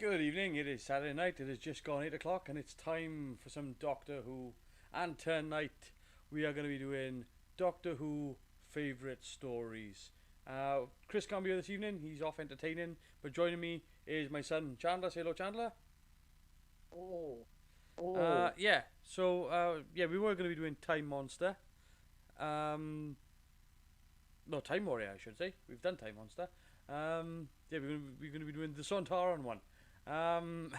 Good evening. It is Saturday night. It has just gone 8 o'clock, and it's time for some Doctor Who. And tonight we are going to be doing Doctor Who favourite stories. Chris can't be here this evening. He's off entertaining. But joining me is my son Chandler. Say hello, Chandler. Oh, oh, Yeah. So we were going to be doing Time Monster. Um, no, Time Warrior, I should say. We've done Time Monster. We're going to be doing the Sontaran one um,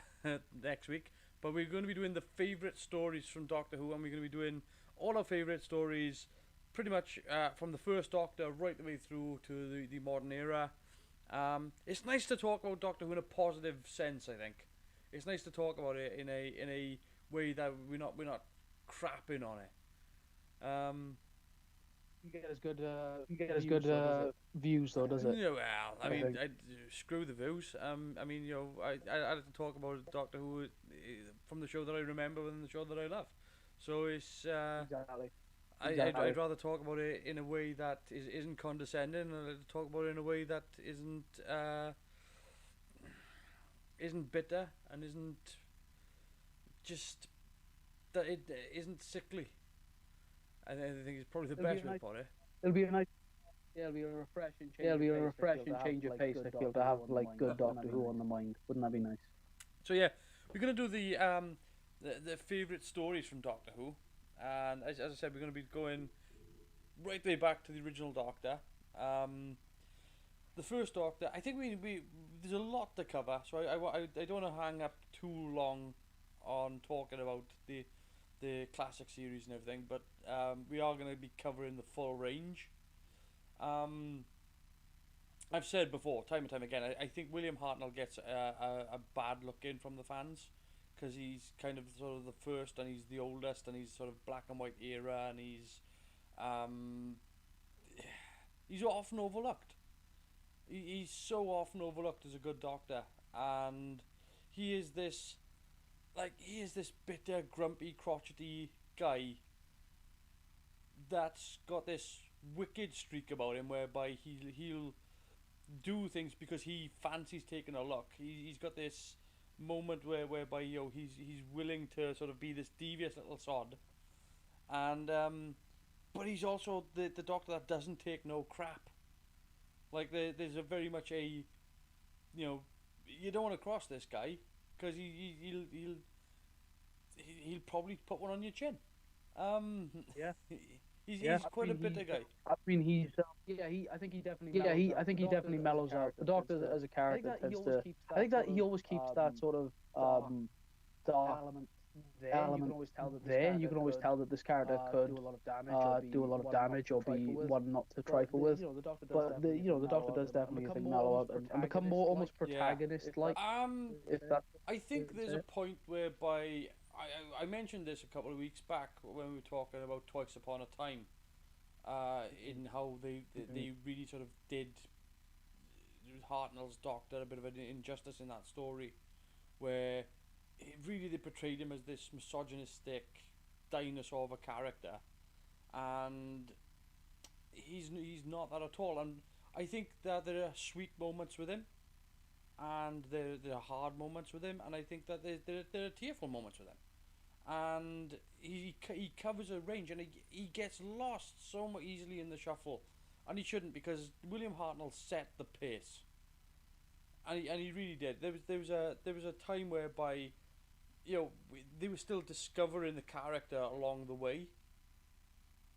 next week. But we're going to be doing the favourite stories from Doctor Who, and we're going to be doing all our favourite stories pretty much from the first Doctor right the way through to the modern era. It's nice to talk about Doctor Who in a positive sense, I think. It's nice to talk about it in a way that we're not crapping on it. you get as good views though, does it? Views though, does it? Yeah, well, I I mean, think. screw the views. I mean, I had to talk about Doctor Who from the show that I remember than the show that I love. So it's Exactly. I'd rather talk about it in a way that isn't condescending, and I'd talk about it in a way that isn't bitter and isn't just that it isn't sickly. And I think it's probably the It'll be best a way to nice. put it. It'll be a nice. Yeah, it'll be a refreshing Yeah, change it'll of be a pace. refreshing change of pace. I feel to have like good Doctor Who on the mind. Wouldn't that be nice? So yeah, we're gonna do the favorite stories from Doctor Who, and as I said, we're gonna be going right way back to the original Doctor. The first Doctor. I think we there's a lot to cover, so I don't want to hang up too long on talking about the classic series and everything, but we are gonna be covering the full range. Um, I've said before, time and time again, I think William Hartnell gets a bad look in from the fans because he's kind of sort of the first and he's the oldest and he's sort of black and white era and um, he's often overlooked. He's so often overlooked as a good doctor, and he is this he is this bitter, grumpy, crotchety guy that's got this wicked streak about him whereby he'll do things because he fancies taking a look. He's got this moment whereby he's willing to sort of be this devious little sod, and but he's also the doctor that doesn't take no crap. Like there's a very much a you don't want to cross this guy because he'll probably put one on your chin. Um, Yeah. he's Yeah. he's quite a bitter guy. I mean, he's. Yeah, I think he definitely Yeah. mellows out. I think The he Doctor definitely as a mellows out. character The tends Doctor to. as a I think character that he tends always to. keeps I that think that sort he of always keeps that sort of dark dark element there. You can element always tell that this there. You character can always could tell that this character could do a lot of damage or be do a lot of one not damage to or be trifle with. one not to But trifle with. the Doctor does But definitely, I think, the Doctor mellow out does and definitely, I become think, more mellow almost out and become more almost protagonist-like, protagonist if like. If that I think there's a it. point whereby I mentioned this a couple of weeks back when we were talking about Twice Upon a Time, in how they really sort of did Hartnell's Doctor a bit of an injustice in that story, where really they portrayed him as this misogynistic dinosaur of a character, and he's not that at all. And I think that there are sweet moments with him, and there are hard moments with him, and I think that there are tearful moments with him, and he covers a range, and he gets lost so much easily in the shuffle, and he shouldn't because William Hartnell set the pace, and he really did. There was a time whereby they were still discovering the character along the way,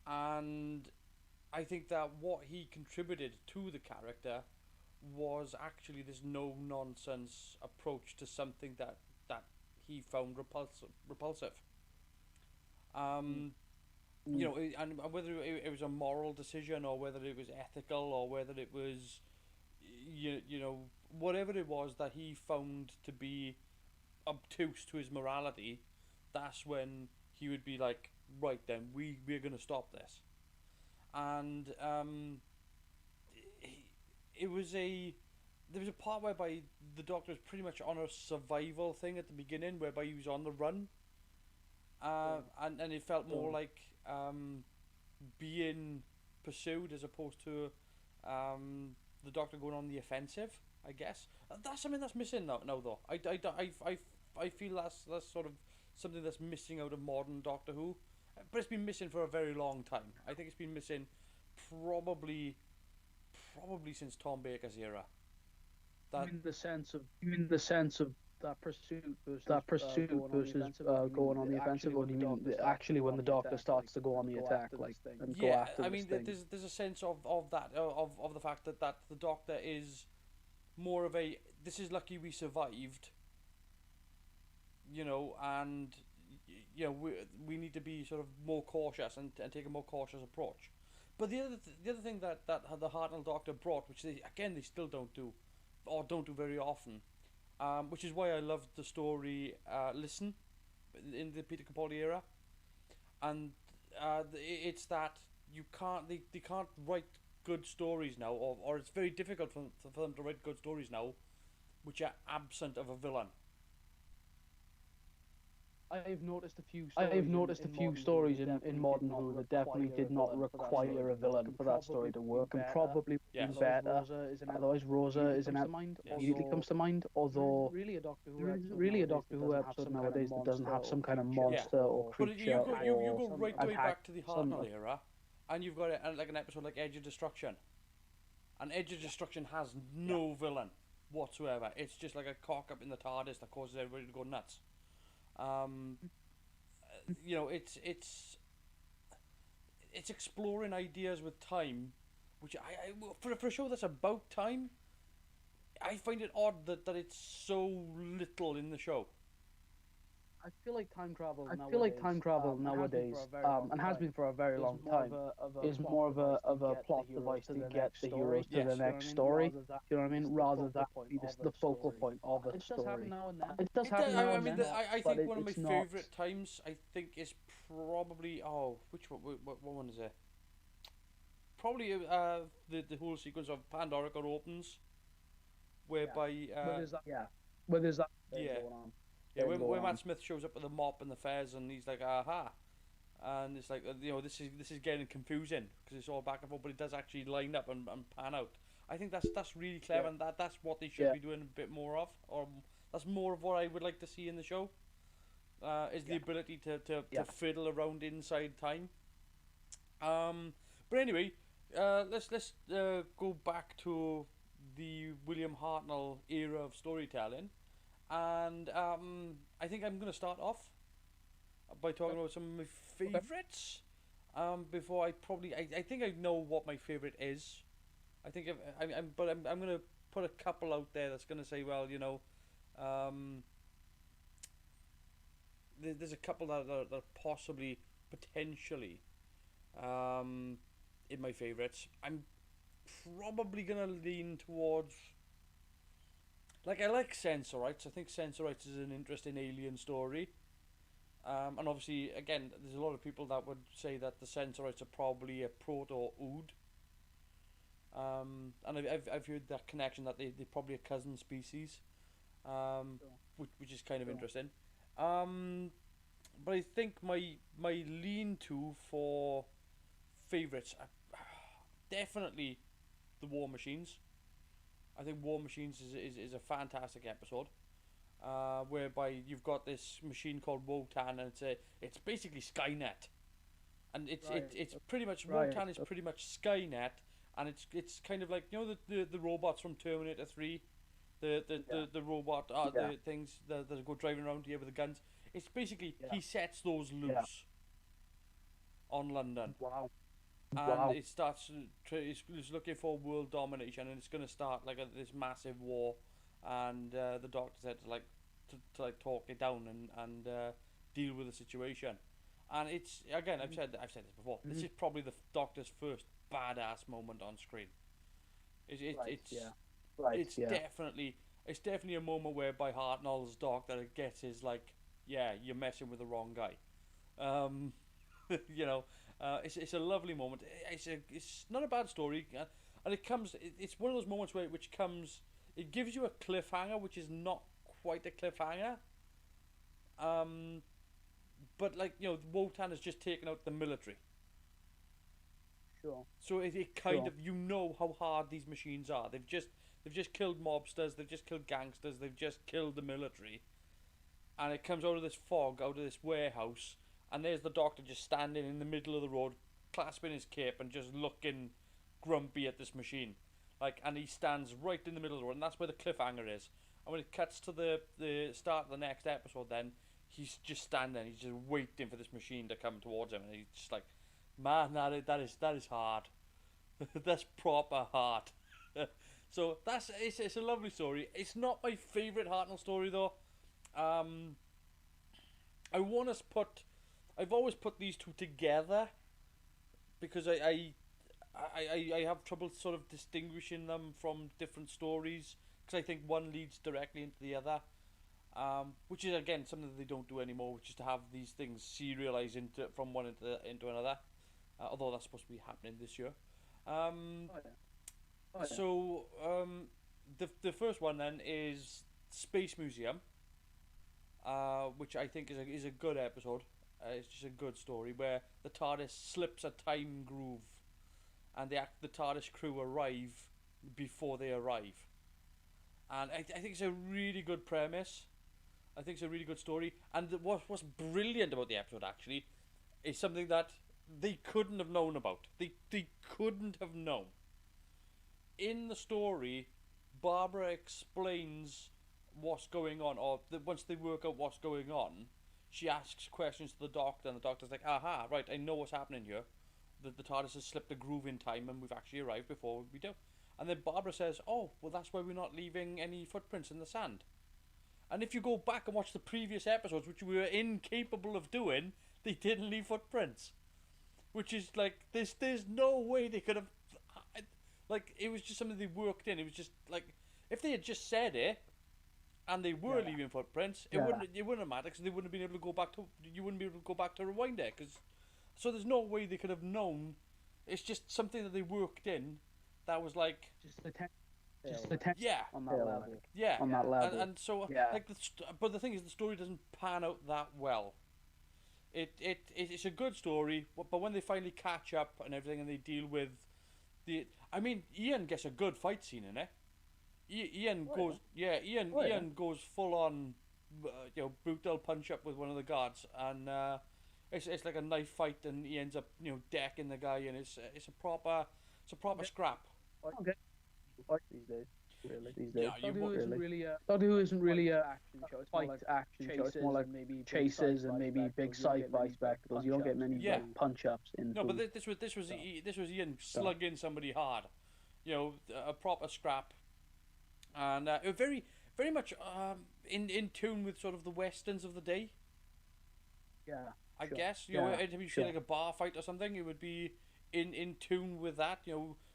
and I think that what he contributed to the character was actually this no nonsense approach to something that he found repulsive. Um, and whether it was a moral decision or whether it was ethical or whether it was whatever it was that he found to be obtuse to his morality, that's when he would be like, right then, we're gonna stop this. And it was a there was a part whereby the Doctor was pretty much on a survival thing at the beginning, whereby he was on the run, and it felt more like being pursued as opposed to the Doctor going on the offensive. I guess that's something that's missing now though. I feel that's sort of something that's missing out of modern Doctor Who, but it's been missing for a very long time. I think it's been missing probably probably since Tom Baker's era. That in the sense of that pursuit versus going on the offensive, or do you mean actually when the Doctor starts to go on the attack, like, and go yeah, after I this mean thing? there's a sense of that of the fact that the Doctor is more of a this is lucky we survived, you know, and you know we need to be sort of more cautious and take a more cautious approach. But the other thing that the Hartnell Doctor brought, which they still don't do, or don't do very often, which is why I loved the story Listen in the Peter Capaldi era, and it's that they can't write good stories now, or it's very difficult for them to write good stories now, which are absent of a villain. I've noticed a few stories in Modern Who that definitely did not require a villain for that story to work, and probably Yes. be better. Otherwise, Rosa is an Yes. immediately comes to mind. Although there is really a Doctor Who episode nowadays that doesn't have some kind of monster or But creature you go or right the way attack. back to the Hartnell era, and you've got like an episode like Edge of Destruction, and Edge of Destruction has no villain whatsoever. It's just like a cock up in the TARDIS that causes everybody to go nuts. You know, it's exploring ideas with time, which for a show that's about time, I find it odd that it's so little in the show. I feel like time travel nowadays, and has been for a very long time, is more of a plot device to get the heroes to the next story. You know what I mean? Rather than be the focal point of a story. It does happen now I and mean, then, I but think one of my it's not. favorite times, I think, is probably which one? What one is it? Probably the whole sequence of Pandorica opens, whereby Where there's that yeah. going on. Yeah, when going Matt on. Smith shows up with the mop and the fez, and he's like, "Aha!" and it's like, you know, this is getting confusing because it's all back and forth, but it does actually line up and pan out. I think that's really clever, and that's what they should be doing a bit more of, or that's more of what I would like to see in the show. Is the ability to fiddle around inside time. But anyway, let's go back to the William Hartnell era of storytelling. And I think I'm going to start off by talking about some of my favourites. Before I think I know what my favourite is. I think I'm going to put a couple out there that's going to say, well, you know, there's a couple that are possibly, potentially, in my favourites. I'm probably going to lean towards. Like, I like Sensorites. I think Sensorites is an interesting alien story. And obviously, again, there's a lot of people that would say that the Sensorites are probably a proto-Ood. And I've heard that connection that they're probably a cousin species, which is kind of interesting. But I think my lean-to for favourites are definitely the War Machines. I think War Machines is a fantastic episode, whereby you've got this machine called Wotan, and it's basically Skynet, and it's pretty much Wotan is pretty much Skynet, and it's kind of like, you know, the robots from Terminator 3, the robot the things that go driving around here with the guns. It's basically he sets those loose on London. And it starts. It's looking for world domination, and it's going to start like this massive war. And the Doctor's had to like talk it down and deal with the situation. And it's, again, I've said this before. This is probably the Doctor's first badass moment on screen. It's definitely a moment whereby Hartnell's Doctor gets his, like, yeah, you're messing with the wrong guy. You know. It's a lovely moment. It's not a bad story, and it's one of those moments where it gives you a cliffhanger, which is not quite a cliffhanger. But, like, you know, Wotan has just taken out the military. Sure. So it kind of, you know how hard these machines are. They've just killed mobsters. They've just killed gangsters. They've just killed the military. And it comes out of this fog, out of this warehouse, and there's the Doctor just standing in the middle of the road, clasping his cape and just looking grumpy at this machine. And he stands right in the middle of the road, and that's where the cliffhanger is. And when it cuts to the start of the next episode, then he's just standing, he's just waiting for this machine to come towards him, and he's just like, man, that is hard. That's proper hard. So it's a lovely story. It's not my favourite Hartnell story though. I've always put these two together because I have trouble sort of distinguishing them from different stories because I think one leads directly into the other, which is again something that they don't do anymore, which is to have these things serialized from one into another. Although that's supposed to be happening this year. So the first one then is Space Museum, which I think is a good episode. It's just a good story where the TARDIS slips a time groove, and the TARDIS crew arrive before they arrive. And I think it's a really good premise. I think it's a really good story. And what's brilliant about the episode actually is something that they couldn't have known about. They couldn't have known. In the story, Barbara explains what's going on, or once they work out what's going on, she asks questions to the Doctor, and the Doctor's like, aha, right, I know what's happening here. The TARDIS has slipped a groove in time, and we've actually arrived before we do. And then Barbara says, oh, well, that's why we're not leaving any footprints in the sand. And if you go back and watch the previous episodes, which we were incapable of doing, they didn't leave footprints. Which is like, there's no way they could have, it was just something they worked in. It was just like, if they had just said it, and they were leaving footprints, it wouldn't have mattered, because they wouldn't have been able to go back to, you wouldn't be able to go back to rewind it, so there's no way they could have known. It's just something that they worked in, that was like, just the tension on that level. Yeah, on that level. And so, but the thing is, the story doesn't pan out that well. It's a good story, but when they finally catch up and everything, and they deal with Ian gets a good fight scene in it. Ian goes full on, brutal punch up with one of the guards, and it's like a knife fight, and he ends up decking the guy, and it's a proper scrap. Okay. These days. Really, these days. Yeah, Doctor Who isn't really a action show. It's more like action show. It's more like maybe chases and maybe big sci-fi spectacles. You don't get many punch-ups in. No, but this was Ian slugging somebody hard, a proper scrap, and very very much in tune with sort of the westerns of the day. Yeah. I guess anytime you see like a bar fight or something, it would be in tune with that.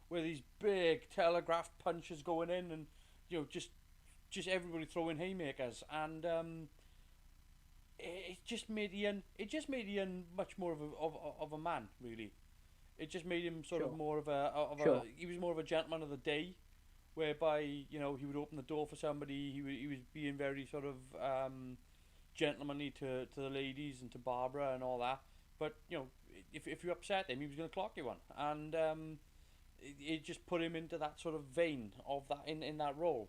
Where these big telegraph punches going in, and just everybody throwing haymakers, and it just made Ian much more of a man, really. It just made him sort of more of a he was more of a gentleman of the day, whereby he would open the door for somebody. He was being very sort of gentlemanly to the ladies and to Barbara and all that. But if you upset him, he was going to clock you one, and it just put him into that sort of vein of that in that role.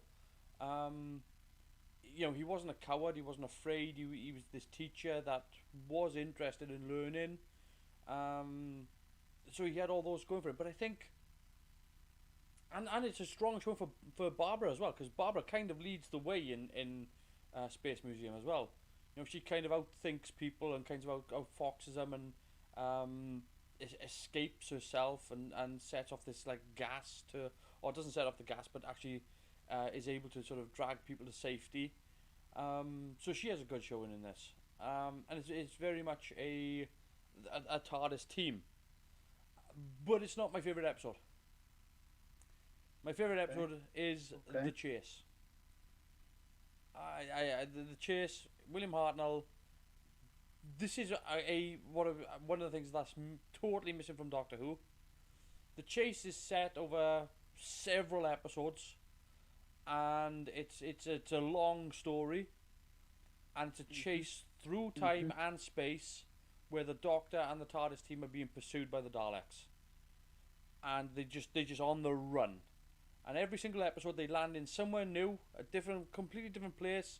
He wasn't a coward. He wasn't afraid. He was this teacher that was interested in learning. So he had all those going for him. But I think, and it's a strong show for Barbara as well, because Barbara kind of leads the way in Space Museum as well. She kind of outthinks people and kind of outfoxes them, and escapes herself and sets off this like gas or doesn't set off the gas, but actually is able to sort of drag people to safety. So she has a good showing in this, and it's very much a TARDIS team, but it's not my favourite episode. My favourite episode is The Chase. The Chase, William Hartnell. This is one of the things that's totally missing from Doctor Who. The Chase is set over several episodes, and it's a long story, and it's a chase through time and space, where the Doctor and the TARDIS team are being pursued by the Daleks, and they just on the run, And every single episode they land in somewhere new, a different, completely different place,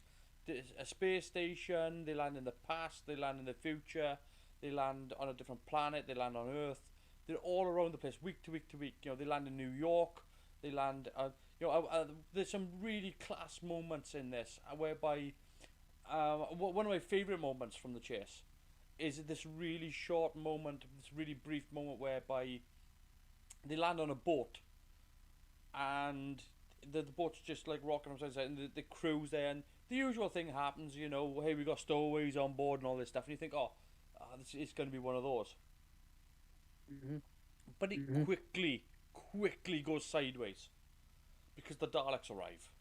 a space station. They land in the past, they land in the future, they land on a different planet, they land on Earth. They're all around the place, week to week to week. You know, they land in New York. They land. There's some really class moments in this, whereby one of my favourite moments from the chase is this really short moment, this really brief moment whereby they land on a boat, and the boat's just like rocking upside down, and the crew's there, and the usual thing happens, you know, hey, we got stowaways on board and all this stuff, and you think, it's going to be one of those. Mm-hmm. But it quickly goes sideways, because the Daleks arrive.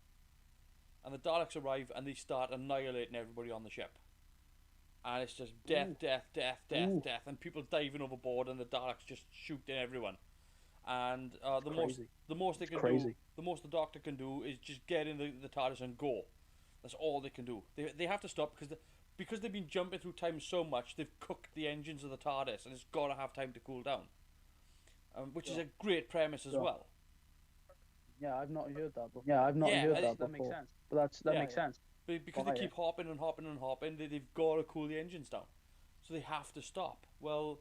And the Daleks arrive and they start annihilating everybody on the ship. And it's just death, death, and people diving overboard, and the Daleks just shooting everyone. And the most they can do, the most the Doctor can do, is just get in the TARDIS and go. That's all they can do. They have to stop because they've been jumping through time so much. They've cooked the engines of the TARDIS, and it's got to have time to cool down. Which is a great premise as well. Yeah, I've not heard that before. That makes sense. But that makes sense. Because they keep hopping and hopping and hopping, they've got to cool the engines down. So they have to stop. Well,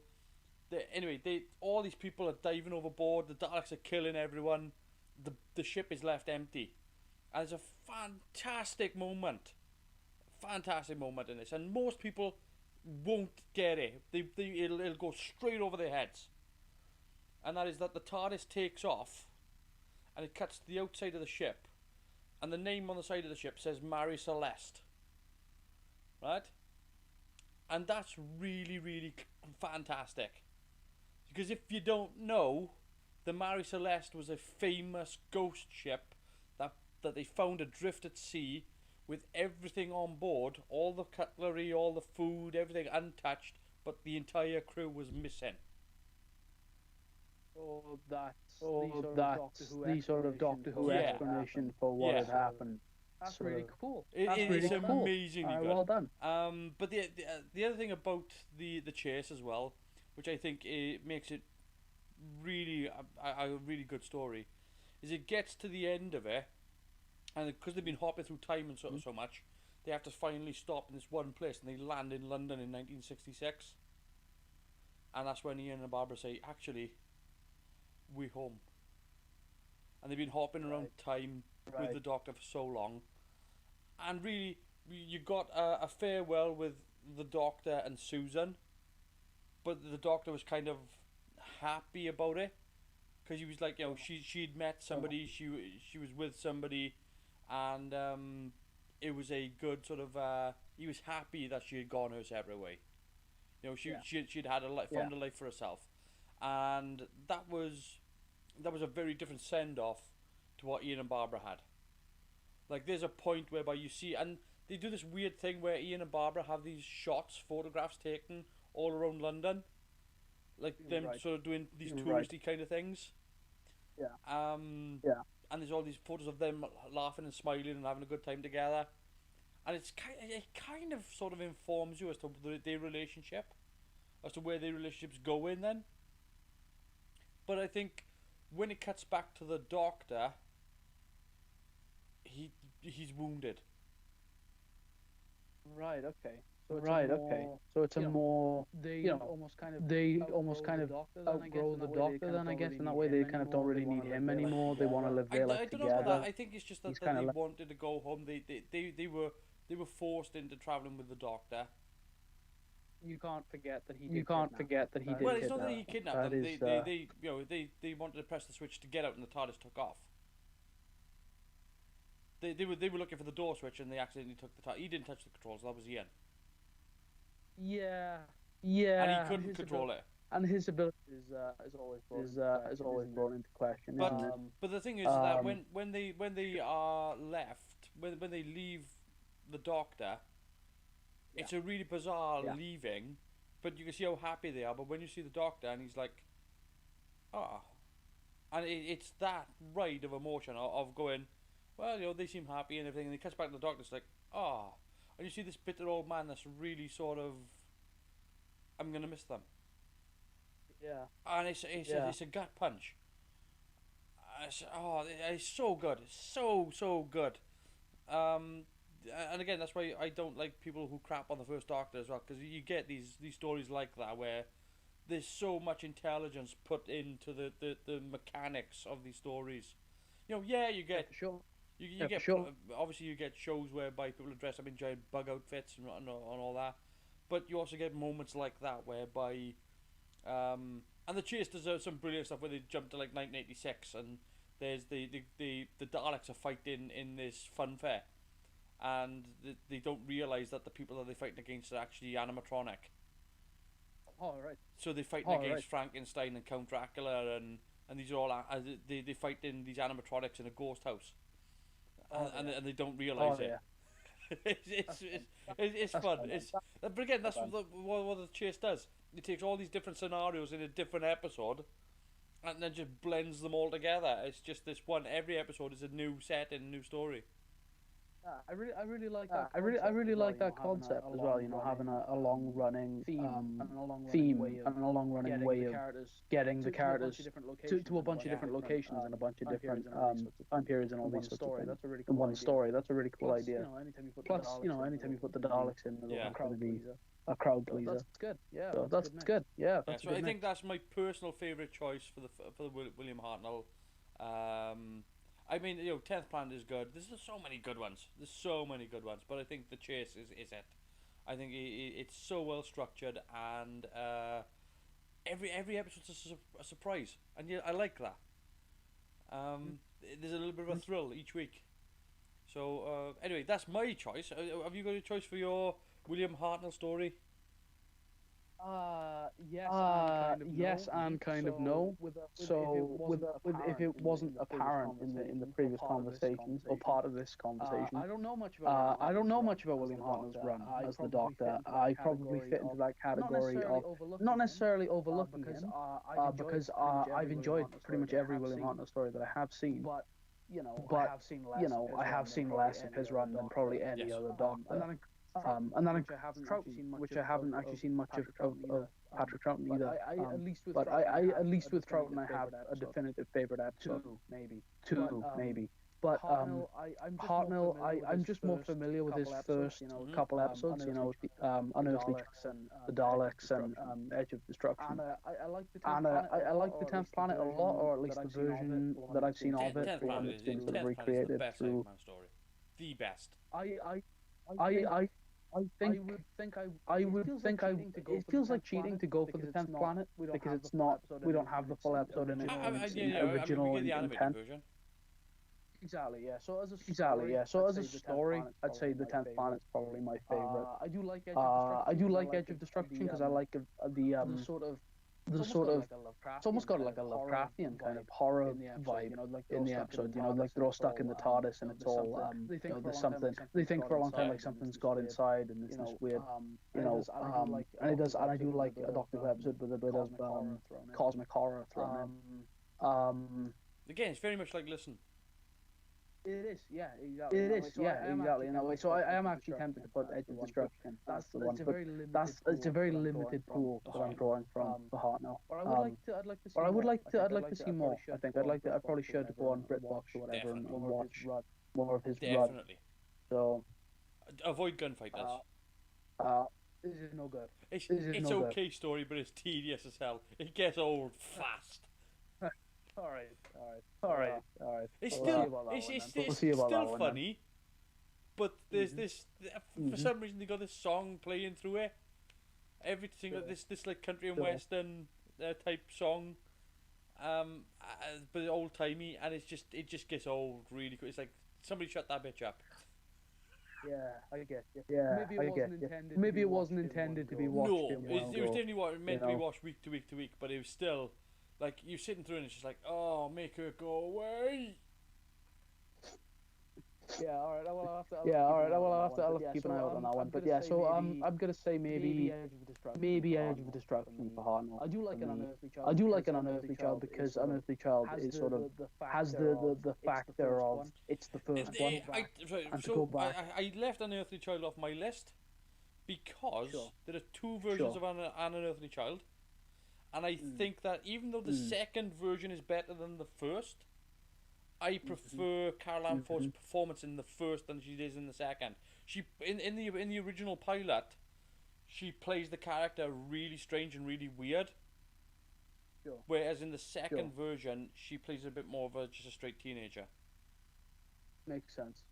all these people are diving overboard. The Daleks are killing everyone. The ship is left empty. And it's a fantastic moment. Fantastic moment in this. And most people won't get it. It'll go straight over their heads. And that is that the TARDIS takes off, and it cuts to the outside of the ship, and the name on the side of the ship says Marie Celeste. Right? And that's really, really fantastic. Because if you don't know, the Marie Celeste was a famous ghost ship that they found adrift at sea with everything on board, all the cutlery, all the food, everything untouched, but the entire crew was missing. That's the sort of Doctor Who explanation for what had happened. That's really cool. It's amazingly good. Well done. But the other thing about the chase as well, which I think makes it really a really good story, is it gets to the end of it, and because they've been hopping through time and so much, they have to finally stop in this one place, and they land in London in 1966. And that's when Ian and Barbara say, actually, we're home. And they've been hopping around time with the Doctor for so long, and really you got a farewell with the Doctor and Susan, but the Doctor was kind of happy about it, because he was like, you know, she'd met somebody, she was with somebody, and it was a good sort of he was happy that she had gone her separate way. You know, she'd had found a life for herself. And that was a very different send-off to what Ian and Barbara had. Like, there's a point whereby you see, and they do this weird thing where Ian and Barbara have these photographs taken all around London, like them sort of doing these touristy kind of things. Yeah. And there's all these photos of them laughing and smiling and having a good time together, and it kind of sort of informs you as to their relationship, as to where their relationship's going then. But I think when it cuts back to the Doctor, he's wounded. Right. Okay. So it's a more they almost kind of outgrow the Doctor then, I guess, in that way they kind of don't really need him anymore. They want to live their life together. I don't know about that. I think it's just that they wanted to go home. They were forced into travelling with the Doctor. You can't forget that he did. Well, it's not that he kidnapped them. They wanted to press the switch to get out, and the TARDIS took off. They were looking for the door switch, and they accidentally took the TARDIS. He didn't touch the controls. That was Ian. Yeah. And he couldn't control it. And his ability is always brought into question. But the thing is that when they are left, when they leave the Doctor, it's a really bizarre leaving, but you can see how happy they are. But when you see the Doctor, and he's like, and it's that ride of emotion of going, well, you know, they seem happy and everything, and he cuts back to the Doctor, it's like, and you see this bitter old man that's really sort of, I'm gonna miss them. Yeah. And it's a gut punch. it's so good, so good. Um, and again, that's why I don't like people who crap on the first Doctor as well, because you get these stories like that where there's so much intelligence put into the mechanics of these stories. Yeah, you get For sure. you get for sure. obviously you get shows whereby people are dressed up in giant bug outfits and all that, but you also get moments like that whereby and the Chase does some brilliant stuff where they jump to like 1986 and there's the Daleks are fighting in this fun fair and they don't realize that the people that they're fighting against are actually animatronic. Oh, right. So they're fighting against Frankenstein and Count Dracula and these are all they fight in these animatronics in a ghost house, and they don't realize it. It's fun. But again, that's what the Chase does. It takes all these different scenarios in a different episode, and then just blends them all together. It's just this one. Every episode is a new set and a new story. I really like that. I really like that concept as well. Having a long running theme and a long running way of getting the characters to a bunch of different locations and a bunch of different time periods and all these sorts of things. In one story. That's a really cool idea. Plus, anytime you put the Daleks in, it'll probably be a crowd pleaser. That's good. Yeah. So that's good. Yeah. So I think that's my personal favorite choice for the William Hartnell. I mean, 10th Planet is good. There's so many good ones. But I think The Chase is it. I think it's so well structured, and every episode's a surprise, and I like that. There's a little bit of a thrill each week. So anyway, that's my choice. Have you got a choice for your William Hartnell story? Yes, and kind of no. So, if it wasn't apparent in the previous conversations or part of this conversation, I don't know much about William Hartnell's run as the Doctor. I probably fit into that category of not necessarily overlooking him, because I've enjoyed pretty much every William Hartnell story that I have seen. But I have seen less of his run than probably any other Doctor. And then which I haven't actually seen much of Patrick Troughton either. But at least with Troughton, I have a definitive favorite episode. Two, maybe. But Hartnell, I'm just more familiar with his first couple episodes. Unearthly Chiefs and the Daleks and Edge of Destruction. And I like the 10th Planet a lot, or at least the version that I've seen of it, the one that's been sort of recreated through. The best. I would think it feels like cheating to go for the 10th Planet because it's not. We don't have the full episode in its original intent. Exactly. Yeah. So as a story, I'd say the 10th Planet's probably my favorite. I do like Edge of Destruction because I like the sort of it's almost got like a Lovecraftian kind of horror vibe in the episode. Like they're all stuck in the TARDIS and it's all there's something they think for a long time like something's got inside and it's this weird and it does, and I do like a Doctor Who episode with a bit of cosmic horror thrown in. Again, it's very much like Listen. It is, yeah, exactly. It is, yeah, exactly. In that way, so I am actually tempted to put Edge of Destruction. That's the one, but it's a very limited pool that I'm drawing from for Hartnell. But I'd like to see more. I think I probably should go on BritBox or whatever and watch more of his run. Definitely. So avoid gunfighters. This is no good. It's okay story, but it's tedious as hell. It gets old fast. All right. It's still funny, but there's this for some reason they got this song playing through it. Everything this like country and western type song, but old timey, and it just gets old really quick. It's like somebody shut that bitch up. Yeah, I get you. Yeah, maybe it wasn't intended to be watched. No, it was definitely meant to be watched week to week, but it was still. Like, you're sitting through and it's just like, oh, make her go away. Yeah, alright, I'll have to keep an eye out on that one. But yeah, so I'm gonna say maybe Edge of Destruction for Hartnell. I do like an Unearthly Child because Unearthly Child is sort of has the factor of it's the first one. I left Unearthly Child off my list because there are two versions of an Unearthly Child. And I think that even though the second version is better than the first, I prefer Carol Ann Ford's performance in the first than she is in the second. She in the original pilot, she plays the character really strange and really weird. Sure. Whereas in the second version, she plays a bit more of just a straight teenager. Makes sense.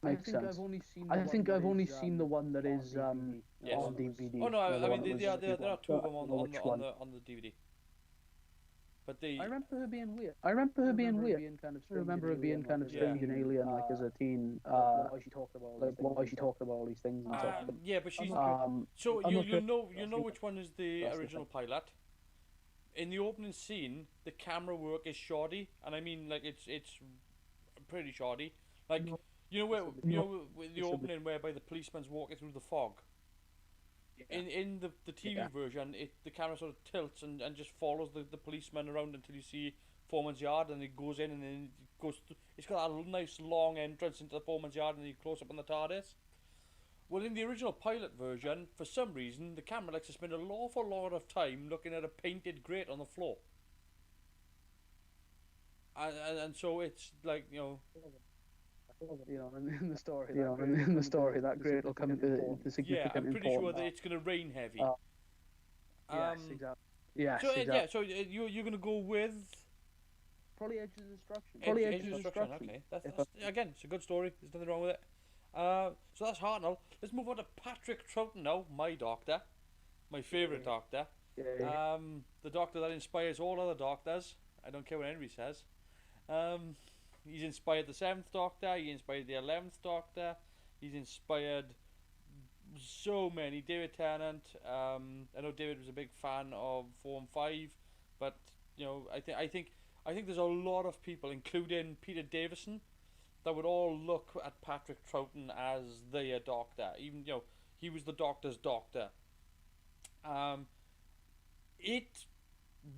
Makes sense. I think I've only seen the one that is on DVD. Oh no, I mean there are two of them on the DVD. But I remember her being weird. I remember her being strange and alien, like as a teen. Why she talked about all these things and stuff. Yeah, but she's so you know which one is the original pilot. In the opening scene, the camera work is shoddy, and I mean like it's pretty shoddy. Like you know the opening whereby the policeman's walking through the fog. Yeah. In the TV version, the camera sort of tilts and just follows the policeman around until you see Foreman's yard, and it goes in and then it goes. It's got a nice long entrance into the Foreman's yard, and you close up on the TARDIS. Well, in the original pilot version, for some reason, the camera likes to spend an awful lot of time looking at a painted grate on the floor. And so it's like, you know, in the story, that grate will come into significant importance. Yeah, I'm pretty sure that it's going to rain heavy. Yes, exactly. Yeah. So yeah, so you're going to go with probably Edge of Destruction. Edge of Destruction. Okay, that's again, it's a good story. There's nothing wrong with it. So that's Hartnell. Let's move on to Patrick Troughton now, my Doctor, my favourite Doctor. Yeah. The Doctor that inspires all other Doctors. I don't care what anybody says. He's inspired the 7th Doctor, he inspired the 11th Doctor, he's inspired so many. David Tennant, I know David was a big fan of 4 and 5, but you know, I think there's a lot of people, including Peter Davison, that would all look at Patrick Troughton as their Doctor. Even, you know, he was the Doctor's Doctor. It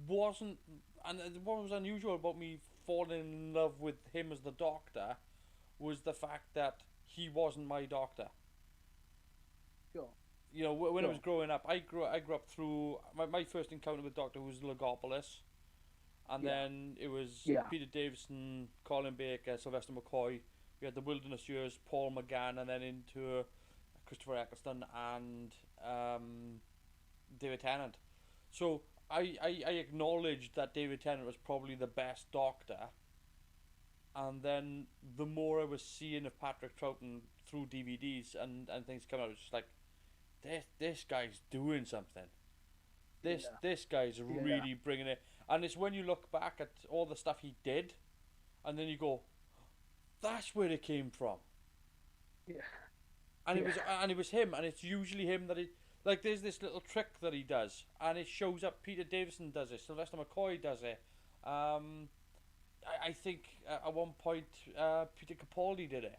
wasn't, and what was unusual about me falling in love with him as the Doctor was the fact that he wasn't my Doctor. Sure. You know, when I was growing up, I grew up through my first encounter with Doctor was Logopolis, and then it was Peter Davison, Colin Baker, Sylvester McCoy. We had the Wilderness Years, Paul McGann, and then into Christopher Eccleston and David Tennant. So I acknowledged that David Tennant was probably the best Doctor, and then the more I was seeing of Patrick Troughton through DVDs and things coming out, it was just like, this guy's doing something. This guy's really bringing it. And it's when you look back at all the stuff he did, and then you go, that's where it came from. Yeah. And it was him, and it's usually him that it. Like, there's this little trick that he does, and it shows up. Peter Davison does it. Sylvester McCoy does it. I think at one point Peter Capaldi did it.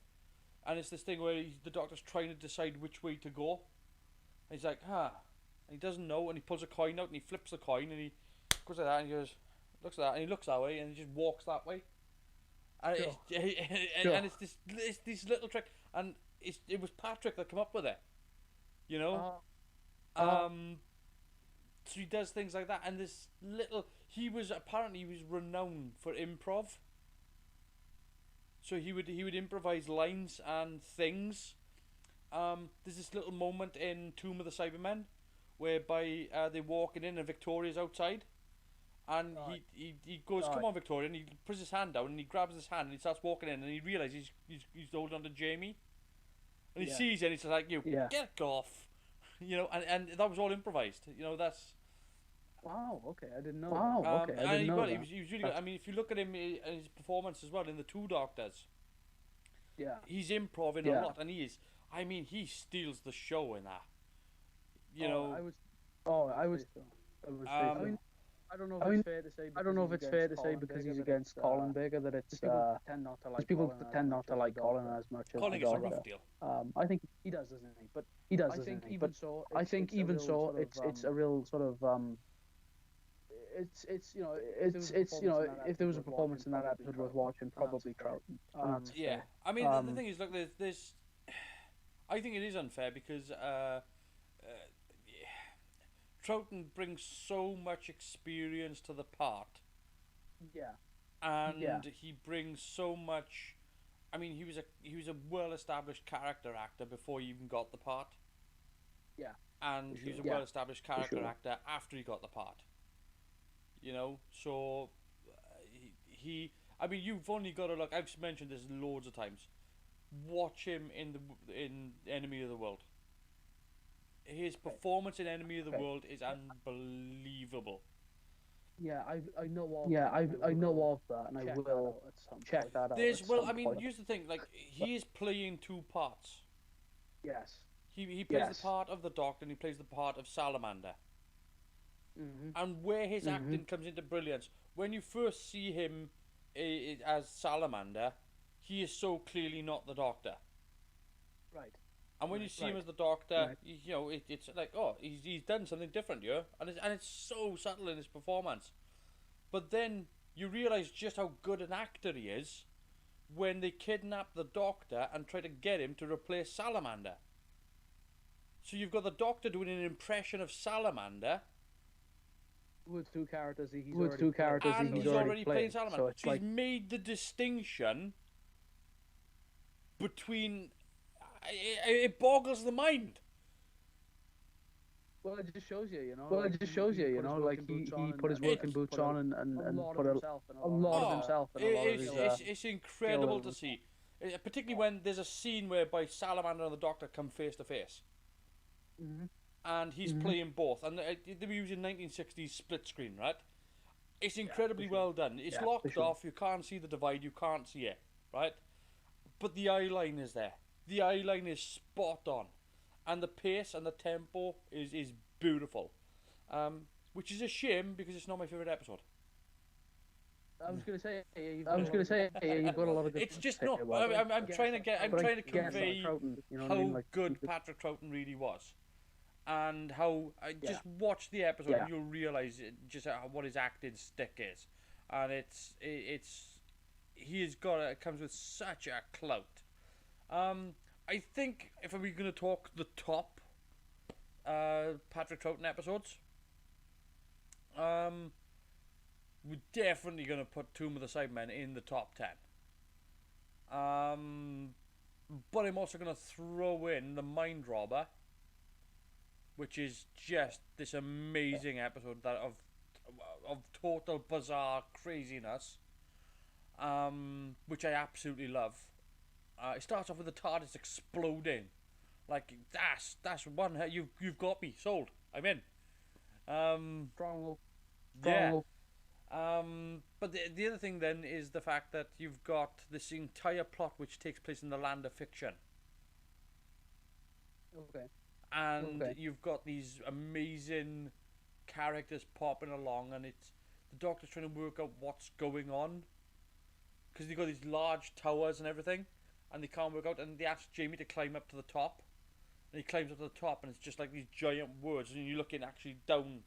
And it's this thing where the Doctor's trying to decide which way to go. And he's like, and he doesn't know, and he pulls a coin out, and he flips the coin, and he goes like that, and he goes, looks at that, and he looks that way, and he just walks that way. And, and it's this little trick, and it was Patrick that came up with it. You know? So he does things like that, and this little, he was renowned for improv. So he would improvise lines and things. There's this little moment in Tomb of the Cybermen whereby they're walking in and Victoria's outside, and he goes, come on Victoria, and he puts his hand down and he grabs his hand and he starts walking in, and he realizes he's holding on to Jamie, and he sees it and he's just like, get off. You know, and that was all improvised. You know, that's. Wow. Okay, I didn't know. Wow. Okay, I didn't know. He was really good. I mean, if you look at him and his performance as well in the 2 Doctors. Yeah. He's improving a lot, and he is. I mean, he steals the show in that. You know. I don't know if it's fair to say. I don't know if it's fair to say because he's against Colin Baker that it's. People tend not to like Colin as much as. Colin is a rough deal. I think he does, doesn't he? But he does, doesn't he? But I think even so, it's a real sort of it's you know if there was a performance in that episode worth watching, probably Troughton. Yeah, I mean the thing is, look, there's I think it is unfair because Troughton brings so much experience to the part. Yeah. and he brings so much. I mean, he was a well-established character actor before he even got the part. Yeah. And he was a well-established character actor after he got the part. You know, so he. I mean, you've only got to look. I've mentioned this loads of times. Watch him in Enemy of the World. His performance in Enemy of the World is unbelievable. Yeah, I know of. Yeah, I know of that, and I will check that out. Here's the thing. Like, he is playing two parts. Yes. He plays the part of the Doctor, and he plays the part of Salamander. And where his acting comes into brilliance, when you first see him as Salamander, he is so clearly not the Doctor. Right. And when you see him as the Doctor, you know, it's like, oh, he's done something different here, and it's so subtle in his performance. But then you realise just how good an actor he is when they kidnap the Doctor and try to get him to replace Salamander. So you've got the Doctor doing an impression of Salamander. With two characters he's already playing Salamander. So he's made the distinction between... It boggles the mind. Well, it just shows you, you know. Like he put his working boots on and put a lot of himself. It's incredible to see, particularly when there's a scene whereby Salamander and the Doctor come face to face, and he's playing both, and they were using 1960s split screen, right? It's incredibly well done. It's locked off. You can't see the divide. You can't see it, right? But the eye line is there. The eye line is spot on, and the pace and the tempo is beautiful, which is a shame because it's not my favorite episode. I was gonna say, you've got a lot of good. It's just not. I'm trying to convey how good Patrick Troughton really was, and how just watch the episode and you'll realise just what his acting stick is, and it's comes with such a clout. I think if we're going to talk the top Patrick Troughton episodes, we're definitely going to put Tomb of the Cybermen in the top 10. But I'm also going to throw in The Mind Robber, which is just this amazing episode of total bizarre craziness, which I absolutely love. It starts off with the TARDIS exploding, like that's one. You've got me sold. I'm in. Strong. Yeah. But the other thing then is the fact that you've got this entire plot which takes place in the land of fiction. Okay. And you've got these amazing characters popping along, and it's the Doctor's trying to work out what's going on because they've got these large towers and everything. And they can't work out, and they ask Jamie to climb up to the top, and he climbs up to the top, and it's just like these giant words, and you're looking actually down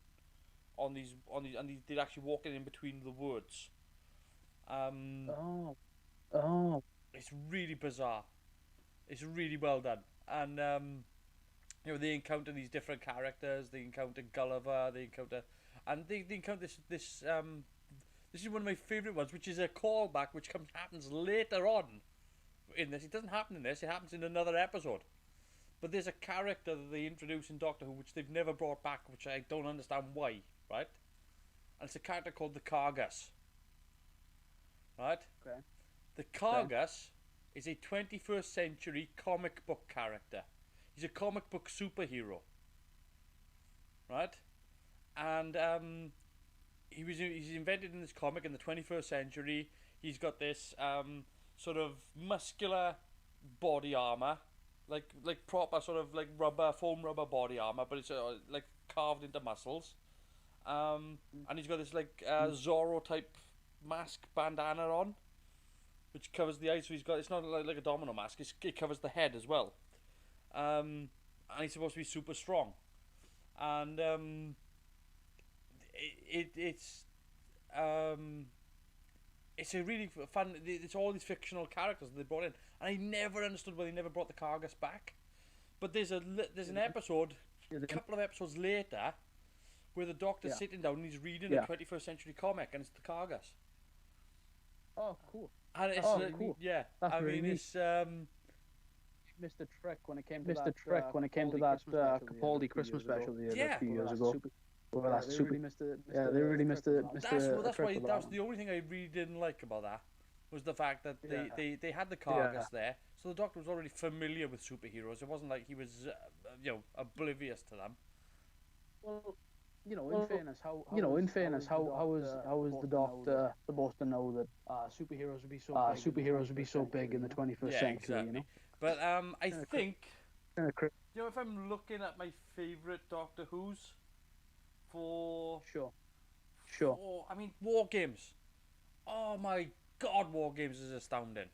on these, and they're actually walking in between the words. It's really bizarre. It's really well done, and you know, they encounter these different characters. They encounter Gulliver. They encounter this. This is one of my favourite ones, which is a callback, which happens later on. In this, it doesn't happen in this. It happens in another episode. But there's a character that they introduce in Doctor Who, which they've never brought back, which I don't understand why. Right? And it's a character called the Kargas. Right? Okay. The Kargas is a 21st century comic book character. He's a comic book superhero. Right? And he's invented in this comic in the 21st century. He's got this sort of muscular body armor, like proper sort of like foam rubber body armor, but it's like carved into muscles. And he's got this like Zorro type mask bandana on, which covers the eyes. So it's not like a domino mask. It covers the head as well. And he's supposed to be super strong. And it's a really fun. It's all these fictional characters that they brought in, and I never understood why they never brought the Kargas back. But there's an episode, a couple of episodes later, where the Doctor's sitting down and he's reading a 21st century comic, and it's the Kargas. Oh, cool. And it's cool. yeah. That's I really mean, neat. it's Missed the trick when it came to that Capaldi Christmas special yeah. a few years ago. Well, that's they super. really missed it. Yeah, they really missed it. That's why that's the only thing I really didn't like about that was the fact that they had the carcass there, so the Doctor was already familiar with superheroes. It wasn't like he was oblivious to them. Well, in fairness, how was the Doctor supposed to know that superheroes would be so big in the 21st century? Exactly. You know? But I think if I'm looking at my favorite Doctor Who's for I mean, War Games. Oh my God, War Games is astounding.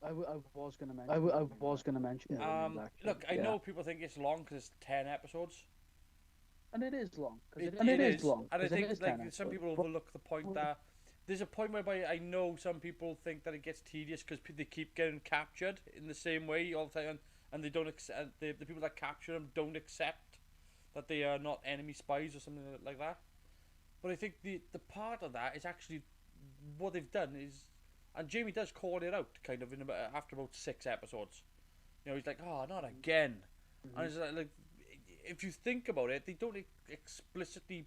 I was going to mention. Look, I know people think it's long because it's 10 episodes. And it is long. It is long. And I think some people overlook the point that there's a point whereby I know some people think that it gets tedious because they keep getting captured in the same way all the time, and they don't accept the people that capture them don't accept that they are not enemy spies or something like that. But I think the part of that is actually what they've done is, and Jamie does call it out kind of after about 6 episodes. He's like, oh, not again. And it's like if you think about it, they don't explicitly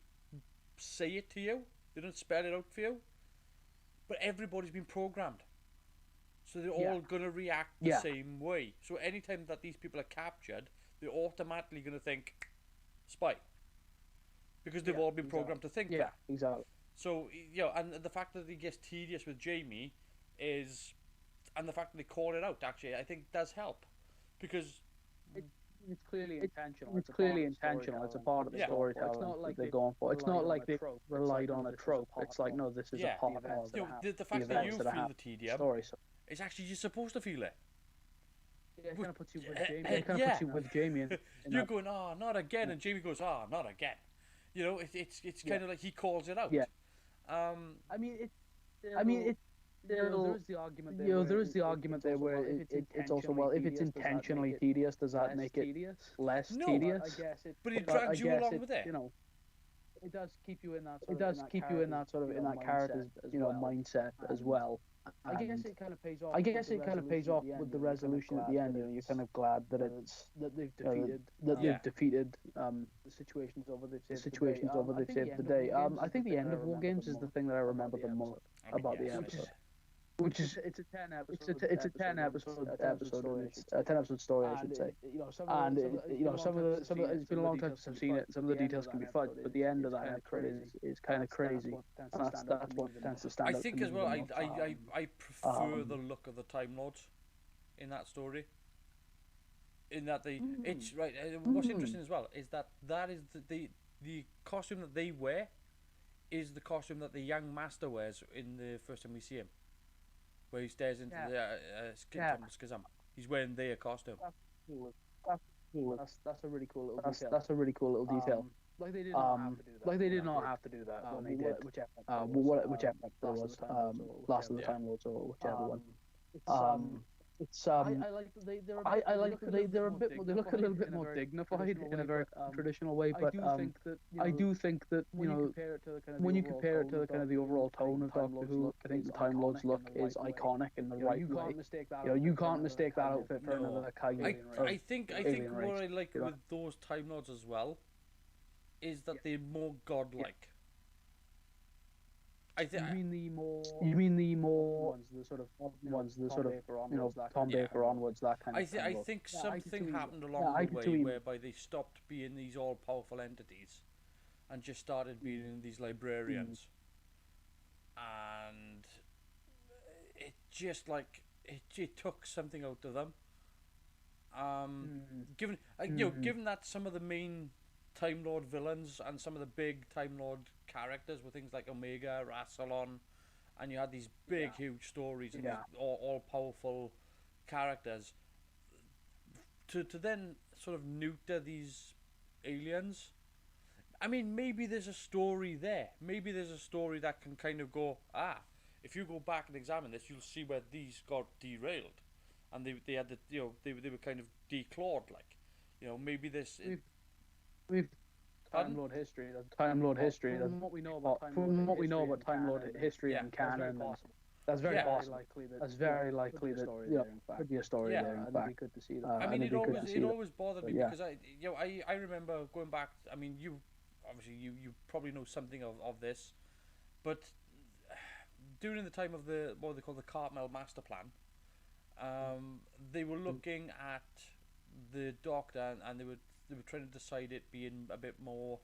say it to you. They don't spell it out for you. But everybody's been programmed. So they're all going to react the same way. So anytime that these people are captured, they're automatically going to think spy. Because they've all been programmed to think that. Yeah, exactly. So, and the fact that it gets tedious with Jamie is, and the fact that they call it out, actually, I think does help. Because it's clearly intentional. It's a part of the storytelling that they're going for. It's not like they relied on a trope. It's like, no, this is a part of the fact that you feel the tedium, it's actually you're supposed to feel it. Yeah, it kind of puts you with Jamie. You're going, oh, not again, and Jamie goes, oh, not again. It's kind of like he calls it out. Yeah. There is the argument there. There is the argument there where it's also if it's intentionally tedious, does that make it less tedious? I guess but it drags you along with it. It does keep you in that. It does keep you in that sort of in that character's mindset as well. I guess it kind of pays off. I guess it kind of pays off with the resolution at the end. You're kind of glad that it's that they've defeated the situations over they've saved the day. I think the end of War Games is the thing that I remember the most about the episode. Which is it's a 10 episode. It's a 10 episode. It's a 10 episode story, I should say. And some of the it's been a long time since I've seen it. Some of the details can be fudged, but the end of that episode is kind of crazy. And that's what tends to stand out. I think as well. I prefer the look of the Time Lords in that story. In that it's right. What's interesting as well is that is the costume that they wear is the costume that the young Master wears in the first time we see him. Where he stares into the schism. He's wearing their costume. That's a really cool little detail. That's a really cool little detail. Like they did not have to do that. When they did. Whichever it was. Last of the Time Lords or whichever one. I like that they're a bit more, they look a little bit more dignified in a very traditional way, but I do think that when you compare it to the kind of the overall tone of Doctor Who, I think the Time Lords look is iconic in the right way. You can't mistake that outfit for another Kygalian race. I think what I like with those Time Lords as well is that they're more godlike. You mean the more ones, the sort of Tom Baker onwards, that kind of thing. I think something happened along the way whereby they stopped being these all-powerful entities and just started being these librarians, and it just like it took something out of them. Given that some of the main Time Lord villains and some of the big Time Lord characters were things like Omega, Rassilon, and you had these big, huge stories and all powerful characters. To then sort of neuter these aliens, I mean, maybe there's a story there. Maybe there's a story that can kind of go, if you go back and examine this, you'll see where these got derailed, and they had they were kind of declawed, like, maybe this. We've Time Lord history. From what we know about Time Lord history and canon, That's very Yeah. possible. That's very likely that could be a story Yeah. there. In And it'd fact, be good to see that. I mean, and it'd be good to see it that. always bothered me Yeah. because I remember going back. I mean, you obviously you probably know something of this, but during the time of the what they call the Cartmel Master Plan, they were looking at the Doctor and they were trying to decide it being a bit more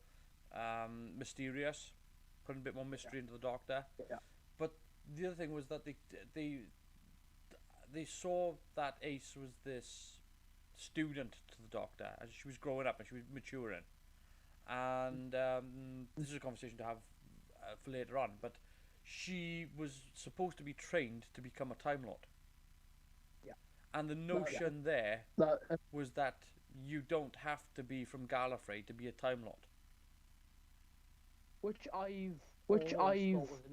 mysterious, putting a bit more mystery into the Doctor. Yeah. But the other thing was that they saw that Ace was this student to the Doctor as she was growing up and she was maturing. And this is a conversation to have for later on, but she was supposed to be trained to become a Time Lord. Yeah. And the notion there That, was that you don't have to be from Gallifrey to be a Time Lord. which I've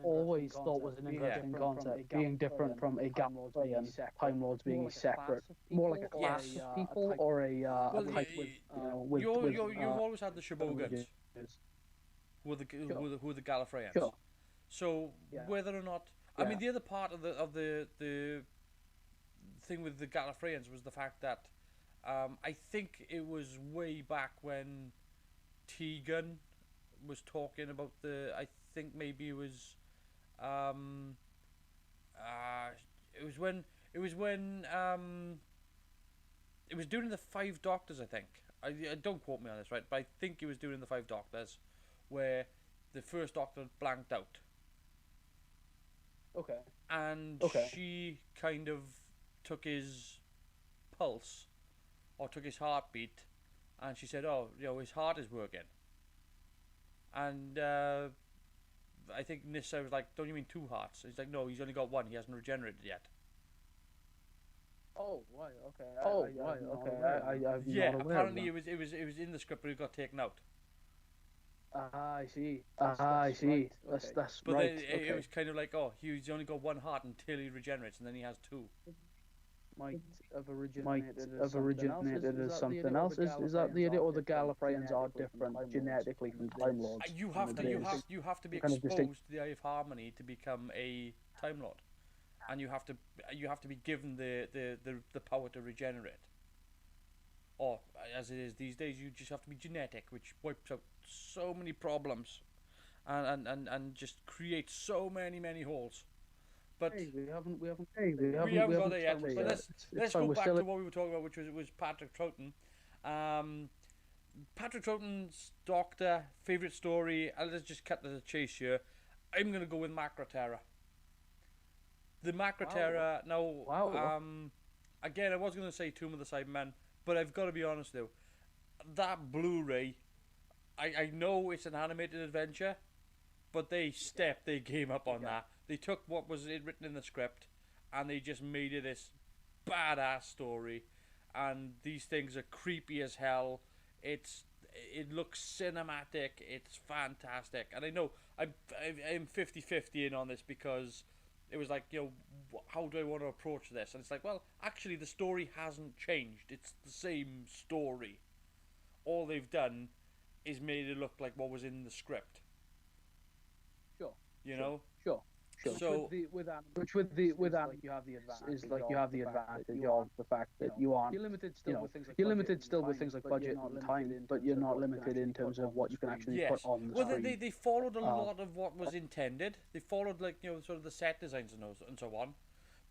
always thought was an interesting concept, being different from a Gallifrey and Time Lords being separate, more like a class Yes. of people or a type with you've always had the Shobogans, who are the Gallifreyans. Sure. So Yeah. whether or not, I mean, the other part of the thing with the Gallifreyans was the fact that I think it was way back when Tegan was talking about I think maybe it was it was during the Five Doctors, I think. I don't quote me on this, right? But I think it was during the Five Doctors where the first Doctor blanked out. Okay. And she kind of took his pulse or took his heartbeat and she said, oh, his heart is working. And I think Nyssa was like, don't you mean two hearts? He's like, no, he's only got one. He hasn't regenerated yet. Oh, right, okay. Yeah, apparently it was in the script, but it got taken out. I see. I see. Right. That's But right. then it was kind of like, oh, he's only got one heart until he regenerates, and then he has two. Might have originated as something else. Is that the idea, or the Gallifreyans are different genetically from Time Lords? You have to be exposed to the Eye of Harmony to become a Time Lord, and you have to be given the power to regenerate. Or as it is these days, you just have to be genetic, which wipes out so many problems, and just creates so many holes. But we haven't got there yet. But let's go back to what we were talking about, which was Patrick Troughton. Patrick Troughton's Doctor, favourite story. Let's just cut to the chase here. I'm gonna go with Macra Terror. The Macra Terror. Now, again, I was gonna say Tomb of the Cybermen, but I've got to be honest though. That Blu-ray, I know it's an animated adventure, but they stepped their game up on that. They took what was written in the script and they just made it this badass story. And these things are creepy as hell. It looks cinematic. It's fantastic. And I know I'm 50-50 in on this because it was like, how do I want to approach this? And it's like, well, actually the story hasn't changed. It's the same story. All they've done is made it look like what was in the script. Sure. You know? Sure. So with that, you have the advantage of the fact that you aren't. You're limited still with things like budget and time, but you're not limited in terms of what you can actually put on the screen. Well, they followed a lot of what was intended. They followed sort of the set designs and so on.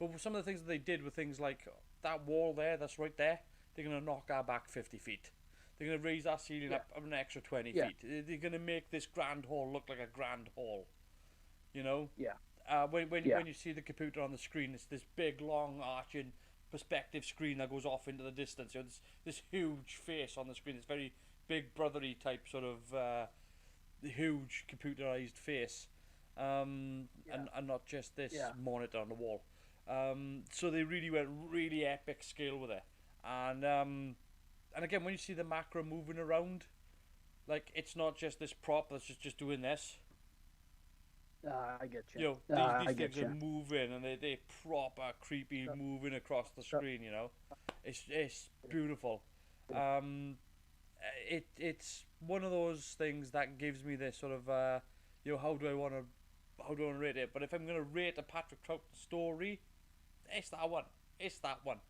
But some of the things that they did were things like that wall there, that's right there. They're gonna knock our back 50 feet. They're gonna raise our ceiling up an extra 20 feet. They're gonna make this grand hall look like a grand hall. When you see the computer on the screen, it's this big, long, arching perspective screen that goes off into the distance. This huge face on the screen, this very big brotherly type sort of huge computerized face, and not just this monitor on the wall. So they really went really epic scale with it, and again, when you see the Macra moving around, like it's not just this prop that's just doing this. I get you. These things are moving, and they proper creepy moving across the screen. It's beautiful. It's one of those things that gives me this sort of how do I want to how do I rate it? But if I'm gonna rate a Patrick Troughton story, it's that one. It's that one.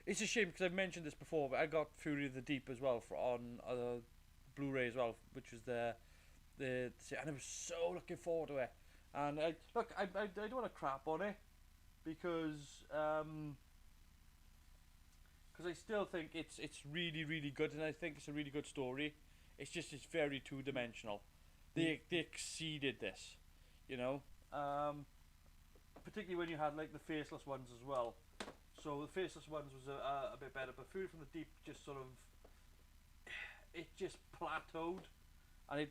It's a shame because I've mentioned this before, but I got Fury of the Deep as well on Blu-ray as well, which was and I was so looking forward to it. And I don't want to crap on it because I still think it's really really good, and I think it's a really good story. It's just it's very two dimensional. They exceeded this, you know. Particularly when you had like the Faceless ones as well. So the Faceless ones was a bit better, but Fury from the Deep just sort of it just plateaued, and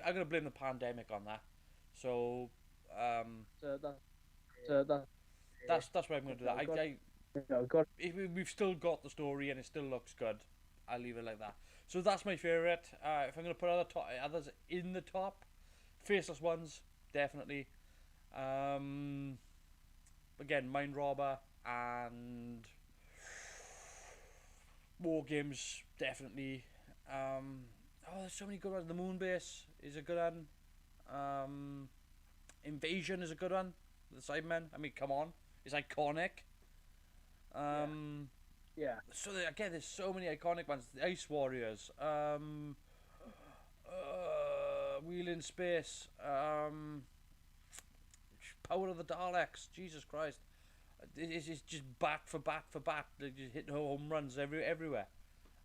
I'm gonna blame the pandemic on that. So that's why I'm gonna do that. We've still got the story and it still looks good. I'll leave it like that. So that's my favorite. If I'm gonna put others in the top, Faceless ones definitely. Again, Mind Robber and War Games definitely. There's so many good ones. The Moonbase is a good one. Invasion is a good one. The Cybermen. I mean, come on, it's iconic. Yeah. So again, there's so many iconic ones. The Ice Warriors. Wheel in Space. Power of the Daleks. Jesus Christ. It's just bat for bat for bat. They just hit home runs everywhere.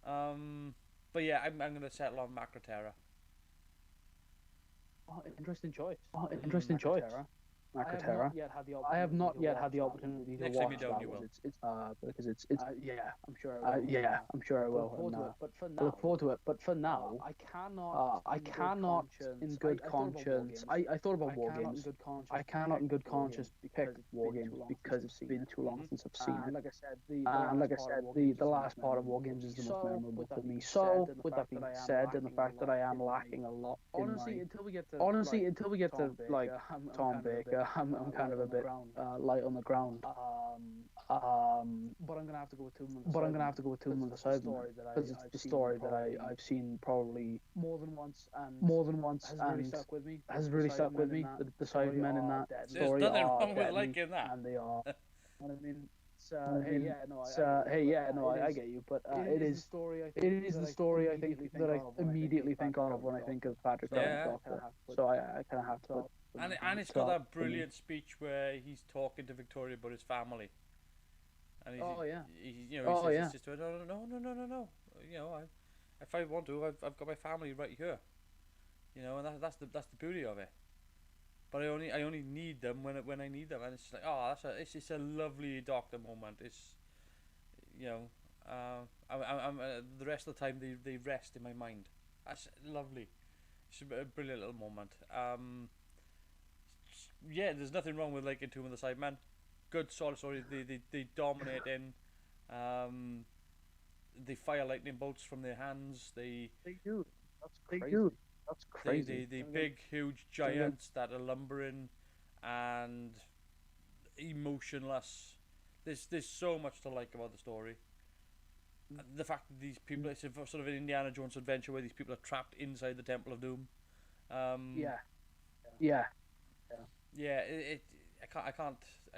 But yeah, I'm gonna settle on Macroterra. Interesting choice. Macroterra. I have not yet had the opportunity to watch that one. Because it's I'm sure I will. Look forward to it. But for now, I cannot in good conscience. I thought about War Games. I cannot in good conscience pick War Games because it's been too long since I've seen it. And like I said, the last part of War Games is the most memorable for me. So with that being said, and the fact that I am lacking a lot, honestly, until we get to like Tom Baker. I'm kind of a bit light on the ground. But I'm gonna have to go with Tomb of the Cybermen because it's the story that I've seen probably more than once and has really stuck with me. The Cybermen in that story There's nothing are wrong with deadly, liking that. and they are. I mean, I get you, but it is the story I think that I immediately think of when I think of Patrick Troughton's Doctor. So I kind of have to. And it's got that brilliant speech where he's talking to Victoria about his family. And he says his sister, no. You know, if I want to, I've got my family right here. You know, and that's the beauty of it. But I only need them when I need them, and it's like it's just a lovely Doctor moment. It's the rest of the time they rest in my mind. That's lovely. It's a brilliant little moment. There's nothing wrong with liking Tomb of the Cybermen. Good solid story. They dominate in. They fire lightning bolts from their hands. They do. That's crazy. The big huge giants that are lumbering and emotionless. There's so much to like about the story. The fact that these people, it's a sort of an Indiana Jones adventure where these people are trapped inside the Temple of Doom. I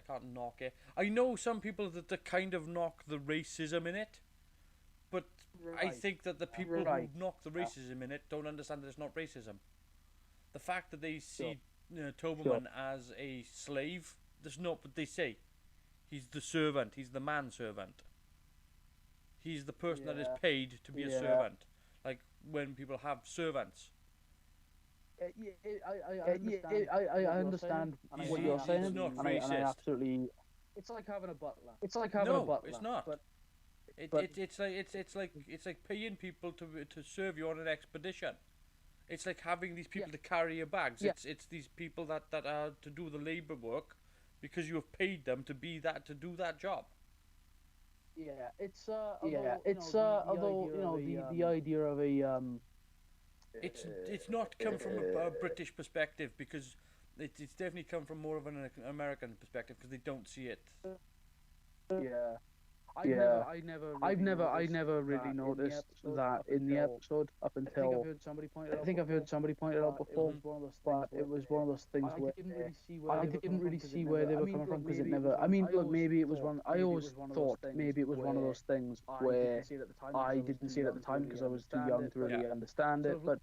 can't knock it. I know some people that kind of knock the racism in it, but I think that the people who knock the racism in it don't understand that it's not racism. The fact that they see Toberman as a slave, that's not what they say. He's the servant. He's the manservant. He's the person that is paid to be a servant. Like when people have servants. I understand what you're saying. It's not racist. And I absolutely. It's like having a butler. No, it's not. It's like paying people to serve you on an expedition. It's like having these people to carry your bags. Yeah. It's these people that are to do the labor work because you have paid them to do that job. Yeah, it's although the idea of a It's not come from a British perspective because it's definitely come from more of an American perspective because they don't see it. Yeah. I never really noticed that in the episode up until I think I've heard somebody point it out before, but it was one of those things where I didn't really see where they were coming from because it never. I mean, look, maybe it was one. I always thought maybe it was one of those things where I didn't see it at the time because I was too young to really understand it. But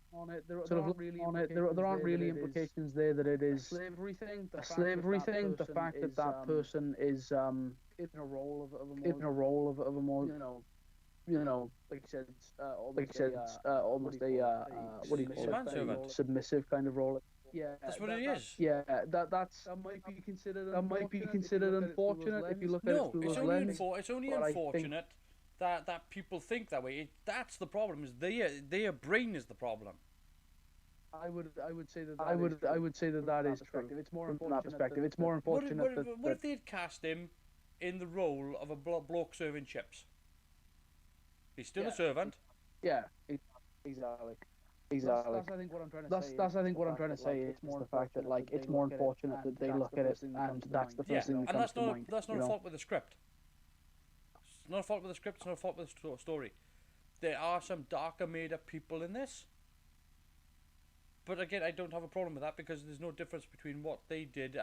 sort of looking on it, there aren't really implications there that it is a slavery thing. The fact that that person is in a role of a more like you said, almost a what do you call it? Manservant. Submissive kind of role. Yeah, That's what it is. Yeah, that might be considered unfortunate if you look at it through it's those only lens. it's only unfortunate that people think that way. That's the problem. Is their brain is the problem. I would say that is true. It's more from that perspective. It's more unfortunate what if they'd cast him in the role of a bloke serving chips? He's still a servant. Yeah, exactly. That's I think what I'm trying to say. That's I think what I'm trying to say. It's more the fact that like it's more unfortunate that they look at it and that's the first thing that comes to mind. That's not a fault with the script. It's not a fault with the script. It's not a fault with the story. There are some darker made up people in this. But again, I don't have a problem with that because there's no difference between what they did.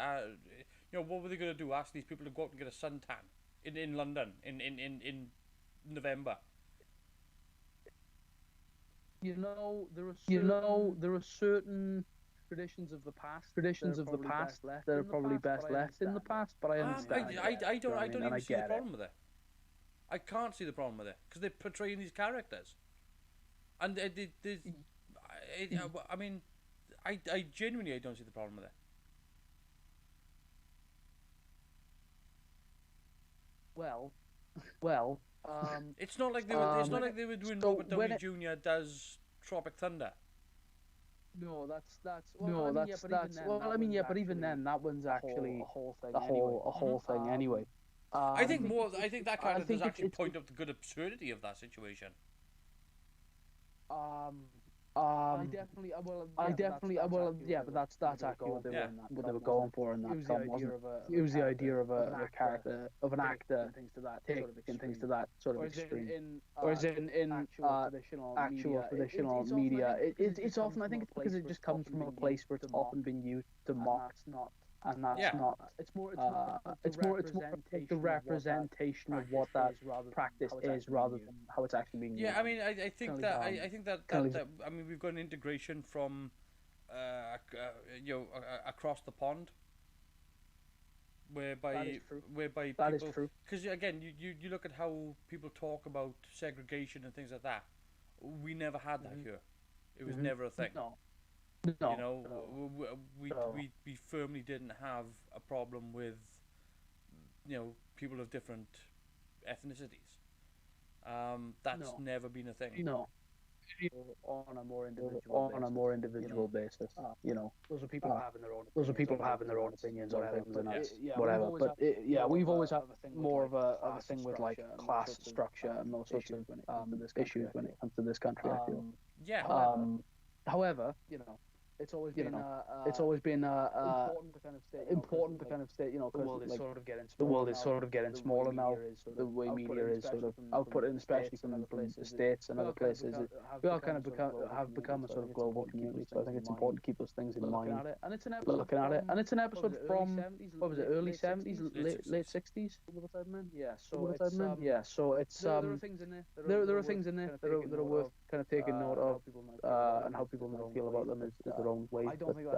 What were they going to do? Ask these people to go out and get a suntan in London in November. There are certain traditions of the past that are probably best left in the past. But I understand. I don't even see the problem with it. I can't see the problem with it because they're portraying these characters, and I mean, I genuinely don't see the problem with it. Well, it's not like they were. It's not like they were doing Robert Downey Jr. does Tropic Thunder. No, that's. Well, I mean, yeah, but even then, that one's actually a whole thing anyway. I think that kind of does actually point up the good absurdity of that situation. I definitely, but that's actually what they were going for in that film, wasn't it? It was the idea of a character, of an actor, taking things to that sort of extreme. Whereas in actual traditional media, it's often, I think it's because it just comes from a place where it's often been used to mock. And that's not. It's more the representation of what that practice is, rather than how it's actually being used. Yeah, I mean, I think that I mean, we've got an integration from, across the pond. Whereby that is true. Because again, you look at how people talk about segregation and things like that. We never had that here. It was never a thing. No. We firmly didn't have a problem with, people of different ethnicities. That's never been a thing. No. On a more individual basis, those are people having their own opinions on things and whatever. But we've always had more of a thing with like class structure and those sorts of issues when it comes to this country. I feel. However, it's always been important to kind of state, the world is sort of getting smaller now. The way media is sort of outputting, especially from the States and other places, we all kind of become a sort of global community. So I think it's important to keep those things in mind. Looking at it, and it's an episode from what was it, early '70s, late '60s? Yeah. So it's there are things in there that are worth kind of taking note of, and how people might feel about them is their own way. I don't think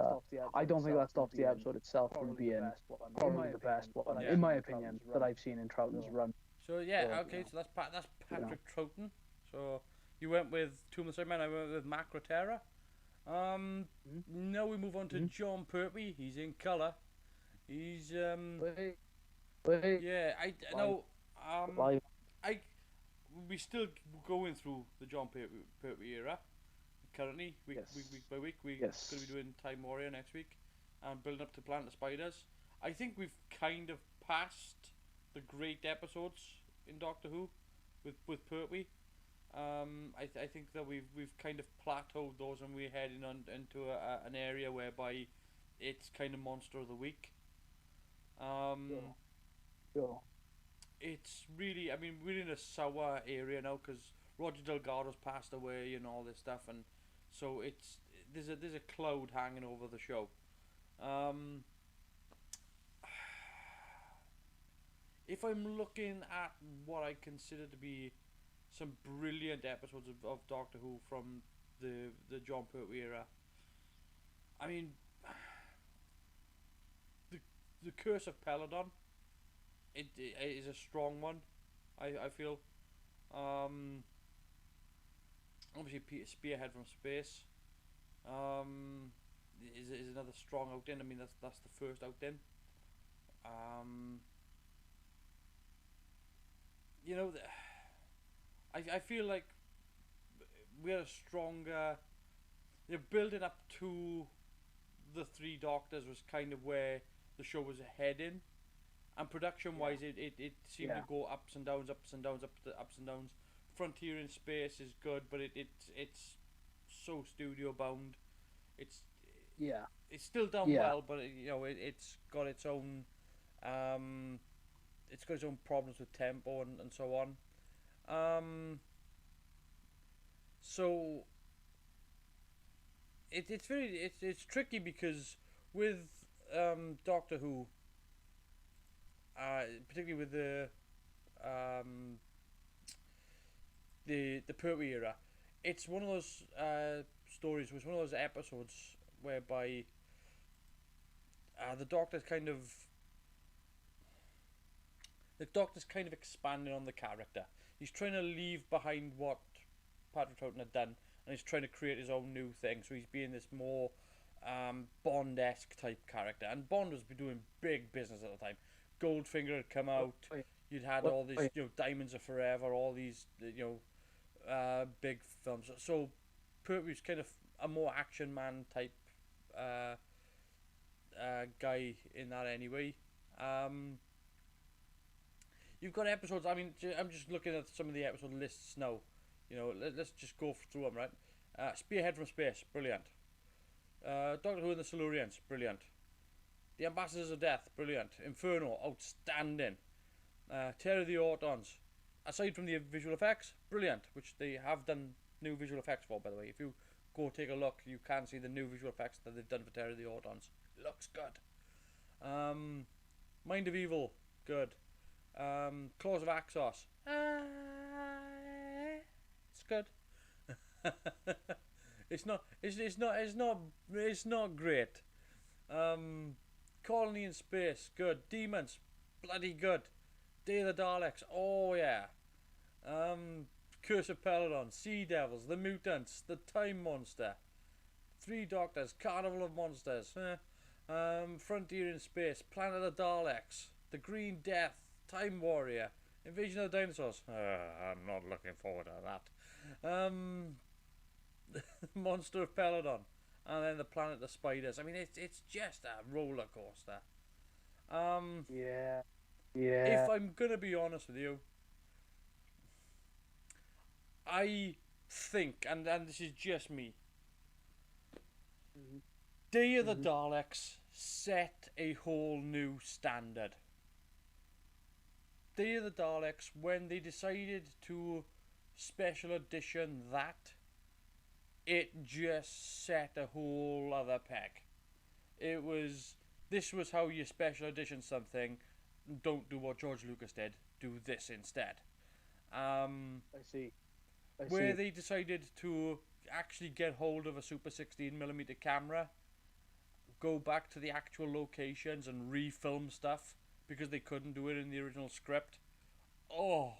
that stops the episode itself from being probably the best one, in my opinion, that I've seen in Troughton's run. So okay, so that's Patrick Troughton. So you went with Tomb of the Cybermen, I went with Matt Rotera. Now we move on to John Pertwee. He's in colour. He's we still going through the John Pertwee era. Currently, week by week, we're going to be doing Time Warrior next week, and building up to Planet of Spiders. I think we've kind of passed the great episodes in Doctor Who with Pertwee. I think that we've kind of plateaued those, and we're heading on into an area whereby it's kind of Monster of the Week. it's really, I mean, we're in a sour area now because Roger Delgado's passed away and all this stuff, and so there's a cloud hanging over the show. Um, if I'm looking at what I consider to be some brilliant episodes of Doctor Who from the Jon Pertwee era, I mean, the Curse of Peladon, it is a strong one. I feel. Obviously, Spearhead from Space. Is another strong outing. I mean, that's the first outing. You know, I feel like we're a stronger. You know, building up to the Three Doctors was kind of where the show was heading, and production wise, it seemed to go ups and downs, ups and downs, ups and downs. Frontier in Space is good, but it's so studio bound. It's still done well, but it's got its own problems with tempo and so on. So it's tricky because with Doctor Who, particularly with the Pertwee era, it's one of those stories. It was one of those episodes whereby the Doctor's kind of expanding on the character. He's trying to leave behind what Patrick Troughton had done, and he's trying to create his own new thing. So he's being this more Bond-esque type character, and Bond was doing big business at the time. Goldfinger had come out. You'd had all these, Diamonds Are Forever, all these, big films. So Pertwee's kind of a more action man type guy in that anyway. You've got episodes. I mean, I'm just looking at some of the episode lists now. Let's just go through them, right? Spearhead from Space, brilliant. Doctor Who and the Silurians, brilliant. The Ambassadors of Death, brilliant. Inferno, outstanding. Terror of the Autons, aside from the visual effects, brilliant, which they have done new visual effects for, by the way. If you go take a look, you can see the new visual effects that they've done for Terror of the Autons. Looks good. Mind of Evil, good. Claws of Axos, it's good. It's not great. Colony in Space, good. Demons, bloody good. Day of the Daleks, oh yeah. Curse of Peladon, Sea Devils, The Mutants, The Time Monster, Three Doctors, Carnival of Monsters, Frontier in Space, Planet of the Daleks, The Green Death, Time Warrior, Invasion of the Dinosaurs. I'm not looking forward to that. Monster of Peladon, and then the Planet of Spiders. I mean, it's just a roller coaster. Yeah. If I'm gonna be honest with you, I think, and this is just me, Day of the Daleks set a whole new standard. Day of the Daleks, when they decided to special edition that, it just set a whole other peg. This was how you special edition something. Don't do what George Lucas did. Do this instead. I see. Where they decided to actually get hold of a Super 16mm camera, go back to the actual locations and refilm stuff because they couldn't do it in the original script. That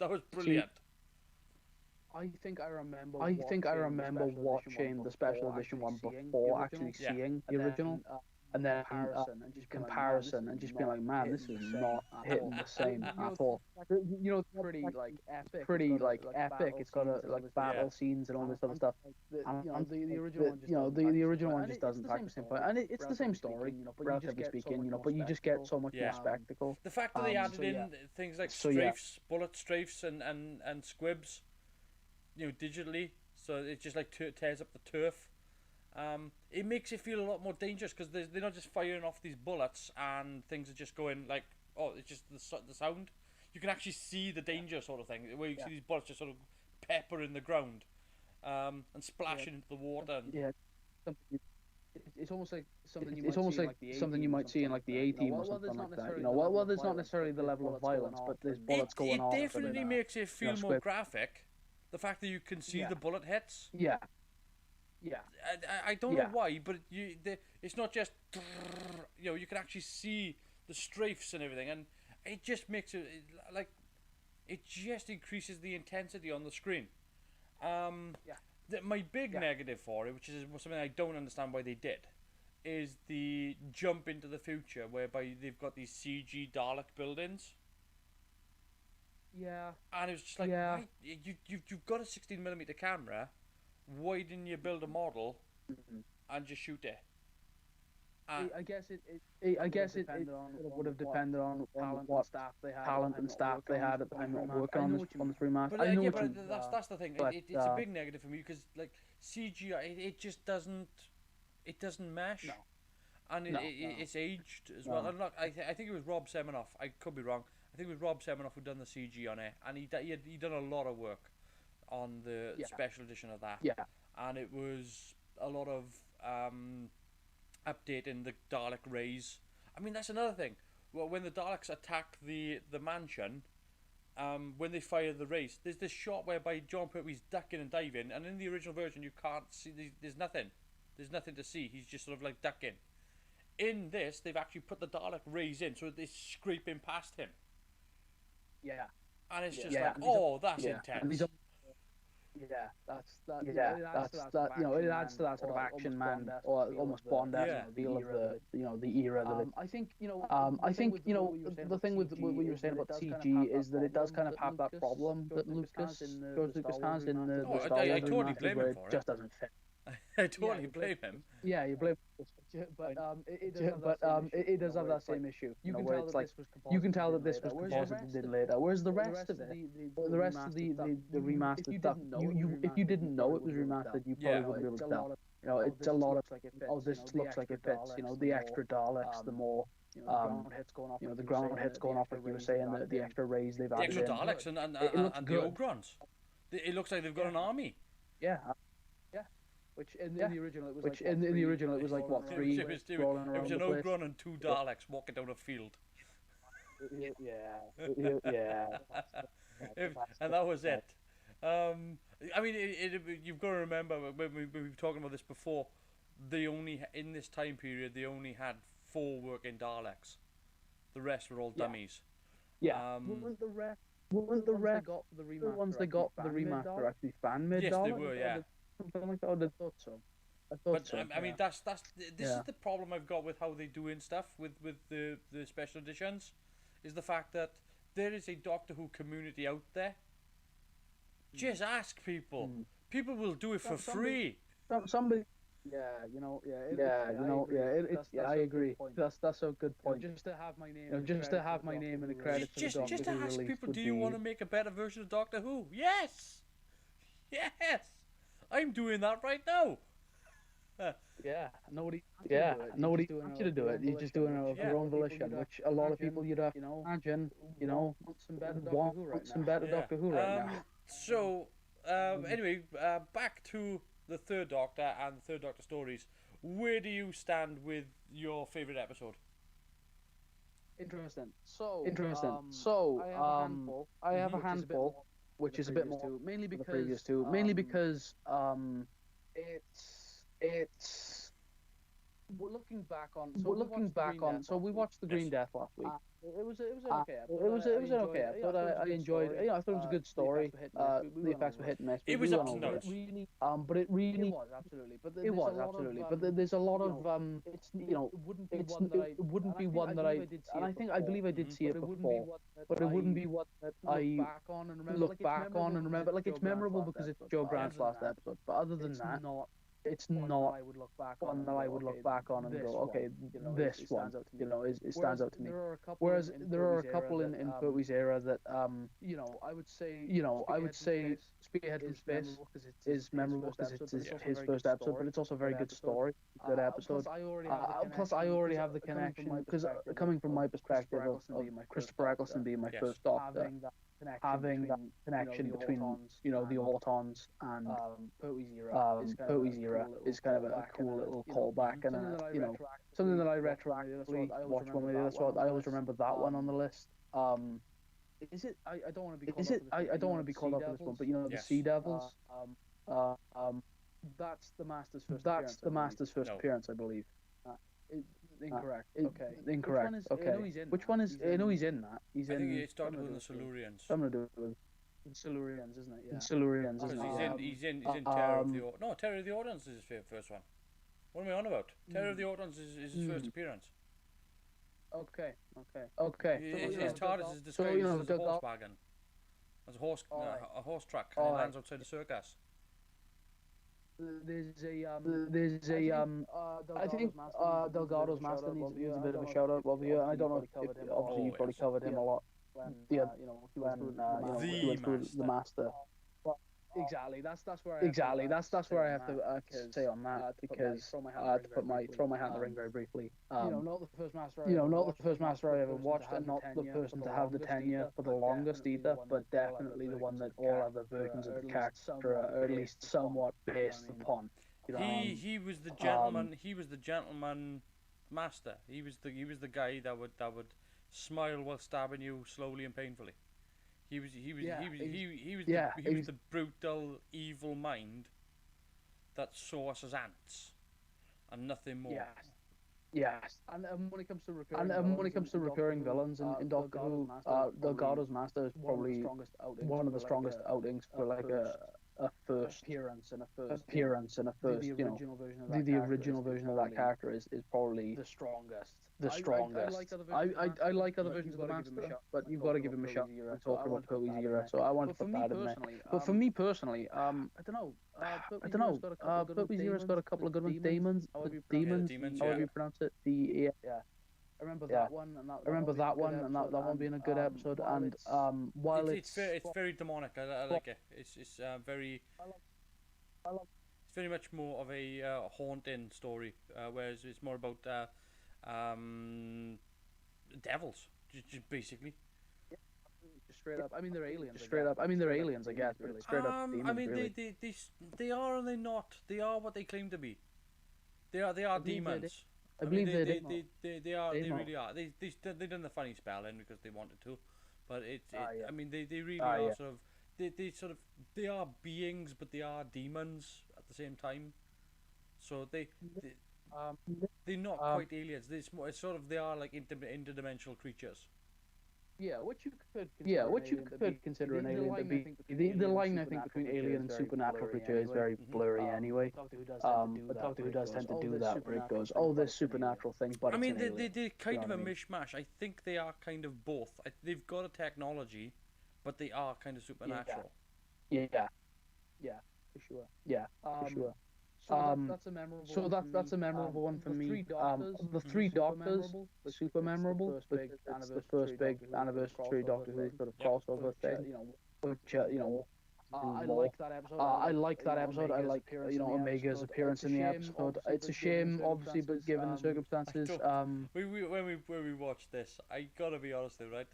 was brilliant. I think I remember watching the special edition one before actually seeing the original. And then comparison and just being like, man, this is not hitting the same at all. It's pretty epic. It's got battle scenes and all this other stuff. The original one just doesn't pack the same point, and it's the same story, relatively speaking. But you just get so much more spectacle. The fact that they added in things like strafes, bullet strafes, and squibs, digitally, so it just tears up the turf. It makes it feel a lot more dangerous because they're not just firing off these bullets and things are just going oh, it's just the sound. You can actually see the danger sort of thing, where you see these bullets just sort of peppering the ground, and splashing into the water. And it's almost like something you might see in like the A Team or something like that. You know, well, there's not necessarily the level of violence, but there's bullets going off. It definitely makes it feel more graphic. The fact that you can see the bullet hits. Yeah. I don't know why, but it's not just, you know, you can actually see the strafes and everything, and it just makes it like, it just increases the intensity on the screen. My big negative for it, which is something I don't understand why they did, is the jump into the future whereby they've got these CG Dalek buildings. Yeah. And it was just like, why, you've got a 16mm camera, why didn't you build a model and just shoot it? I guess it would have depended on what talent and staff they had at the time of working on this remaster. But that's the thing. It's a big negative for me because like CGI, it just doesn't mesh. No. And it's aged as well. And look, I think it was Rob Semenoff. I could be wrong. I think it was Rob Semenoff who done the CG on it, and he done a lot of work on the special edition of that. Yeah. And it was a lot of updating the Dalek rays. I mean, that's another thing. Well, when the Daleks attack the mansion, when they fire the rays, there's this shot whereby John Pertwee's ducking and diving, and in the original version you can't see. There's nothing. There's nothing to see. He's just sort of like ducking. In this, they've actually put the Dalek rays in, so they're scraping past him. Yeah. And it's just like, oh, that's intense. That's that. You know, it adds to that sort of action man or almost Bond-esque feel of the era that it. I think the thing with what you were saying about CG is that it does kind of have that problem that George Lucas has in the Star Wars remaster where it just doesn't fit. I totally blame him. Yeah, you blame him. But it does have that same issue. You can tell that this was composited later. Whereas the rest of the remastered stuff, if you didn't know it was remastered, you probably wouldn't be able to tell. You know, it's a lot of this looks like it fits. You know, the extra Daleks, the more the ground hits going off, like you were saying, the extra rays they've added. The extra Daleks and the Ogrons. It looks like they've got an army. Yeah. Which in the original it was like what, three? It was an Ogron and two Daleks walking down a field. Yeah. And that was it. I mean, you've got to remember when we were talking about this before. In this time period they only had 4 working Daleks. The rest were all dummies. Yeah. Weren't the rest the ones they got for the remaster actually fan-made Daleks? Yes, they were. Yeah. Something like that. I thought so. I mean, this is the problem I've got with how they're doing stuff with the special editions, is the fact that there is a Doctor Who community out there. Just ask people. People will do it for free. Somebody. I agree. That's a good point. Just to have my name, in the credits. Just to ask people, do you want to make a better version of Doctor Who? Yes. I'm doing that right now. Nobody wants you to do it. You're just doing it of your own volition, which a lot of people you'd have imagine, want some better Doctor Who right now. So, anyway, back to the Third Doctor and the Third Doctor stories. Where do you stand with your favourite episode? Interesting. I have a handful. Which is a bit more mainly because the previous two. Mainly because it's looking back on. So we watched the Green Death last week. It was an okay episode. It was an okay episode. I enjoyed it. I thought it was a good story. The effects were hit and miss. It was up to notes. But it really was absolutely. But there's a lot of it wouldn't be one that I believe I did see it before. But it wouldn't be what I look back on and remember. Like, it's memorable because it's Joe Grant's last episode. But other than that, it's not one that I would look back on and go, okay, this one, it stands out to me. Whereas there are a couple in Pertwee's era that, I would say Spearhead from Space is memorable because it's his first episode, but it's also a very good story, good episode. Plus, I already have the connection, because coming from my perspective of Christopher Eccleston being my first Doctor, having that connection between the Autons and Pertwee's era is kind of a cool little callback, and something that I retroactively watch when we do this. So I always remember that one on the list. Is it? I don't want to be. Is it? I don't want to be called up for this one, but the Sea Devils. That's the Master's first. That's the Master's first appearance, I believe. Incorrect. Okay. Incorrect. Okay. Which one is? I know he's in that. He's in. I think it's Doctor Who and the Silurians. Something to do with Silurians, isn't it? Yeah. Silurians, isn't it? He's in Terror of the Autons. No, Terror of the Autons is his first one. What am I on about? Terror of the Autons is his first appearance. Okay. His TARDIS is described as a horse wagon, as a horse truck, and he lands outside a circus. I think Delgado's Master needs a bit of a shout out over here. I don't know if obviously you probably covered him a lot. He went through the Master. Exactly. That's where I have to say on that, because to throw my hat in the ring very briefly. Not the first Master I ever watched, and not the person to have the tenure for the longest either, but definitely the one that all other versions of the character are at least somewhat based upon. He was the gentleman. He was the gentleman master. He was the guy that would smile while stabbing you slowly and painfully. He was the brutal, evil mind that saw us as ants and nothing more. Yes. And when it comes to recurring villains in Doctor Who, Delgado's Master is probably one of the strongest outings for like a first appearance and a first. The original version of that character is probably the strongest. I like other versions of the Master, but you've got to give him a shot. I'm talking about Pertwee's era, so I want to put that in there. But for me personally, I don't know. Pertwee's era's got a couple of good ones. Demons, however you pronounce it. I remember that one, and that one being a good episode. And while it's very demonic, I like it. It's very. It's very much more of a haunting story, whereas it's more about devils, just basically. Just straight up. I mean, they're aliens. I guess, but it's straight up demons. I mean, really. they are and they're not. They are what they claim to be. They are demons. I believe they really are. They done the funny spelling because they wanted to, but I mean, they really are sort of they are beings, but they are demons at the same time. So they're not quite aliens. It's sort of, they are like interdimensional creatures. Yeah, what you could consider an alien to be. The line I think between alien and supernatural creature is very blurry anyway. But Doctor Who does tend to do that, where it goes, oh, this supernatural thing, but I mean, they're kind of a mishmash. I think they are kind of both. They've got a technology, but they are kind of supernatural. Yeah, for sure. Yeah, for sure. So that's a memorable one for me. The Three Doctors, super memorable. It's the first big anniversary Doctor Who sort of crossover thing. Which I like that episode. I like Omega's appearance in the episode. It's a shame, obviously, but given the circumstances. When we watched this, I gotta be honest though, right?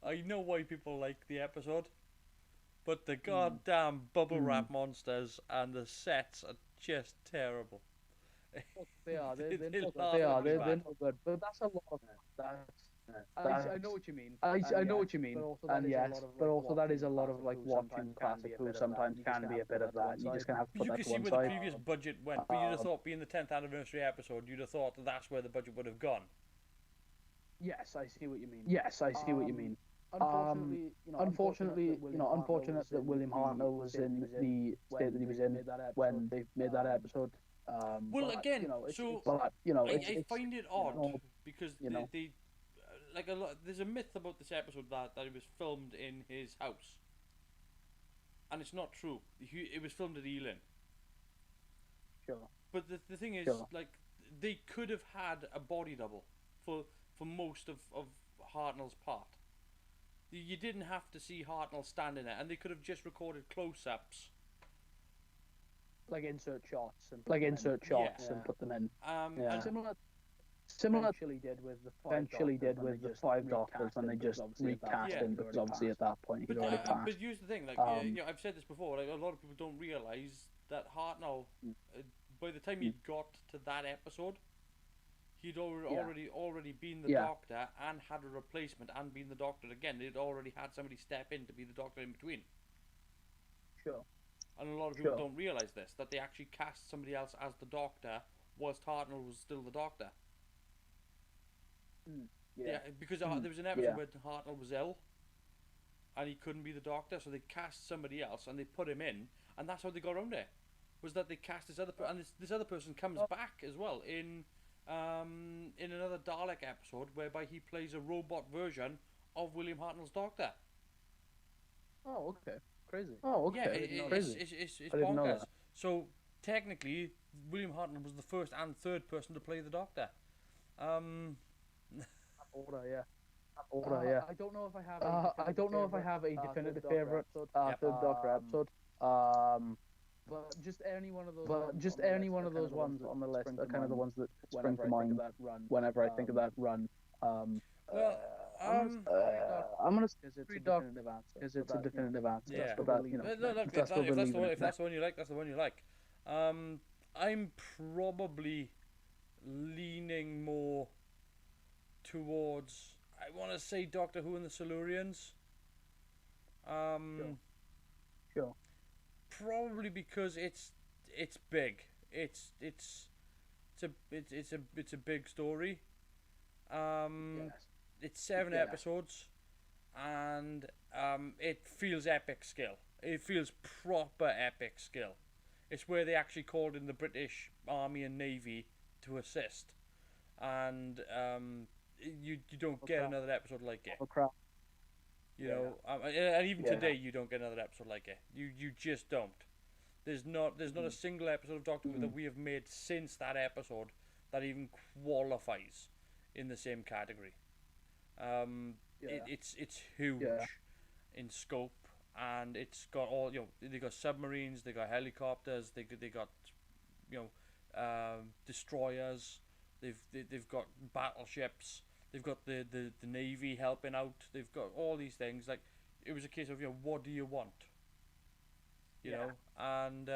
I know why people like the episode, but the goddamn bubble wrap monsters and the sets are just terrible. They are. They're not good. But that's a lot of that. I know what you mean. I know what you mean. And yes, but also that is a lot of like watching classic Who sometimes can be a bit of that. You just kind of have to put that to one side. You can see where the previous budget went, but you'd have thought, being the 10th anniversary episode, you'd have thought that's where the budget would have gone. Yes, I see what you mean. Unfortunately, unfortunate that William Hartnell was in the state that he was in when they made that episode. Well, again, I find it odd because they like a lot. There's a myth about this episode that it was filmed in his house, and it's not true. It was filmed at Ealing. Sure. But the thing is, Sure. like, they could have had a body double for most of Hartnell's part. You didn't have to see Hartnell standing there, and they could have just recorded close-ups. Like insert shots and and put them in. And Similar eventually did with the five doctors when they just recast him, because obviously at that point he'd already passed. but here's the thing, like, I've said this before, like, a lot of people don't realise that Hartnell, by the time he got to that episode, he'd already been the Doctor and had a replacement and been the Doctor again. They'd already had somebody step in to be the Doctor in between. Sure. And a lot of people don't realise this, that they actually cast somebody else as the Doctor whilst Hartnell was still the Doctor. Because there was an episode where Hartnell was ill and he couldn't be the Doctor, so they cast somebody else and they put him in, and that's how they got around it. Was that they cast this other person, and this other person comes back as well in another Dalek episode, whereby he plays a robot version of William Hartnell's Doctor. Oh, okay. Crazy. It's bonkers. So technically, William Hartnell was the first and third person to play the Doctor. I don't know if I have a definitive favorite third Doctor episode. But just any one of those ones on the list are kind of the ones that spring to mind whenever I think of that run. I'm gonna say because it's a definitive answer. Yeah. But that, you know, Look, if that's the one you like, that's the one you like. I'm probably leaning more towards, I want to say, Doctor Who and the Silurians. Sure. Probably because it's big. It's a big story. It's 7 episodes, and it feels epic skill. It feels proper epic skill. It's where they actually called in the British Army and Navy to assist, and you don't get another episode like it. You know, and even today you don't get another episode like it. You just don't. There's not a single episode of Doctor Who that we have made since that episode that even qualifies in the same category. It's huge in scope, and it's got all, you know, they got submarines, they got helicopters, they got, you know, destroyers, they've got battleships. They've got the Navy helping out. They've got all these things. Like, it was a case of, you know, what do you want? You know, and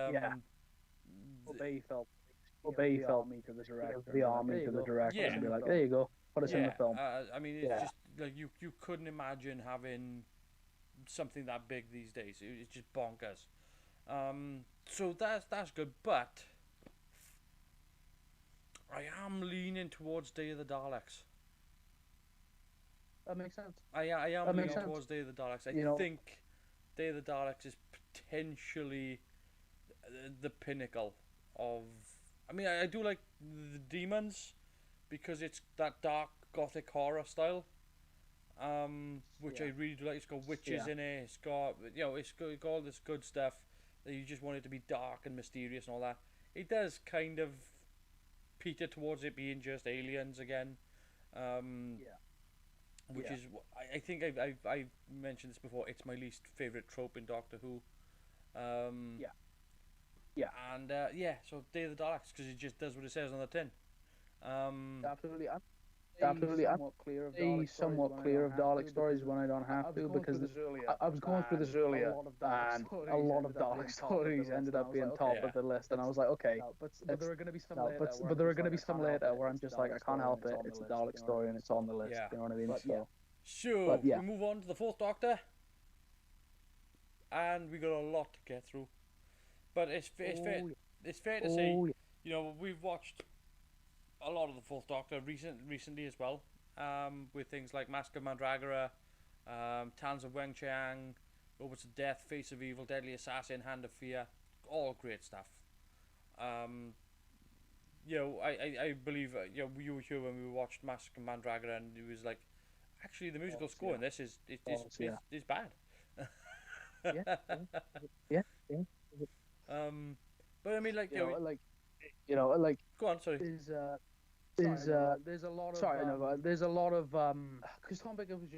Obey felt me to the director. The army to the director, and be like, there you go, put us in the film. I mean, it's just like you couldn't imagine having something that big these days. It's just bonkers. So that's good, but I am leaning towards Day of the Daleks. That makes sense. I am leaning towards Day of the Daleks. I think Day of the Daleks is potentially the pinnacle of... I mean, I do like the Demons because it's that dark gothic horror style, which I really do like. It's got witches in it. It's got, you know, it's got all this good stuff that you just want it to be dark and mysterious and all that. It does kind of peter towards it being just aliens again. Which is, I think I've mentioned this before, it's my least favourite trope in Doctor Who. And, so Day of the Daleks, because it just does what it says on the tin. Absolutely. I'm somewhat clear of Dalek stories when I don't have to, because I was going through this earlier, and a lot of Dalek stories ended up being top of the list, and I was like, okay, but there are going to be some later where I'm just like, I can't help it, it's a Dalek story and it's on the list, you know what I mean? Sure, we move on to the Fourth Doctor, and we got a lot to get through, but it's fair to say, you know, we've watched a lot of the Fourth Doctor recently as well, with things like Mask of Mandragora, Tales of Weng Chiang, Robots of Death, Face of Evil, Deadly Assassin, Hand of Fear, all great stuff. You know, I believe, you know, you were here when we watched Mask of Mandragora, and it was like, actually the musical score in this is bad. But I mean, like, you know, You know, like Go on, sorry. there's a lot of there's a lot of because Tom Baker was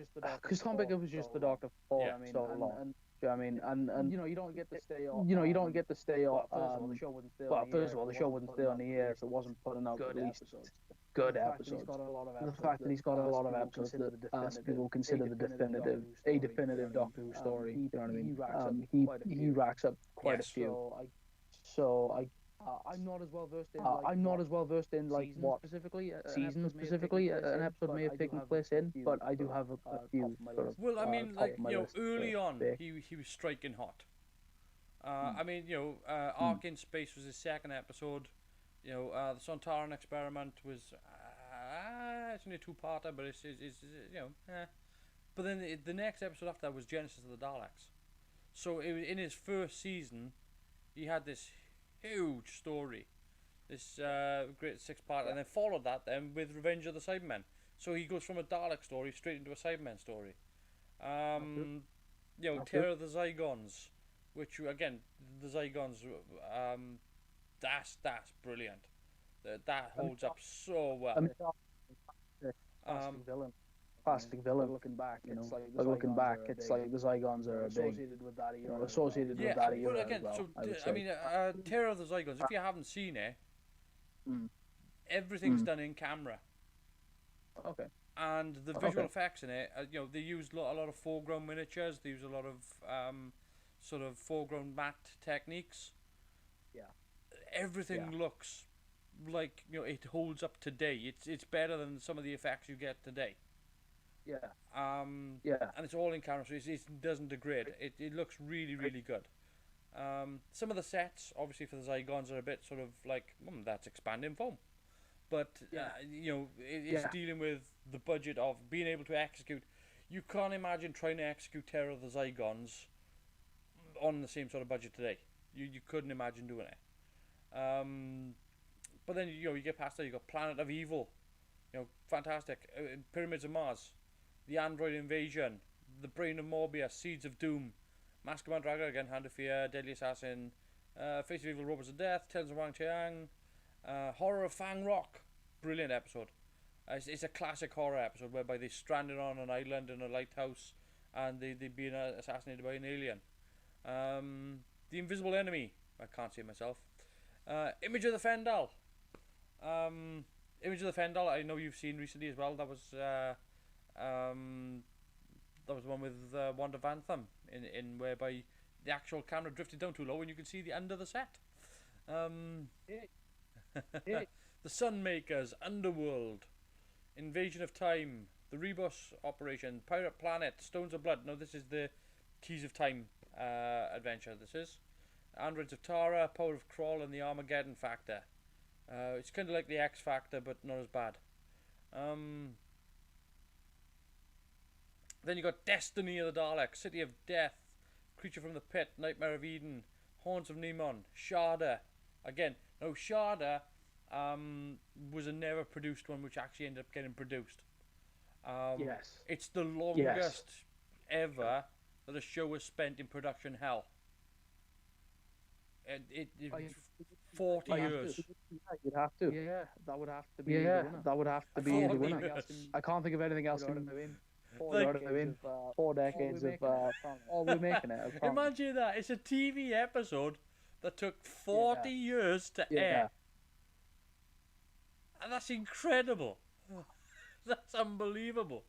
just the Doctor for Yeah. so long. And you know what I mean? And you know, you don't get to stay on. you know, you don't get to stay on. Well, first of all, the show wouldn't stay Well, on the first air of all, if the it show wasn't wouldn't stay putting on out the at air if least it wasn't putting out good at least episodes. good The fact that he's episodes. got a lot of The episodes fact that he's got a lot of episodes consider that the some people consider the definitive, Doctor Who story. You know what I mean? He racks up quite a Yes. few. So I'm not as well versed in I'm not as well versed in like season what specifically season specifically an episode may have taken place in, but I do have a few sort of. Well, I mean, top like, of my you know, list early to on, pick. he was striking hot. I mean, you know, Ark in Space was his second episode. You know, the Sontaran Experiment was it's only a two-parter, but it's you know, But then the next episode after that was Genesis of the Daleks. So in his first season, he had this huge story, this great six-part, and then followed that then with Revenge of the Cybermen. So he goes from a Dalek story straight into a Cybermen story. You know, Terror of the Zygons, which again, the Zygons, that's brilliant. That holds up so well. I mean, plastic villain. Plastic villain. Looking back, You know, it's like but looking back, it's like the Zygons are a big, associated with that you know, era. associated with Yeah, that era well, again, as well. so I would I say. mean, Terror of the Zygons. If you haven't seen it, Mm. everything's done in camera, Okay. and the visual Okay. effects in it, you know, they use a lot of foreground miniatures. They use a lot of sort of foreground matte techniques. Yeah. Everything looks like, you know, it holds up today. It's better than some of the effects you get today. Yeah. Yeah. And it's all in camera, so it doesn't degrade. It looks really, really good. Some of the sets, obviously for the Zygons, are a bit sort of like, that's expanding foam. But, you know, it's dealing with the budget of being able to execute. You can't imagine trying to execute Terror of the Zygons on the same sort of budget today. You couldn't imagine doing it. But then, you know, you get past that, you got Planet of Evil. You know, fantastic. Pyramids of Mars. The Android Invasion, The Brain of Morbius, Seeds of Doom, Mask of Mandragora, again, Hand of Fear, Deadly Assassin, Face of Evil, Robots of Death, Tales of Wang Chiang, Horror of Fang Rock, brilliant episode. It's a classic horror episode whereby they're stranded on an island in a lighthouse and they're being assassinated by an alien. The Invisible Enemy, I can't see it myself. Image of the Fendal. Image of the Fendal, I know you've seen recently as well. That was the one with Wanda Vantham in whereby the actual camera drifted down too low and you could see the under the set. The Sunmakers, Underworld, Invasion of Time, The Rebus Operation, Pirate Planet, Stones of Blood. No, this is the Keys of Time adventure. This is Androids of Tara, Power of Crawl, and the Armageddon Factor. It's kind of like the X Factor, but not as bad. Then you got Destiny of the Daleks, City of Death, Creature from the Pit, Nightmare of Eden, Haunts of Nemon, Sharda. Again, no, Sharda was a never produced one which actually ended up getting produced. Yes. It's the longest ever that a show was spent in production hell. It 40 years. You'd have to. Yeah, that would have to be the winner. That would have to be the winner. I can't think of anything else. You know what I mean? You know what I mean? 4 decades of all we're making it. Imagine that. It's a TV episode that took 40 years to air. And that's incredible. That's unbelievable.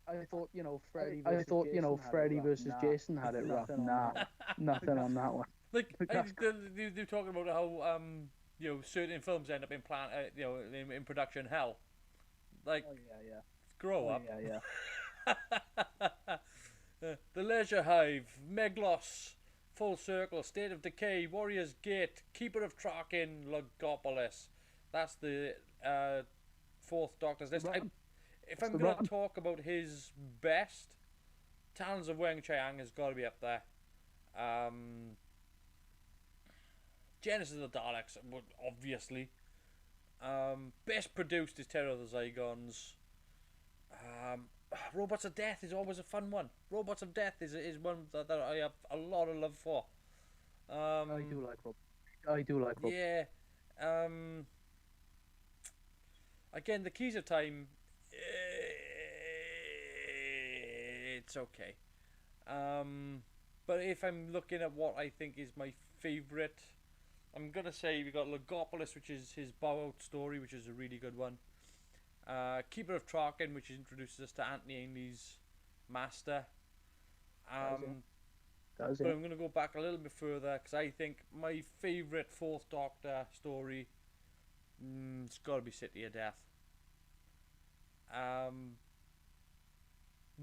I thought, you know, Freddy versus Jason had it rough. Nah, nothing on that one. Like, they're talking about how you know, certain films end up in in production hell. Like, grow up. The Leisure Hive, Meglos, Full Circle, State of Decay, Warrior's Gate, Keeper of Traken, Logopolis. That's the 4th Doctor's list. If I'm going to talk about his best, Talons of Weng Chiang has got to be up there. Genesis of the Daleks, obviously. Best produced is Terror of the Zygons. Robots of Death is always a fun one. Robots of Death is one that I have a lot of love for. I do like Robots. Yeah, Again, the Keys of Time. It's okay. But if I'm looking at what I think is my favourite, I'm gonna say we got Logopolis, which is his bow-out story, which is a really good one. Keeper of Traken, which introduces us to Anthony Ainley's master. But I'm going to go back a little bit further because I think my favourite Fourth Doctor story, it's got to be City of Death.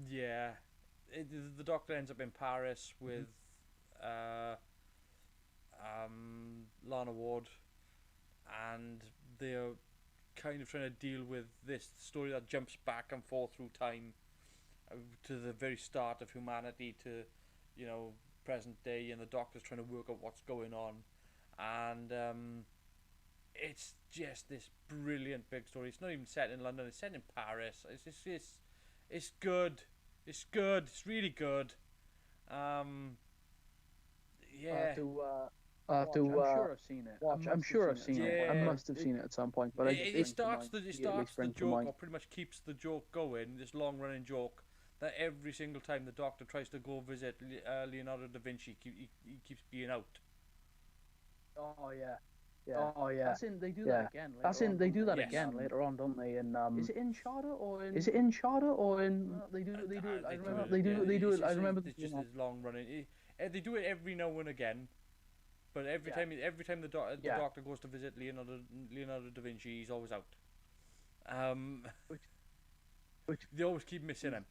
Yeah, the Doctor ends up in Paris with Lana Ward, and they're kind of trying to deal with this story that jumps back and forth through time to the very start of humanity to, present day, and the Doctor's trying to work out what's going on, and it's just this brilliant big story. It's not even set in London; it's set in Paris. It's good. It's good. It's really good. Yeah. I'm sure I've seen it. I'm sure I've seen it. I must have seen it at some point. But it starts the joke, or pretty much keeps the joke going. This long-running joke that every single time the Doctor tries to go visit Leonardo da Vinci, he keeps being out. Oh yeah. Oh yeah. That's in. They do that again. They do that again later on, don't they? And is it in Charter or in? Is it in Charter or in? No, they do. They do it. I remember. They do it. I remember. It's just this long-running. They do it every now and again. But every time the Doctor goes to visit Leonardo da Vinci, he's always out. Which they always keep missing him.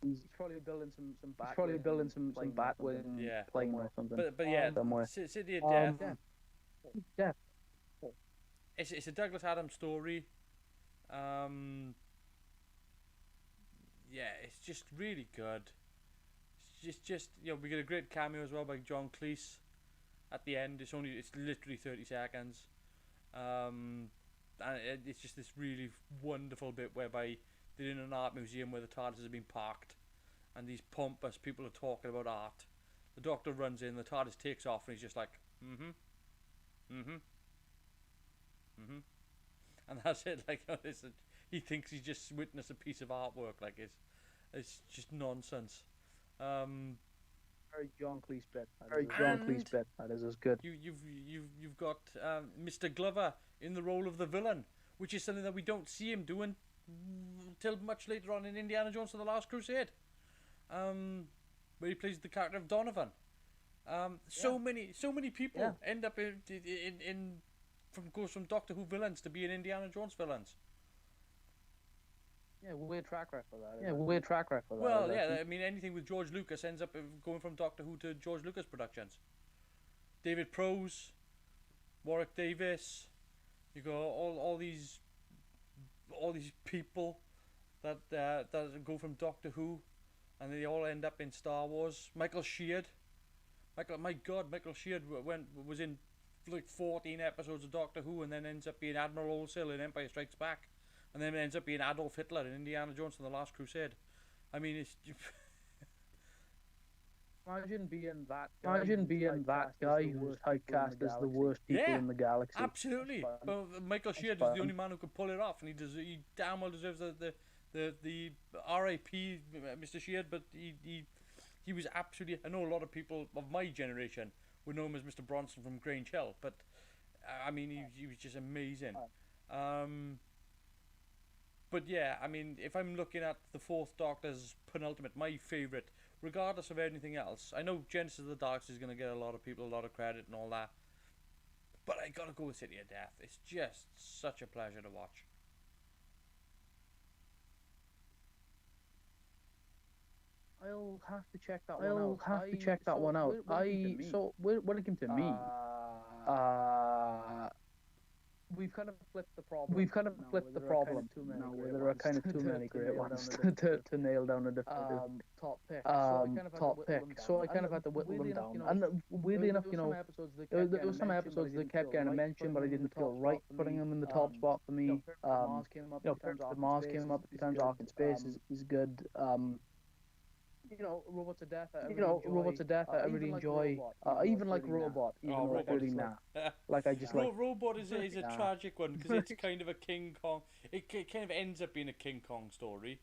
He's probably building some Batwing plane or something. But yeah, somewhere. City of Death. Yeah. It's a Douglas Adams story. It's just really good. It's just we get a great cameo as well by John Cleese. At the end, it's literally 30 seconds, and it's just this really wonderful bit whereby they're in an art museum where the TARDIS has been parked, and these pompous people are talking about art. The Doctor runs in, the TARDIS takes off, and he's just like, and that's it. Like, he thinks he's just witnessed a piece of artwork. Like it's just nonsense. Very John Cleese bit. That is as good. You've got Mr. Glover in the role of the villain, which is something that we don't see him doing till much later on in Indiana Jones and the Last Crusade, where he plays the character of Donovan. So many people end up goes from Doctor Who villains to being Indiana Jones villains. Yeah, weird track record for that. Well, yeah, I mean, anything with George Lucas ends up going from Doctor Who to George Lucas Productions. David Prowse, Warwick Davis, you got all these people that go from Doctor Who, and they all end up in Star Wars. Michael Sheard, Michael Sheard was in like 14 episodes of Doctor Who, and then ends up being Admiral Wholesale in Empire Strikes Back. And then it ends up being Adolf Hitler in Indiana Jones and the Last Crusade. I mean, it's... Imagine being that guy who's typecast as the worst people in the galaxy. Absolutely. But Michael Sheard is the only man who could pull it off, and he damn well deserves the R.I.P. Mr. Sheard, but he was absolutely... I know a lot of people of my generation would know him as Mr. Bronson from Grange Hill, but I mean, he was just amazing. But yeah, I mean, if I'm looking at the Fourth Doctor's penultimate, my favourite, regardless of anything else, I know Genesis of the Dark is going to get a lot of people a lot of credit and all that, but I gotta go with City of Death. It's just such a pleasure to watch. I'll have to check that one out. When it came to me, we've kind of flipped the problem. Where there are kind of too many great ones to nail down a definitive top pick. So I kind of had to whittle them down. And weirdly enough, there were some episodes that kept getting mentioned, but I didn't feel right putting them in the top spot for me. Mars came up. Times Ark in Space is good. Robots of Death. Robots of Death. I really enjoy. Even like Robot, even though it's really nah. Like I just like. Robot is a tragic one because it's kind of a King Kong. It kind of ends up being a King Kong story.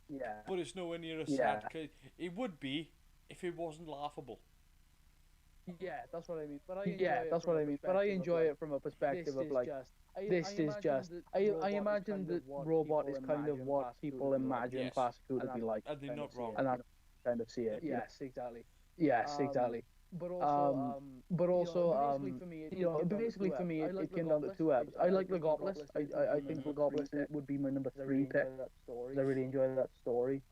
Yeah. But it's nowhere near as sad. It would be if it wasn't laughable. Yeah, that's what I mean. But I enjoy it from a perspective of like, this is just. I imagine that Robot is kind of what people imagine classic Who to be like. And they're not wrong. And I kind of see it. Yes, exactly. Yes, exactly. But also, basically for me, it came down to two episodes. I like Legopolis. I think Legopolis would be my number 3 pick. I really enjoy that story.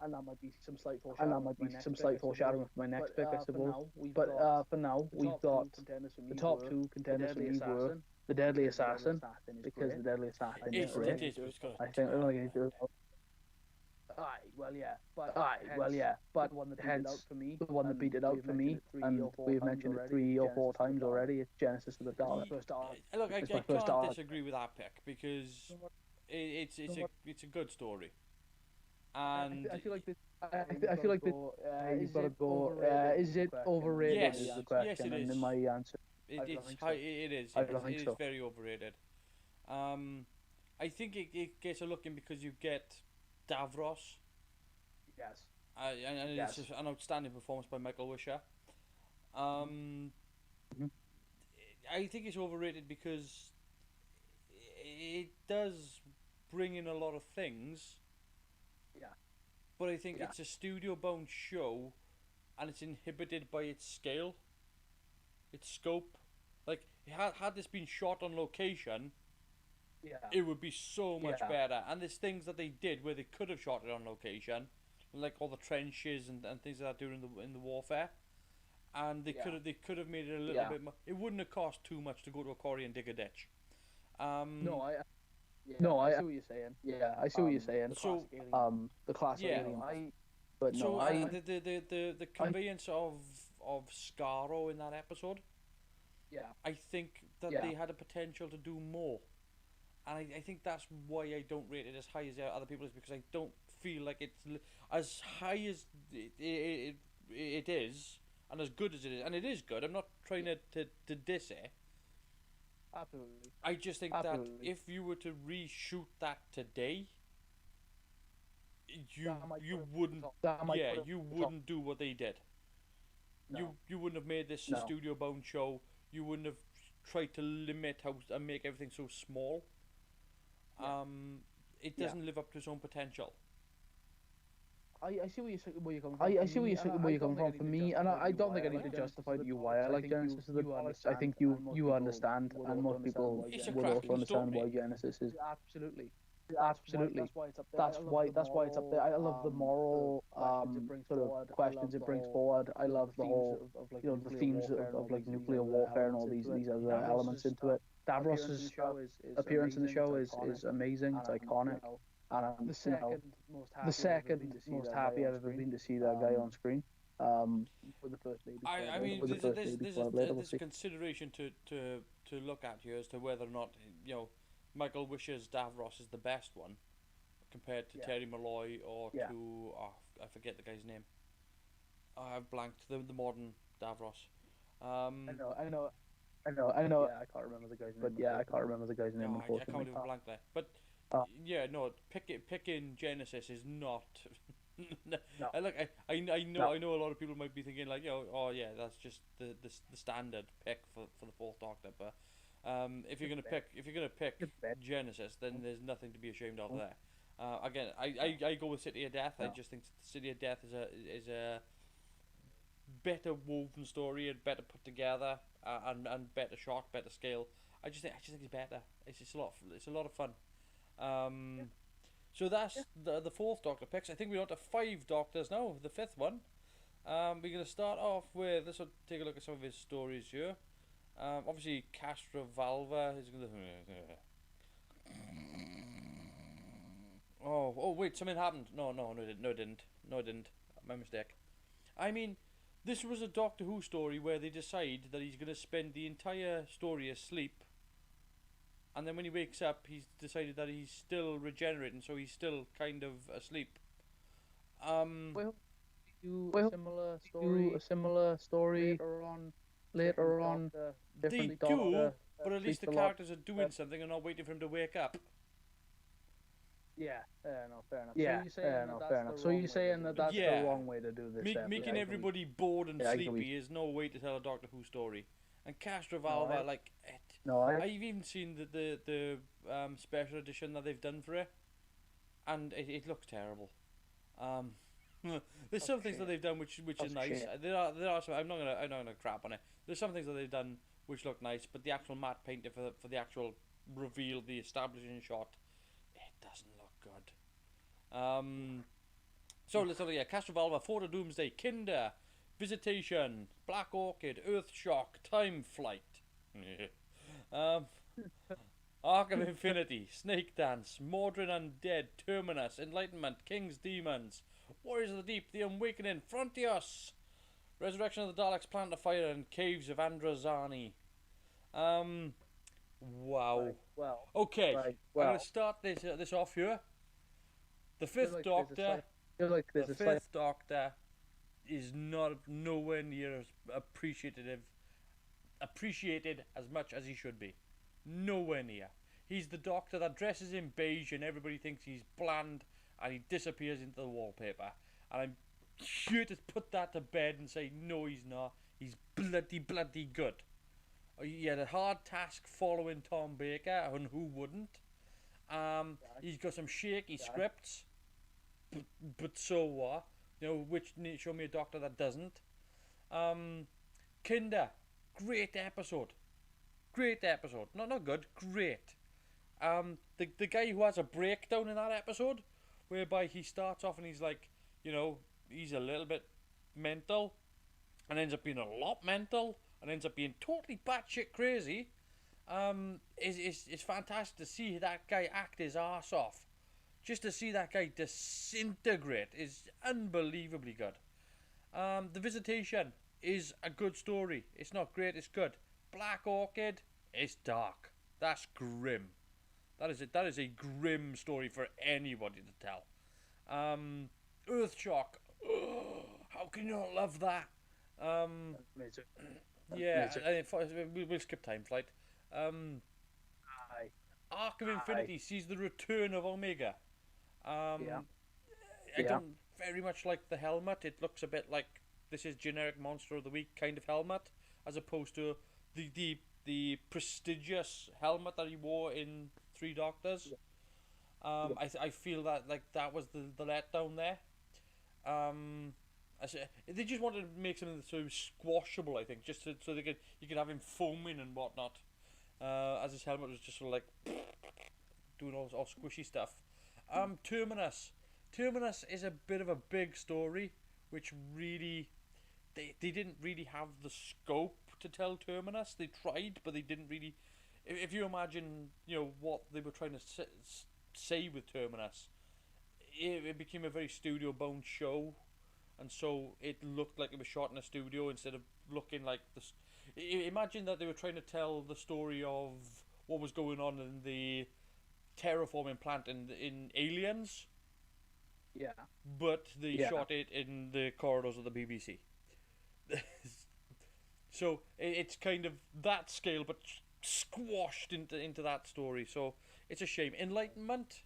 And that might be some slight foreshadowing for my next pick, I suppose. But for now, we've got the top 2 contenders for me were The Deadly Assassin, because The Deadly Assassin is great. I think I don't think it is. But hence the one that beat it out for me, and we've mentioned it 3 or 4 times already. It's Genesis of the Daleks. Look, I can't disagree with that pick because it's a good story, and I feel like you've got to go. Is it overrated? Yes, is the question, yes, it is. And my answer. It is very overrated. I think it gets a look in because you get Davros. Yes. And it's just an outstanding performance by Michael Wisher. I think it's overrated because it does bring in a lot of things. Yeah. But I think it's a studio-bound show, and it's inhibited by its scale, its scope. Like, had this been shot on location, it would be so much better. And there's things that they did where they could have shot it on location, like all the trenches and things like that during the warfare, and they could have made it a little bit more. It wouldn't have cost too much to go to a quarry and dig a ditch. I see what you're saying. Yeah, I see what you're saying. So, the classic alien. The conveyance of Scarro in that episode. Yeah. I think that they had a potential to do more, and I think that's why I don't rate it as high as other people is, because I don't feel like it's as high as it is, and as good as it is, and it is good. I'm not trying to diss it. Absolutely. I just think that if you were to reshoot that today, you wouldn't do what they did. No. You wouldn't have made this a studio-bound show. You wouldn't have tried to limit and make everything so small. It doesn't live up to its own potential. I see where you're coming from. I see where you're coming from. For me, and I don't think I need to justify to you why I like Genesis of the Daleks. I think you understand, and most people will also understand why Genesis is. Absolutely. That's why it's up there. I love the moral sort of questions it brings forward. I love the whole the themes of like nuclear warfare and all these other elements into it. Davros's appearance in the show is amazing. It's iconic. And I'm the second most happy I've ever been to see that guy on screen. With the first lady. I mean, there's a consideration to look at here as to whether or not Michael Wisher's Davros is the best one compared to Terry Malloy or to I forget the guy's name. I've blanked the modern Davros. I know. Yeah, I can't remember the guy's name. But I can't remember the guy's name. I can't even blank there. But picking Genesis is not. No. I know a lot of people might be thinking like, that's just the standard pick for the Fourth Doctor, but if you're gonna pick Genesis, then there's nothing to be ashamed of there. Again, I go with City of Death. I just think City of Death is a better woven story and better put together, and better shot, better scale. I just think it's better. It's a lot of fun. So that's the Fourth Doctor picks. I think we're on to 5 Doctors now. The 5th one. We're going to start off with this. Will take a look at some of his stories here. Obviously, Castrovalva is going to. Oh, wait! Something happened. No, it didn't. My mistake. I mean, this was a Doctor Who story where they decide that he's going to spend the entire story asleep, and then when he wakes up, he's decided that he's still regenerating, so he's still kind of asleep. Well, a similar story later on. They do, but at least the characters are doing something and not waiting for him to wake up. Yeah, fair enough. Fair enough. So you're saying that that's the wrong way to do this? Making everybody bored and sleepy is no way to tell a Doctor Who story. And Castrovalva, I've even seen the special edition that they've done for it, and it looks terrible. There's some things that they've done which are nice. There are some. I'm not gonna crap on it. There's some things that they've done which look nice, but the actual matte painting for the actual reveal, the establishing shot, it doesn't look good. So let's look at Castrovalva, Fort of Doomsday, Kinder, Visitation, Black Orchid, Earthshock, Time Flight, Arc of Infinity, Snake Dance, Mordrin Undead, Terminus, Enlightenment, King's Demons, Warriors of the Deep, The Awakening, Frontios, Resurrection of the Daleks, Planet of Fire, and Caves of Androzani. Wow. Okay, I'm going to start this off here. The Fifth Doctor. The Fifth Doctor is nowhere near as appreciated as much as he should be. Nowhere near. He's the Doctor that dresses in beige and everybody thinks he's bland and he disappears into the wallpaper. And I'm here to put that to bed and say, no, he's not. He's bloody good. He had a hard task following Tom Baker, and who wouldn't? He's got some shaky scripts, but so what? Which show me a Doctor that doesn't. Kinder, great episode. Not good, great. The guy who has a breakdown in that episode, whereby he starts off and he's like, he's a little bit mental, and ends up being a lot mental, and ends up being totally batshit crazy. It's fantastic to see that guy act his arse off. Just to see that guy disintegrate is unbelievably good. The Visitation is a good story. It's not great, it's good. Black Orchid is dark. That's grim. That is a grim story for anybody to tell. Earthshock. How can you not love that? Yeah, we'll skip Time Flight. Arc of Infinity sees the return of Omega. I don't very much like the helmet. It looks a bit like this is generic Monster of the Week kind of helmet, as opposed to the prestigious helmet that he wore in Three Doctors. I feel that that was the letdown there. They just wanted to make something that's so squashable, I think, just so you could have him foaming and whatnot. As his helmet was just sort of like doing all squishy stuff. Terminus is a bit of a big story, which really they didn't really have the scope to tell Terminus. They tried, but they didn't really. If you imagine, what they were trying to say with Terminus, it became a very studio-bound show. And so it looked like it was shot in a studio instead of looking like this. Imagine that they were trying to tell the story of what was going on in the terraforming plant in Aliens. Yeah. But they shot it in the corridors of the BBC. So it's kind of that scale, but squashed into that story. So it's a shame. Enlightenment.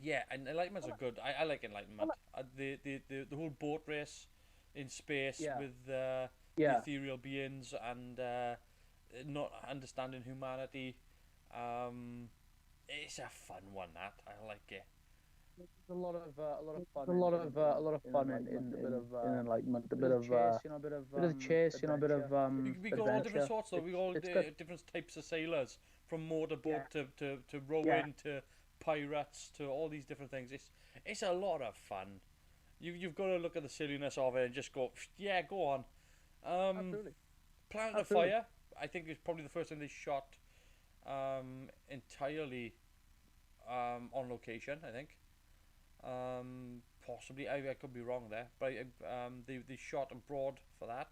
Yeah, and Enlightenment's a good. I like Enlightenment. The whole boat race in space with the ethereal beings and not understanding humanity. It's a fun one. That I like it. There's a lot of fun in Enlightenment. A bit of chase, a bit of we got all different sorts though. We got all different types of sailors, from motorboat to rowing to pirates to all these different things. It's a lot of fun. You've got to look at the silliness of it and just go, yeah, go on. Absolutely. Planet of Fire, I think it's probably the first time they shot entirely on location. I think possibly I could be wrong there, but they shot abroad for that.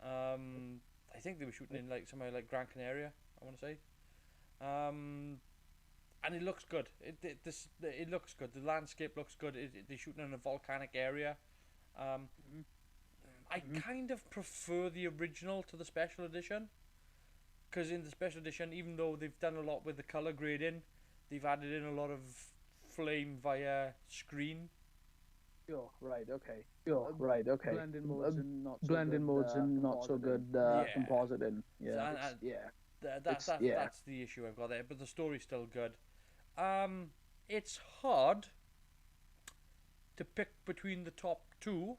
I I think they were shooting in like somewhere like Gran Canaria, I want to say. And it looks good. It looks good. The landscape looks good. They're shooting in a volcanic area. I kind of prefer the original to the special edition, because in the special edition, even though they've done a lot with the color grading, they've added in a lot of flame via screen. Sure, right, okay. Blending modes and not so good compositing. That's the issue I've got there. But the story's still good. It's hard to pick between the top two,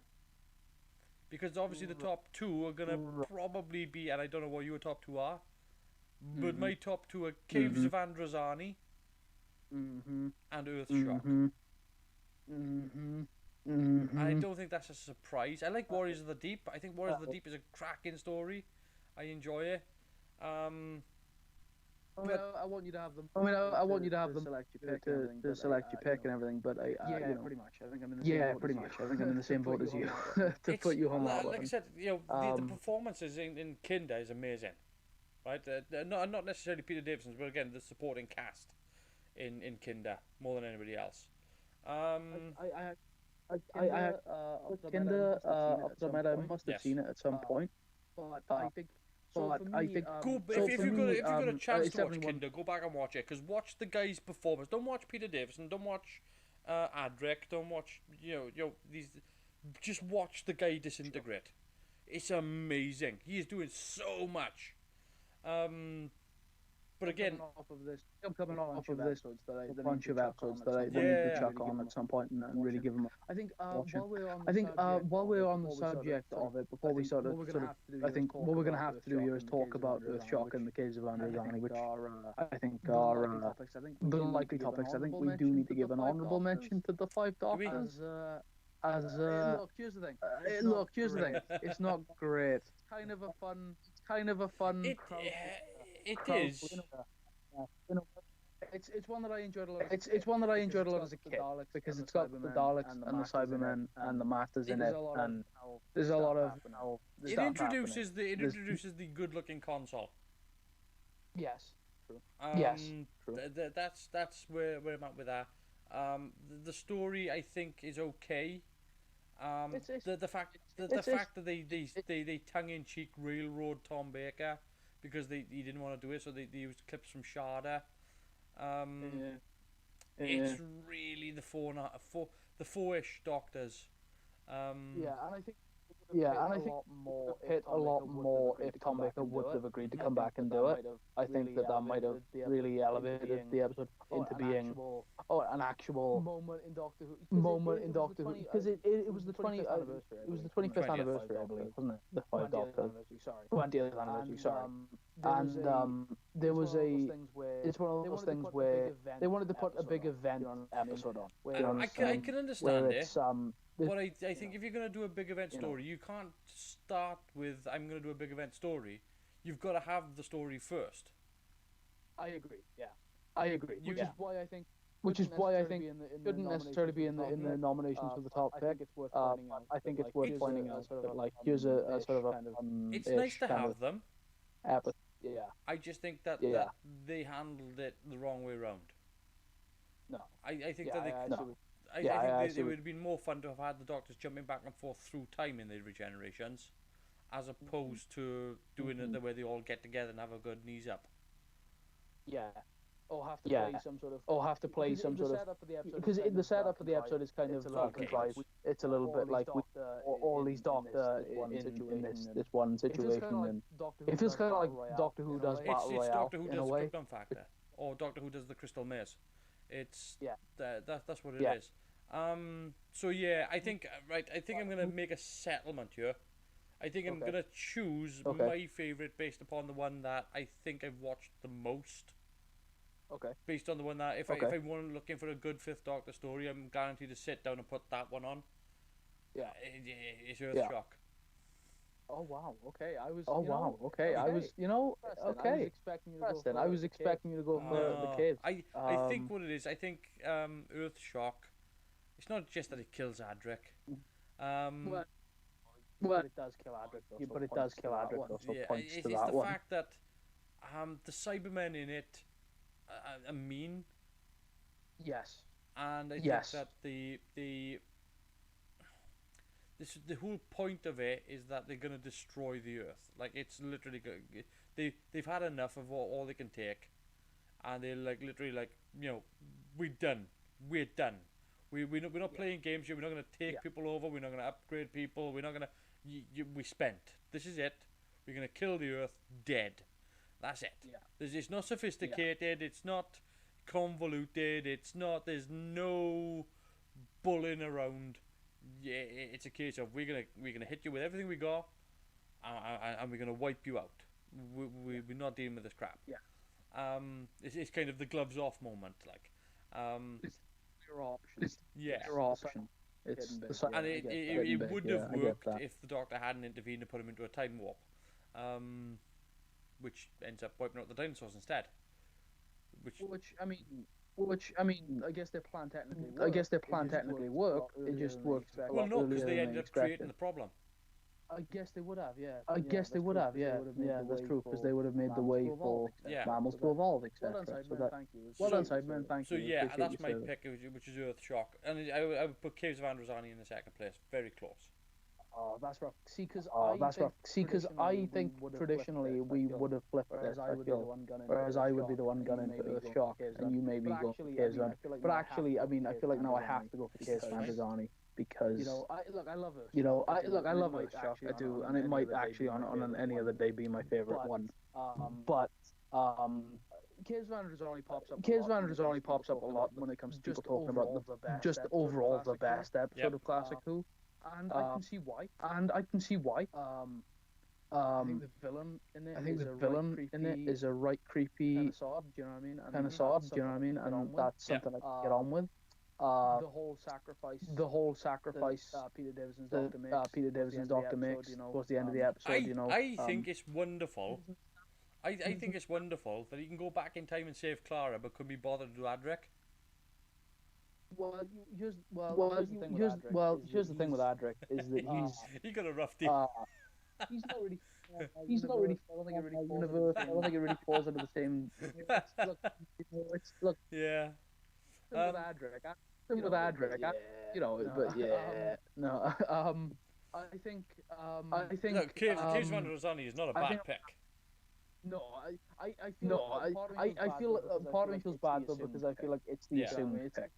because obviously the top two are gonna probably be, and I don't know what your top two are, but my top two are Caves of Androzani and Earthshock. I don't think that's a surprise. I like Warriors of the Deep. I think Warriors of the Deep is a cracking story. I enjoy it. I want you to have them. I want you to have them to select your pick and everything. But pretty much. I think I'm in the same boat as you. To put you on that one. Like I said, the performances in Kinder is amazing, right? Not necessarily Peter Davison's, but again the supporting cast in Kinder more than anybody else. Kinder, I must have seen it at some point. But I think. If you've got a chance to watch Kinder, go back and watch it. Because watch the guy's performance. Don't watch Peter Davison. Don't watch Adric. Don't watch these. Just watch the guy disintegrate. It's amazing. He is doing so much. But again, I'm coming off of this a bunch of episodes that I need to chuck on at some point and really give them. I think while we're on the subject of it, before we I think what we're going to have to do here is talk about Earthshock and the Caves of Androzani, which I think are the likely topics. I think we do need to give an honourable mention to the Five Doctors. Look, here's the thing. It's not great. It's kind of a fun. It is. It's one that I enjoyed a lot. It's one that I enjoyed a lot as a kid because it's got the Daleks and the Cybermen and the Masters in it, and there's a lot of. It introduces the good-looking console. Yes. True. True. That's where I'm at with that. The story I think is okay. The fact that they tongue-in-cheek railroad Tom Baker because he didn't want to do it, so they used clips from Sharda. It's really the four-ish Doctors. And I think hit a lot more if Tom Baker would have agreed to come back and do it. I think that might have really elevated the episode into being an actual moment in Doctor Who because it was the 25th anniversary, I believe, wasn't it? The Five Doctors. 20th anniversary, sorry. And there was it's one of those things where they wanted to put a big event episode on. I can understand it. But I think if you're going to do a big event story, you can't start with, I'm going to do a big event story. You've got to have the story first. I agree, yeah. Which is why I think shouldn't necessarily be in the nominations for the top pick. I think it's worth pointing out that, like, here's a sort of a it's nice to have them. Yeah. I just think that they handled it the wrong way around. No. I think that they... I think it would have been more fun to have had the Doctors jumping back and forth through time in the regenerations, as opposed to doing it the way they all get together and have a good knees up. Yeah. Or have to play some sort of. Because the setup of the episode is kind of contrived. It's a little bit like all these Doctor in this one situation, and it feels kind of like Doctor Who does Battle Royale. It's Doctor Who does the Krypton Factor, or Doctor Who does the Crystal Maze. It's that's what it is. So yeah, I think I'm gonna make a settlement here. I think I'm gonna choose my favorite based upon the one that I think I've watched the most. Okay. Based on the one that if I'm looking for a good Fifth Doctor story, I'm guaranteed to sit down and put that one on. Yeah. It's Earthshock. Oh wow. Okay. I was. I was expecting you to go for the kids. I think what it is. I think Earthshock. It's not just that it kills Adric. Well, it does kill Adric, though. Yeah, but it does kill Adric, though, so points to that one. It's the fact that the Cybermen in it are mean. Yes. And I think that the whole point of it is that they're gonna destroy the Earth. Like, it's literally they've had enough of all they can take, and they're like literally like, you know, we're done. We're not playing games here. We're not gonna take people over. We're not gonna upgrade people. We're not gonna. We spent. This is it. We're gonna kill the Earth dead. That's it. Yeah. It's not sophisticated. It's not convoluted. It's not. There's no bullying around. Yeah, it's a case of we're gonna hit you with everything we got, and we're gonna wipe you out. We're not dealing with this crap. Yeah. It's kind of the gloves off moment, like. It's your option. Yeah. Your option. And it would have worked if the Doctor hadn't intervened and put him into a time warp, which ends up wiping out the dinosaurs instead. Which I mean, I guess their plan technically worked. It just worked. Well, no, because they ended up creating the problem. I guess they would have, yeah. That's true, because they would have made the way for mammals to evolve, etc. Well done, Cybermen, thank you. So yeah, that's my pick, which is Earthshock, and I would put Caves of Androzani in the second place, very close. Oh, that's rough. See, because I think traditionally we would have flipped this. Whereas I would be the one gunning for Earthshock, and you may be going for Caves of Androzani. But actually, I mean, I feel like now I have to go for Caves of Androzani. Because I love Earthshock. I love Earthshock. I do, and it might actually on any other day be my favorite one. But Caves of Androzani pops up a lot when it comes to people talking about the best episode of Classic Who. And I can see why. I think the villain in it is a right creepy kind of sod. Do you know what I mean? Kind of sod. Do you know what I mean? And that's something I can get on with. The whole sacrifice. Peter Davison's Doctor Mix towards the end of the episode. I think it's wonderful. I think it's wonderful that he can go back in time and save Clara, but couldn't be bothered to do Adric. Here's the thing with Adric is that he got a rough deal. He's not really. I don't think it really falls into the same. Look. Yeah. With Adric, no. I think. Look, Caves of Androzani is not a bad pick. No, I feel part of me feels bad though, because I feel like it's the assumed pick.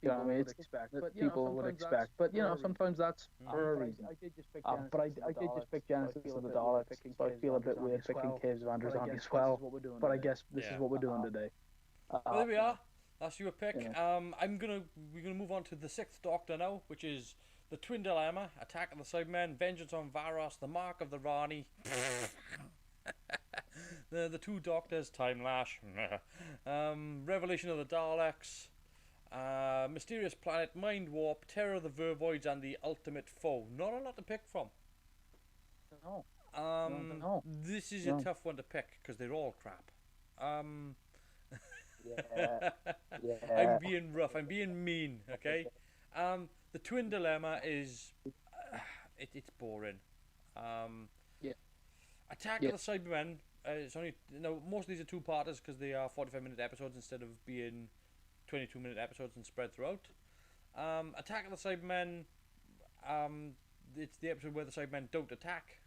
You know what I mean? It's that people would expect, but sometimes that's for a reason. I did just pick Genesis. But I did just pick Genesis of the Daleks, so I feel a bit weird picking Caves of Androzani as well. But I guess this is what we're doing today. Well, there we are. That's your pick. Yeah. We're gonna move on to the sixth Doctor now, which is the Twin Dilemma, Attack of the Cybermen, Vengeance on Varos, The Mark of the Rani, the two Doctors, Time Lash, Revelation of the Daleks, Mysterious Planet, Mind Warp, Terror of the Vervoids, and The Ultimate Foe. Not a lot to pick from. No. This is a tough one to pick because they're all crap. Yeah. I'm being rough. I'm being mean. Okay. The Twin Dilemma is it's boring. Attack of the Cybermen. It's only most of these are two-parters because they are 45-minute episodes instead of being 22-minute episodes and spread throughout. Attack of the Cybermen. It's the episode where the Cybermen don't attack.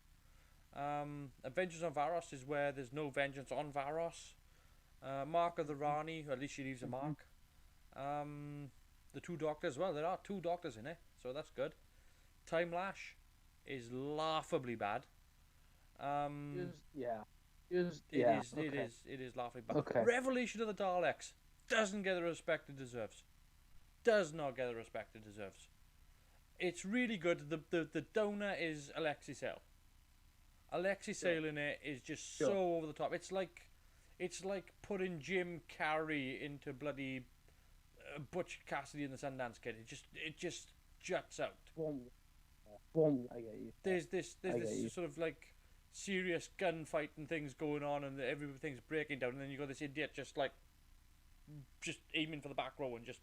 Vengeance on Varos is where there's no vengeance on Varos. Mark of the Rani, or at least she leaves a mark. The two Doctors, well, there are two Doctors in it, so that's good. Time Lash is laughably bad. It is laughably bad. Okay. Revelation of the Daleks doesn't get the respect it deserves. Does not get the respect it deserves. It's really good. The downer is Alexei Sale. Alexei Sale in it is just so over the top. It's like putting Jim Carrey into bloody Butch Cassidy and the Sundance Kid. It just juts out. I get you. There's this sort of like serious gunfight and things going on, and everything's breaking down, and then you got this idiot just aiming for the back row and just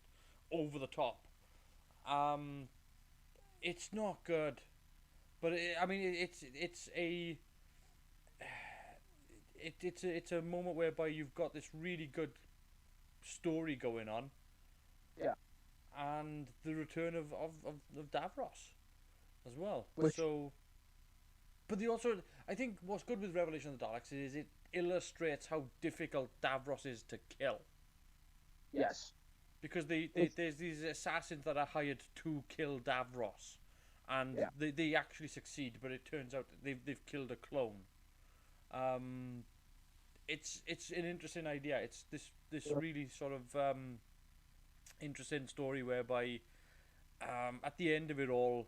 over the top. It's not good. But I mean, it's a moment whereby you've got this really good story going on. Yeah. And the return of Davros as well. Which, so, but they also, I think what's good with Revelation of the Daleks is it illustrates how difficult Davros is to kill. yes. Because there's these assassins that are hired to kill Davros, and they actually succeed, but it turns out they've killed a clone. It's an interesting idea. It's this really sort of interesting story whereby at the end of it all,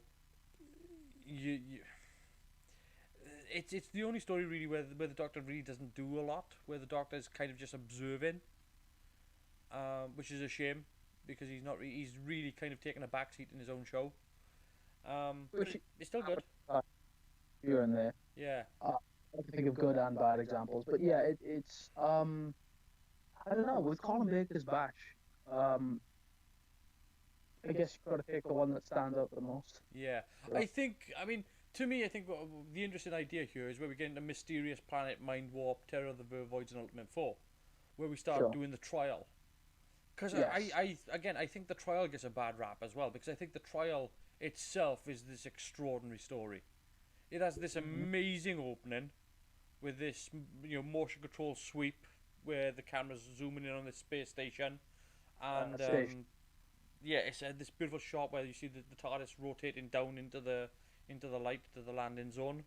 it's the only story really where the Doctor really doesn't do a lot, where the Doctor is kind of just observing, which is a shame because he's really kind of taken a backseat in his own show. But it's still good. Here and there. Yeah. I can think of good and bad examples, but yeah, it's I don't know. With Colin Baker's batch, I guess you've got to pick the one that stands out the most. Yeah. I think, I mean, to me, I think the interesting idea here is where we get into Mysterious Planet, Mind Warp, Terror of the Vervoids, and Ultimate 4, where we start doing the trial. Because I think the trial gets a bad rap as well, because I think the trial itself is this extraordinary story. It has this amazing opening with this, motion control sweep where the camera's zooming in on this space station, and it's this beautiful shot where you see the TARDIS rotating down into the light to the landing zone.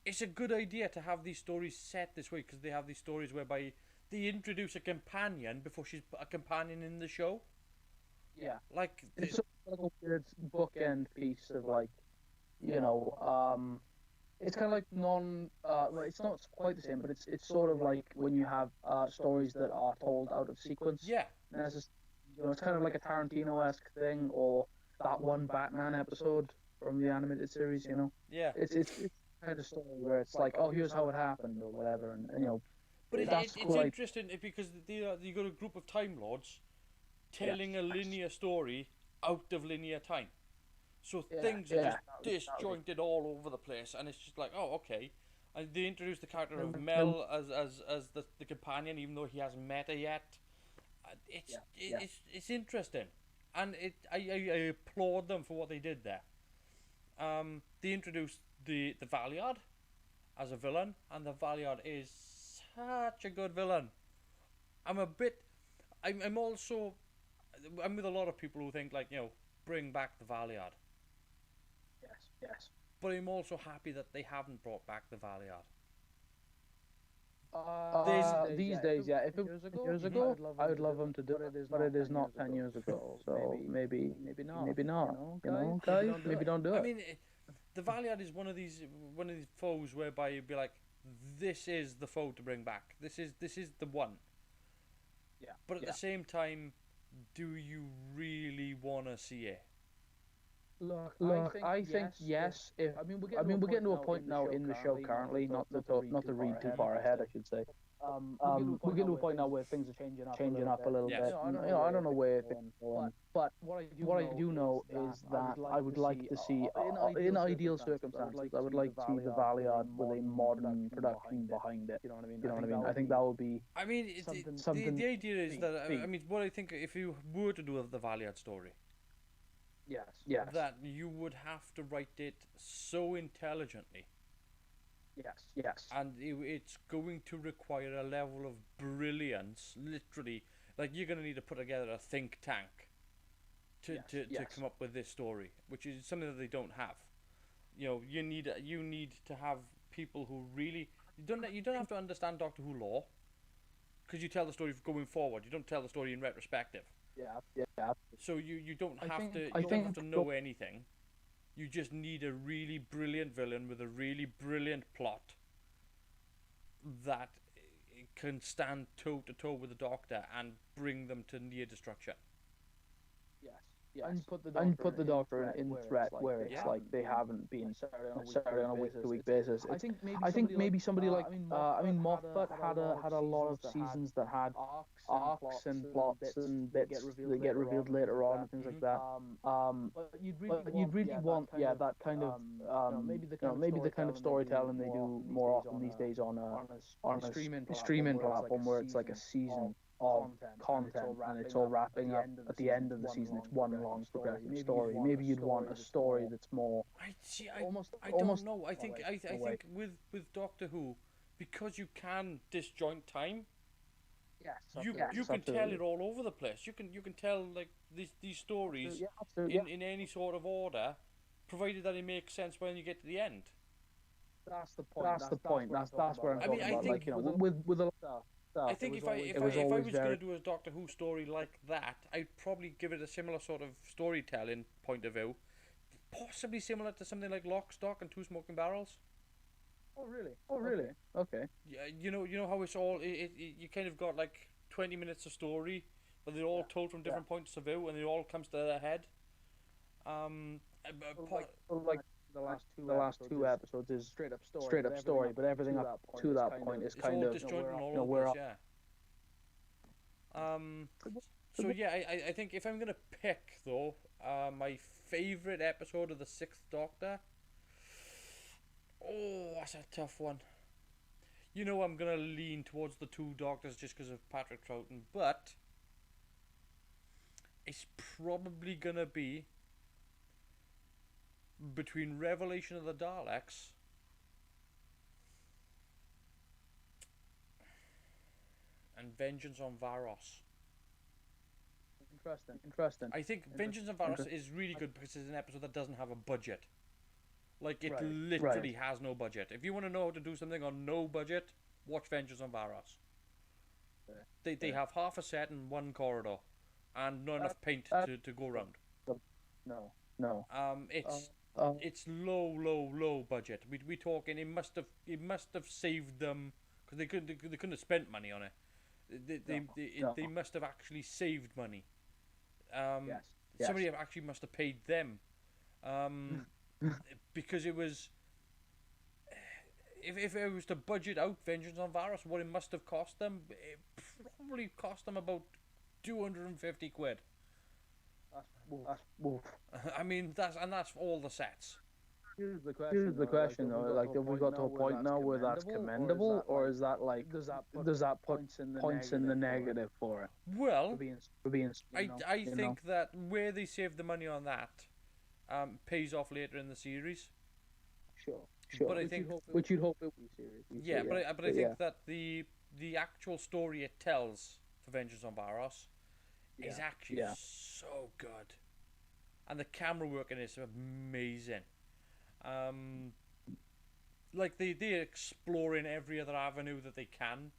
It's a good idea to have these stories set this way because they have these stories whereby they introduce a companion before she's a companion in the show. Yeah, like it's sort of like a weird bookend piece of it's kind of like it's not quite the same, but it's sort of like when you have stories that are told out of sequence. Yeah. And it's kind of like a Tarantino-esque thing, or that one Batman episode from the animated series. Yeah. It's kind of story where it's like, oh, here's how it happened or whatever, and But it's interesting because you got a group of Time Lords telling a linear story out of linear time. So things are just disjointed all over the place, and it's just like, oh, okay. And they introduced the character of Mel as the companion, even though he hasn't met her yet. It's interesting, and I applaud them for what they did there. They introduced the Valeyard as a villain, and the Valeyard is such a good villain. I'm with a lot of people who think bring back the Valeyard. Yes. But I'm also happy that they haven't brought back the Valeyard. These days, if it was years ago, I would love them to do it, but it is not 10 years ago. So maybe not. Guys, maybe don't do it. I mean, the Valeyard is one of these foes whereby you'd be like, this is the foe to bring back. This is the one. Yeah. But at the same time, do you really want to see it? Look, I think yes. We're getting to a point now in the show currently, not to read too far ahead, I should say. We're getting to a point now where things are changing up a little bit. I don't know where things are going, but what I do know is that I would like to see, in ideal circumstances, I would like to see the Valeyard with a modern production behind it. You know what I mean? I think that would be. I mean, something. The idea is that what I think if you were to do the Valeyard story. Yes. That you would have to write it so intelligently. Yes. And it's going to require a level of brilliance, literally. Like, you're going to need to put together a think tank to come up with this story, which is something that they don't have. You need to have people who really... You don't have to understand Doctor Who lore, because you tell the story going forward. You don't tell the story in retrospective. Yeah. So you don't have to know anything. You just need a really brilliant villain with a really brilliant plot that can stand toe to toe with the Doctor and bring them to near destruction. and put the Doctor in threat where it's like they haven't been necessarily on a week-to-week basis. I think maybe somebody like Moffat had a lot of seasons that had arcs and plots and bits that get revealed later on and things like that. But you'd really want that kind of maybe the kind of storytelling they do more often these days on a streaming platform where it's like a season of content and it's all wrapping up at the end of the season. It's one long progressive story. Maybe you'd want a story that's more. I don't know. I think with Doctor Who, because you can disjoint time. You can tell it all over the place. You can tell like these stories in any sort of order, provided that it makes sense when you get to the end. That's the point. That's where I'm talking about. Like, with a I think if I was going to do a Doctor Who story like that, I'd probably give it a similar sort of storytelling point of view, possibly similar to something like Lock, Stock, and Two Smoking Barrels. Oh really? Okay. Yeah, you know how it's all. You kind of got like 20 minutes of story, but they're all told from different points of view, and it all comes to their head. Like the last two episodes is straight up story, but everything up to that point is kind of where So yeah, I think if I'm gonna pick though, my favorite episode of the Sixth Doctor. Oh, that's a tough one. You know, I'm gonna lean towards the Two Doctors just because of Patrick Troughton, but it's probably gonna be between Revelation of the Daleks and Vengeance on Varos. Interesting. I think Vengeance on Varos is really good because it's an episode that doesn't have a budget. Like, it literally has no budget. If you want to know how to do something on no budget, watch Vengeance on Varos. They have half a set in one corridor and not enough paint to go around. No. It's low budget. We talking it must have saved them because they couldn't have spent money on it. They must have actually saved money. Yes. Somebody actually must have paid them. Because it was, if it was to budget out Vengeance on Varos, what it must have cost them, it probably cost them about 250 quid. I mean, that's all the sets. Here's the question though, like, have we got to a point now where that's commendable, or is that like, does that put points in the negative for it? Well, I think that where they save the money on that pays off later in the series. Sure. But I think which you'd hope it would be series. Yeah, but I think that the actual story it tells for Vengeance on Varos is actually so good, and the camera work in it is amazing. Like they're exploring every other avenue that they can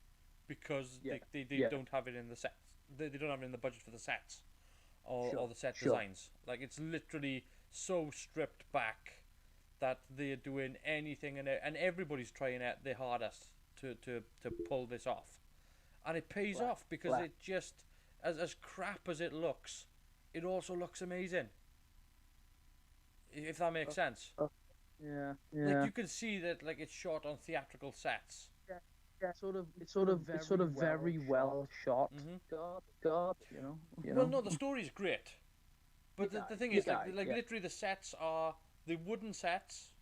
because they don't have it in the sets. They don't have it in the budget for the sets or the set designs. Like, it's literally so stripped back that they're doing anything and everybody's trying at their hardest to pull this off, and it pays off because it just as crap as it looks, it also looks amazing. If that makes sense. Yeah. Like, you can see that, like, it's shot on theatrical sets. Yeah. It's sort of very well shot. God, you know. Well, no, the story's great, but the thing is, like literally, the sets are the wooden sets.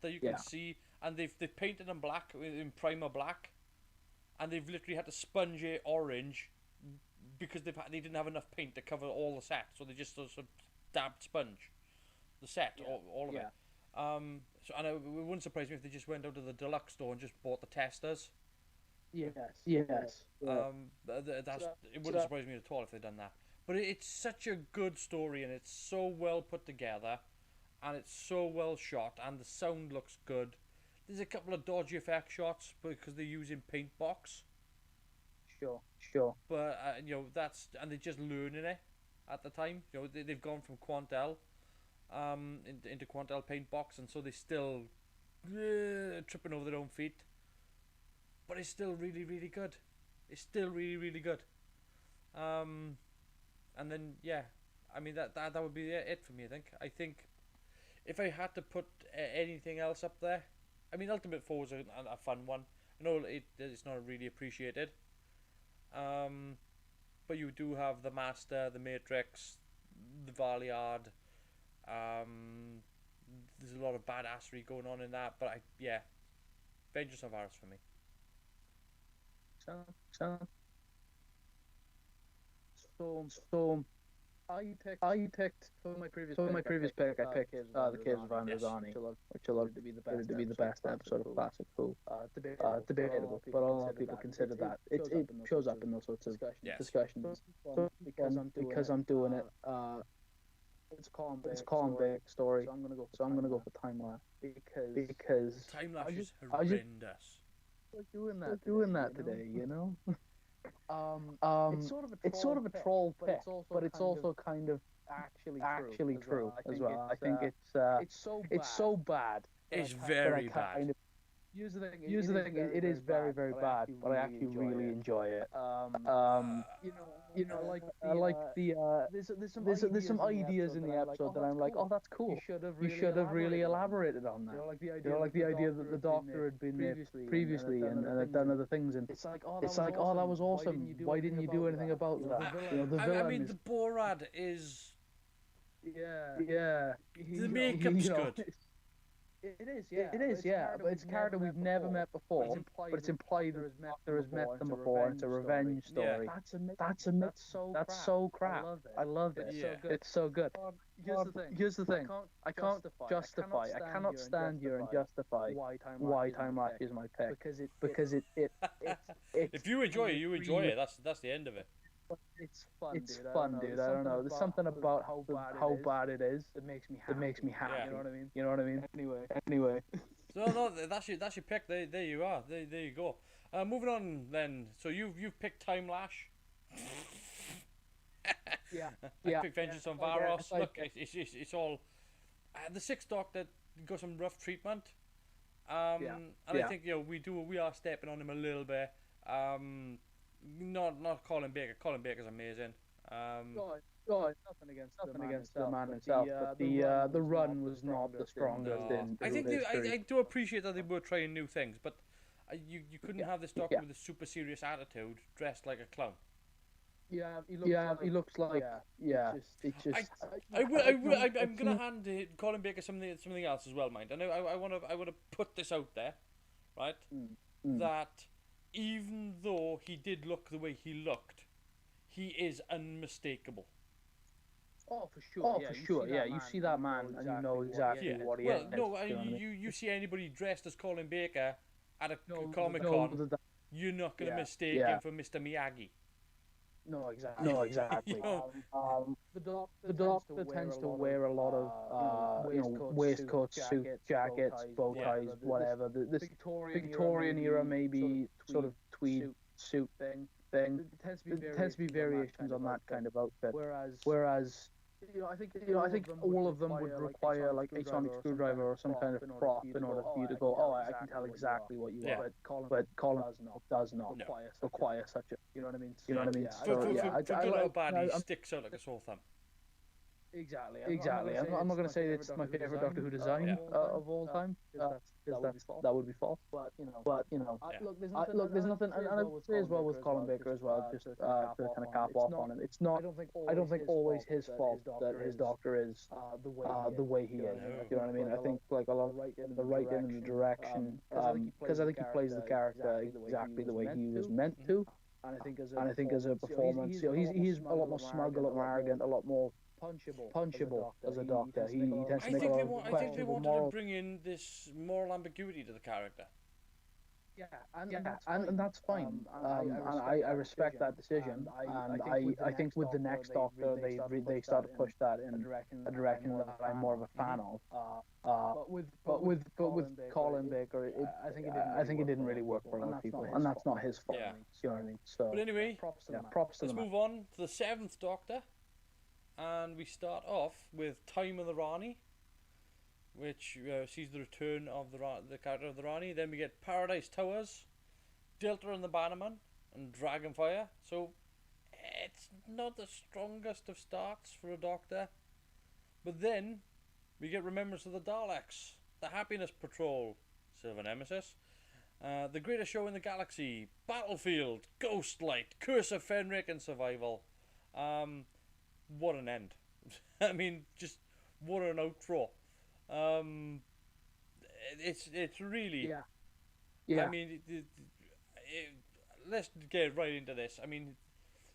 That you can see, and they've painted them black in primer black, and they've literally had to sponge it orange because they didn't have enough paint to cover all the sets, so they just sort of dabbed sponge the set, all of it. So, and it wouldn't surprise me if they just went out to the deluxe store and just bought the testers. Yes. It wouldn't surprise me at all if they'd done that. But it's such a good story, and it's so well put together, and it's so well shot, and the sound looks good. There's a couple of dodgy effect shots because they're using paint box. Sure. But and they're just learning it at the time. They've gone from Quantel into Quantel paint box, and so they're still tripping over their own feet. But it's still really, really good. It's still really, really good. And then I mean, that would be it for me. I think if I had to put anything else up there, I mean, Ultimate Four is a fun one. I know it's not really appreciated. But you do have the Master, the Matrix, the Valiard. There's a lot of badassery going on in that, but Vengeance on Varos for me. So I picked for my previous pick. I picked the Caves of Androzani, which I love to be the best episode of Classic Who. Debatable, but a lot of people consider that it shows up in those sorts of discussions. So because I'm doing it, it's a Colin Bake story. So I'm gonna go for Time Lash because Time Lash is horrendous. Doing that today, you know. It's sort of a troll pick, but it's also kind of actually true as well. I think it's so bad. It's very bad. Here's the thing. It is very bad, but I actually really enjoy it. I like the there's some ideas in the episode that I'm like, oh, that's cool. You should have really elaborated on that. Like the idea that the Doctor had been there previously and had done other things, and it's like, oh, that was awesome. Why didn't you do anything about that? The villain. I mean, the Borad is. Yeah. The makeup's good. It is, yeah. But it's a character we've never met before. But it's implied that there has met them before. It's a revenge story. That's so crap. I love it. It's so good. Here's the thing. I can't justify. I cannot stand here and justify why Time Lash is my pick because it if you enjoy it, you enjoy it. That's the end of it. It's fun, dude. I don't know. There's something about how bad it is that makes me happy. Yeah. You know what I mean? Anyway. No, that's your pick. There you are. There you go. Moving on then. So you've picked Time Lash. I picked Vengeance on Varos. Look, it's all. The Sixth Doctor got some rough treatment. I think we are stepping on him a little bit. Not Colin Baker. Colin Baker's amazing. Nothing against the man himself, but the run was not the strongest. I think I do appreciate that they were trying new things, but you couldn't have this Doctor with a super serious attitude, dressed like a clown. He looks like I'm gonna hand Colin Baker something else as well, mind. And I want to put this out there, right? That even though he did look the way he looked, he is unmistakable. Oh, for sure. Yeah, you see that man and you know exactly what he is. Well, no, you see anybody dressed as Colin Baker at a Comic-Con, you're not going to mistake him for Mr. Miyagi. No, exactly. The Doctor tends to wear a lot of waistcoats, suits, jackets, bow ties, whatever. This Victorian era maybe sort of tweed suit thing. There tends to be variations on that kind of outfit. Whereas I think all of them would require like a sonic screwdriver or some kind of prop in order for you to go, oh, I can tell exactly what you want. But Colin does not require such a, you know what I mean? So, for good or bad, he sticks out like a sore thumb. Exactly. I'm not going to say it's my favorite Doctor Who design of all time. That would be false. But you know, look, there's nothing. And I would say as well with Colin Baker as well, just to kind of cap off on it. It's not. I don't think always his fault that his Doctor is the way he is. You know what I mean? I think like a lot of the writing and the direction, because I think he plays the character exactly the way he was meant to. And I think as a performance, he's a lot more smug, a lot more arrogant, a lot more punchable as a Doctor. He tends to make a lot of questions. I think they wanted to bring in this moral ambiguity to the character. And that's fine. I respect that decision. And I think with the next Doctor, they start to push that in a direction that I'm more of a fan of. But with Colin Baker, I think it didn't really work for a lot of people, and that's not his fault. You know what I mean? So, but anyway, props to let's move on to the Seventh Doctor. And we start off with Time of the Rani, which sees the return of the character of the Rani. Then we get Paradise Towers, Delta and the Bannerman, and Dragonfire. So it's not the strongest of starts for a Doctor. But then we get Remembrance of the Daleks, the Happiness Patrol, Silver Nemesis, The Greatest Show in the Galaxy, Battlefield, Ghostlight, Curse of Fenric, and Survival. What an end. I mean, just what an outro. It's really... Yeah. I mean, let's get right into this. I mean,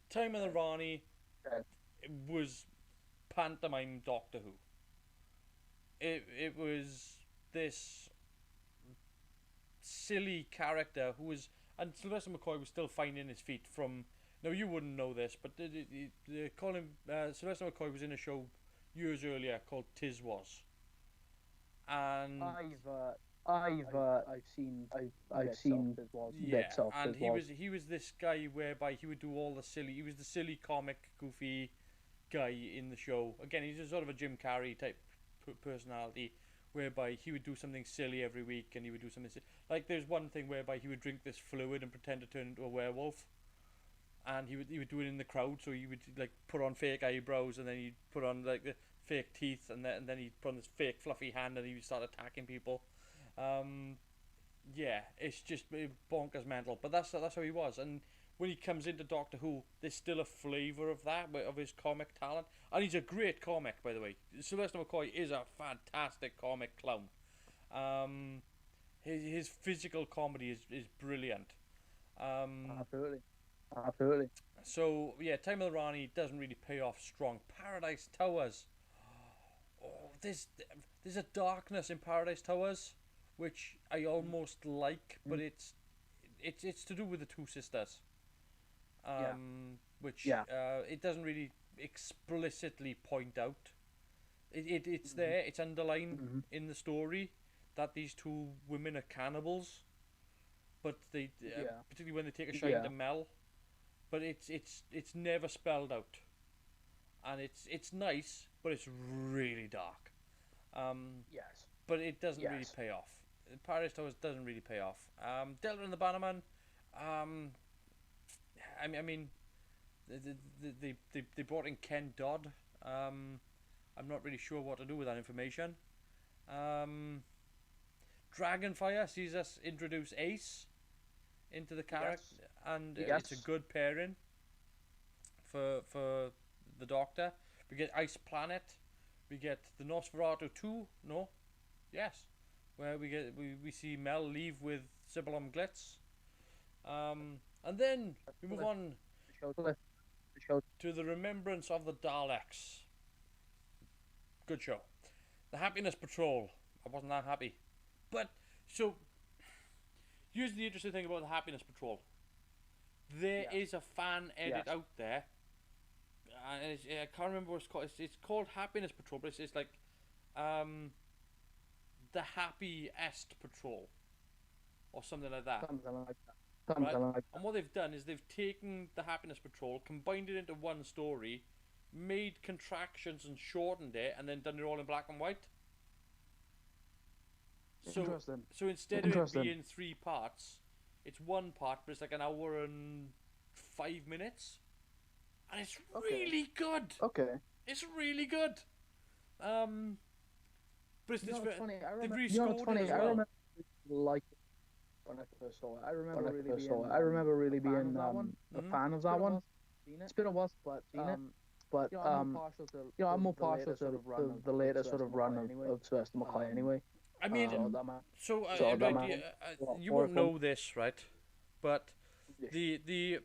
Time of the Rani was pantomime Doctor Who. It was this silly character who was... And Sylvester McCoy was still finding his feet from... Now, you wouldn't know this, but Sylvester McCoy was in a show years earlier called Tiz Was. And... I've seen bits of and Tiz Was. he was this guy whereby he would do all the silly... He was the silly comic, goofy guy in the show. Again, he's a sort of a Jim Carrey type personality, whereby he would do something silly every week, and he would do something like there's one thing whereby he would drink this fluid and pretend to turn into a werewolf, and he would do it in the crowd. So he would like put on fake eyebrows, and then he'd put on like the fake teeth, and then he'd put on this fake fluffy hand, and he would start attacking people. Yeah, it's just bonkers mental, but that's how he was. And when he comes into Doctor Who, there's still a flavour of that, of his comic talent. And he's a great comic, by the way. Sylvester McCoy is a fantastic comic clown. His physical comedy is brilliant. Absolutely. So, yeah, Time of the Rani doesn't really pay off strong. Paradise Towers. Oh, there's a darkness in Paradise Towers, which I almost like, but it's to do with the two sisters. Which it doesn't really explicitly point out. It's there, it's underlined in the story that these two women are cannibals, but they particularly when they take a shine to Mel, but it's never spelled out, and it's nice, but it's really dark. But it doesn't really pay off. Paradise Towers doesn't really pay off. Delta and the Bannerman, I mean, they brought in Ken Dodd. I'm not really sure what to do with that information. Dragonfire sees us introduce Ace into the character, and it's a good pairing for the Doctor. We get Ice Planet. We get the Nosferatu 2. No, yes, where we see Mel leave with Sibyl Glitz. And then we move on to the Remembrance of the Daleks. Good show. The Happiness Patrol. I wasn't that happy. But, so, here's the interesting thing about the Happiness Patrol. There is a fan edit out there. And I can't remember what it's called. It's called Happiness Patrol, but it's like the Happiest Patrol. Or something like that. Right? And what they've done is they've taken the Happiness Patrol, combined it into one story, made contractions and shortened it, and then done it all in black and white. So instead of it being 3 parts, it's 1 part, but it's like an hour and 5 minutes, and it's really good. It's really good. But it's this. Funny. They've rescored it as well. I remember like. When I first saw it, I remember really being a fan of that one. It's been a while, but I'm more partial to the later sort of run of Sylvester McCoy anyway. I mean, you won't know this, right? But the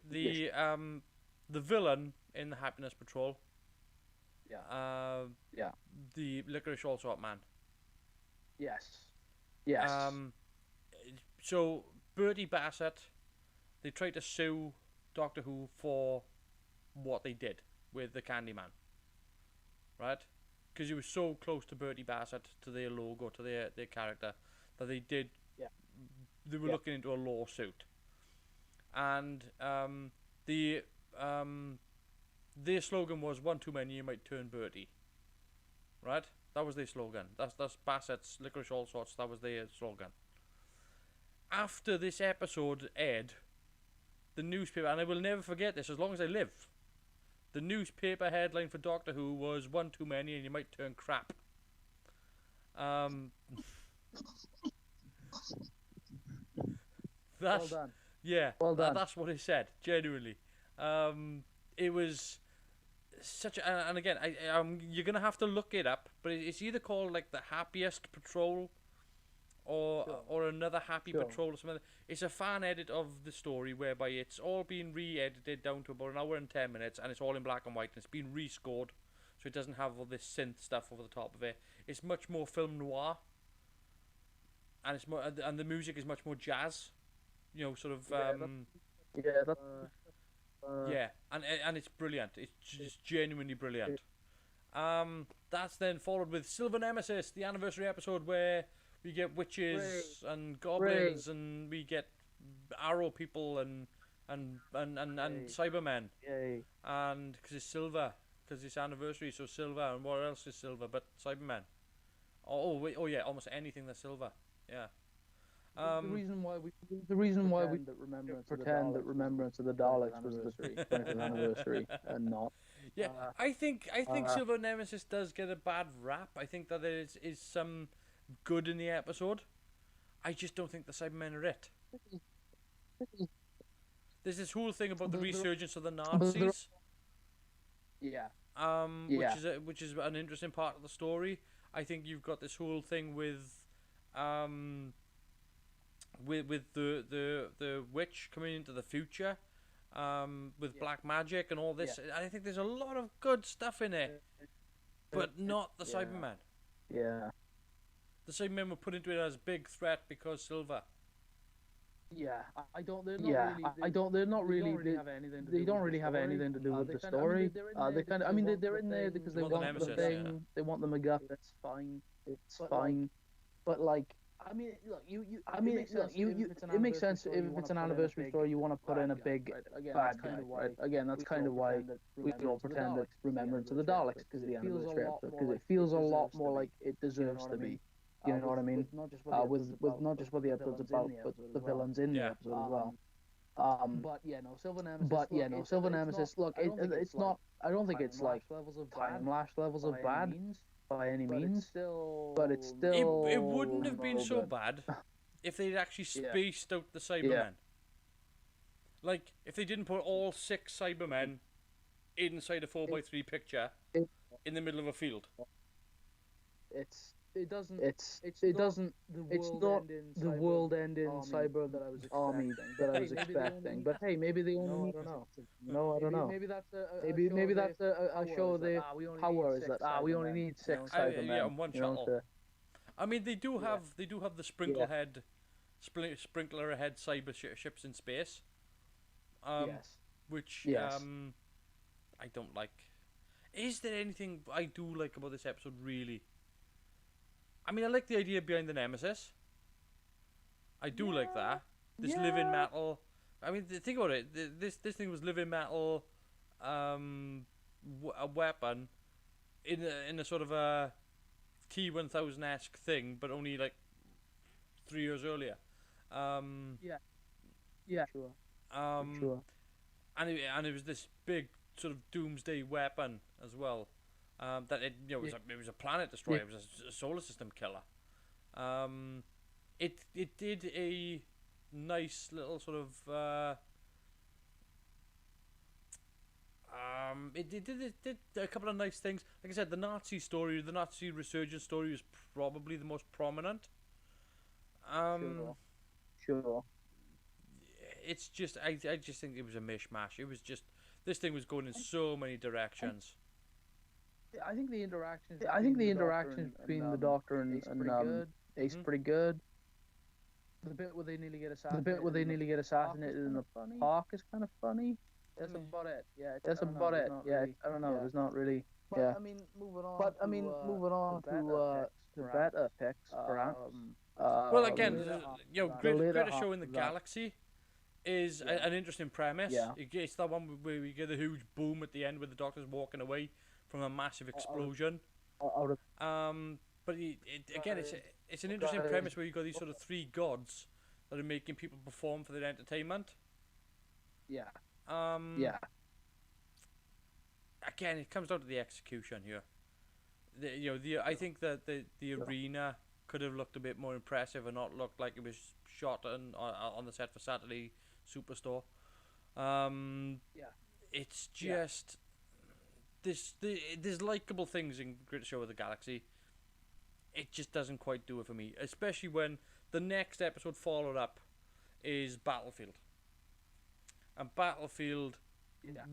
villain in the Happiness Patrol, the Licorice Allsort Man. Yes. So, Bertie Bassett, they tried to sue Doctor Who for what they did with the Candyman. Right? Because he was so close to Bertie Bassett, to their logo, to their character, that they did... They were looking into a lawsuit. And their slogan was, "One too many, you might turn Bertie." Right? That was their slogan. That's Bassett's Licorice Allsorts, that was their slogan. After this episode aired, the newspaper, and I will never forget this as long as I live, the newspaper headline for Doctor Who was "One too many and you might turn crap." That's, well done. Yeah, well done. That's what it said. Genuinely, it was such a, and again, you're gonna have to look it up, but it's either called like the Happiest Patrol, or another Happy Patrol or something. It's a fan edit of the story whereby it's all been re-edited down to about an hour and 10 minutes, and it's all in black and white, and it's been rescored, so it doesn't have all this synth stuff over the top of it. It's much more film noir, and it's more, and the music is much more jazz, you know, sort of. Yeah, and it's brilliant. It's just genuinely brilliant. That's then followed with Silver Nemesis, the anniversary episode where we get witches and goblins, and we get arrow people and Cybermen. Yay. And because it's silver, because it's anniversary, so silver. And what else is silver but Cybermen? Oh yeah, almost anything that's silver. Yeah. The reason why we pretend that Remembrance of the Daleks was the 20th anniversary and not. Yeah, I think Silver Nemesis does get a bad rap. I think that there is some good in the episode. I just don't think the Cybermen are it. There's this whole thing about the resurgence of the Nazis. Yeah. Which is an interesting part of the story. I think you've got this whole thing with the witch coming into the future, with black magic and all this. I think there's a lot of good stuff in it, but not the Cybermen. Yeah. The Cybermen were put into it as a big threat because Silver. Yeah, I don't. They're not. They're not really. They don't really have anything to do with the story. They kind of. I mean, they're in there because they want the thing. Yeah. They want the MacGuffin. That's fine. It's fine. But like, I mean, look, it makes sense if it's an anniversary story. You want to put in a big bad guy, right? Again, that's kind of why we all pretend that Remembrance of the Daleks is the anniversary episode, because it feels a lot more like it deserves to be. You know what I mean? With not just what the episode's about, but the villains in the episode as well. Silver Nemesis. Look, it's not. I don't think it's like Time Lash levels of bad by any means, but it's still. It wouldn't have been so bad if they'd actually spaced out the Cybermen. Yeah. Like if they didn't put all 6 Cybermen inside a 4x3 picture in the middle of a field. It doesn't. It's not the world-ending cyber that I was expecting. But hey, maybe they only need. No, I don't know. Maybe that's a show. The power is that we only need 6 Cybermen. Yeah, on one shuttle. I mean, they do have the sprinkler head cyber ships in space. Which I don't like. Is there anything I do like about this episode, really? I mean, I like the idea behind the Nemesis. I do like that. This living metal. I mean, think about it. This thing was living metal, a weapon, in a sort of a T-1000-esque thing, but only like 3 years earlier. Sure. And it was this big sort of doomsday weapon as well. That it was a planet destroyer. It was a solar system killer. It did a nice little sort of it did a couple of nice things. Like I said, the Nazi resurgence story was probably the most prominent. Sure. It's just I just think it was a mishmash. It was just, this thing was going in so many directions. I think the interactions between the Doctor and Ace pretty good. The bit where they nearly get assassinated in the park is kind of funny. That's about it. Yeah, that's about it. Yeah, I don't know. There's not really. Yeah. But I mean, moving on to better picks, perhaps. Well, again, greatest show in the galaxy is an interesting premise. Yeah. It's that one where we get a huge boom at the end where the Doctor's walking away from a massive explosion. But again, it's an interesting premise where you've got these sort of 3 gods that are making people perform for their entertainment. Yeah. again, it comes down to the execution here. I think that the arena could have looked a bit more impressive and not looked like it was shot on the set for Saturday Superstore. It's just there's likable things in Greatest Show of the Galaxy. It just doesn't quite do it for me, especially when the next episode followed up is Battlefield, and Battlefield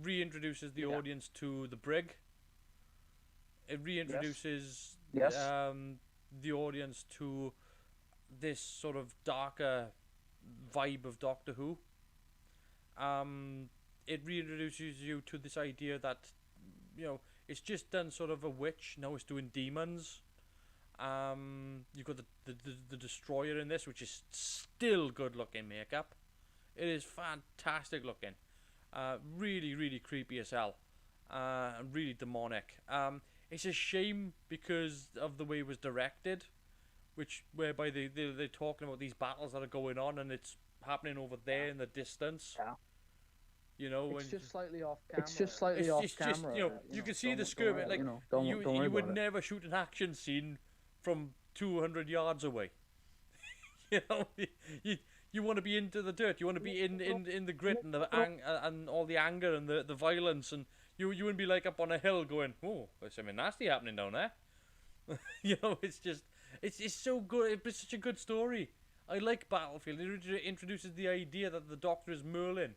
reintroduces the audience to the brig. It reintroduces the audience to this sort of darker vibe of Doctor Who. It reintroduces you to this idea that, it's just done sort of a witch, now it's doing demons. You've got the Destroyer in this, which is still good looking makeup. It is fantastic looking. Really, really creepy as hell. Really demonic. It's a shame because of the way it was directed, whereby they're talking about these battles that are going on and it's happening over there in the distance. Yeah. It's just slightly off camera. You can see the skirmish. Like you would never shoot an action scene from 200 yards away. You want to be into the dirt. You want to be in the grit and and all the anger and the violence, and you wouldn't be like up on a hill going, oh, there's something nasty happening down there. It's so good. It's such a good story. I like Battlefield. It introduces the idea that the Doctor is Merlin.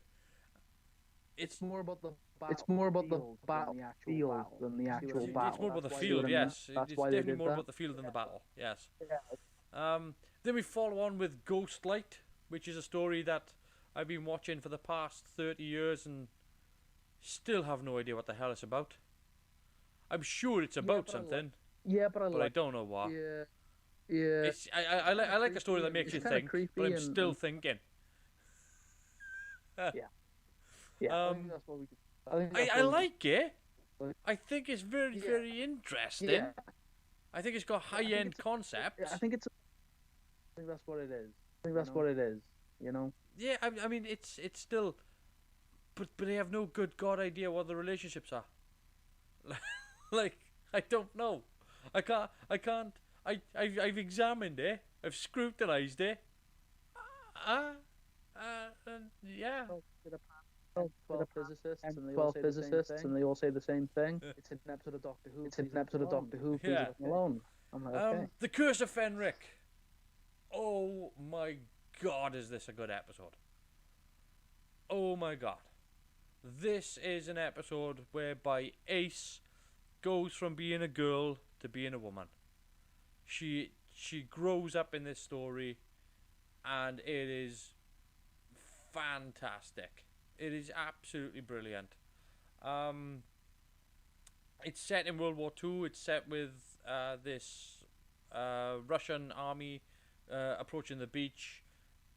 It's more about the battlefield than the actual battle. It's more about the field, yes. It's definitely more about the field than the battle, yes. Then we follow on with Ghostlight, which is a story that I've been watching for the past 30 years and still have no idea what the hell it's about. I'm sure it's about something. But I don't know what. Yeah. I like a story that makes you think, but I'm still thinking. I like it. I think it's very, very interesting. Yeah. I think it's got high-end concepts. I think that's what it is. Yeah, I mean, it's still, but they have no good God idea what the relationships are. Like, I don't know. I've examined it. I've scrutinized it. Yeah. 12 physicists, and they all say the same thing. It's an episode of Doctor Who. Please leave them alone. I'm like, okay. The Curse of Fenric. Oh my God, is this a good episode? Oh my God. This is an episode whereby Ace goes from being a girl to being a woman. She grows up in this story, and it is fantastic. It is absolutely brilliant. It's set in World War II. It's set with this Russian army approaching the beach,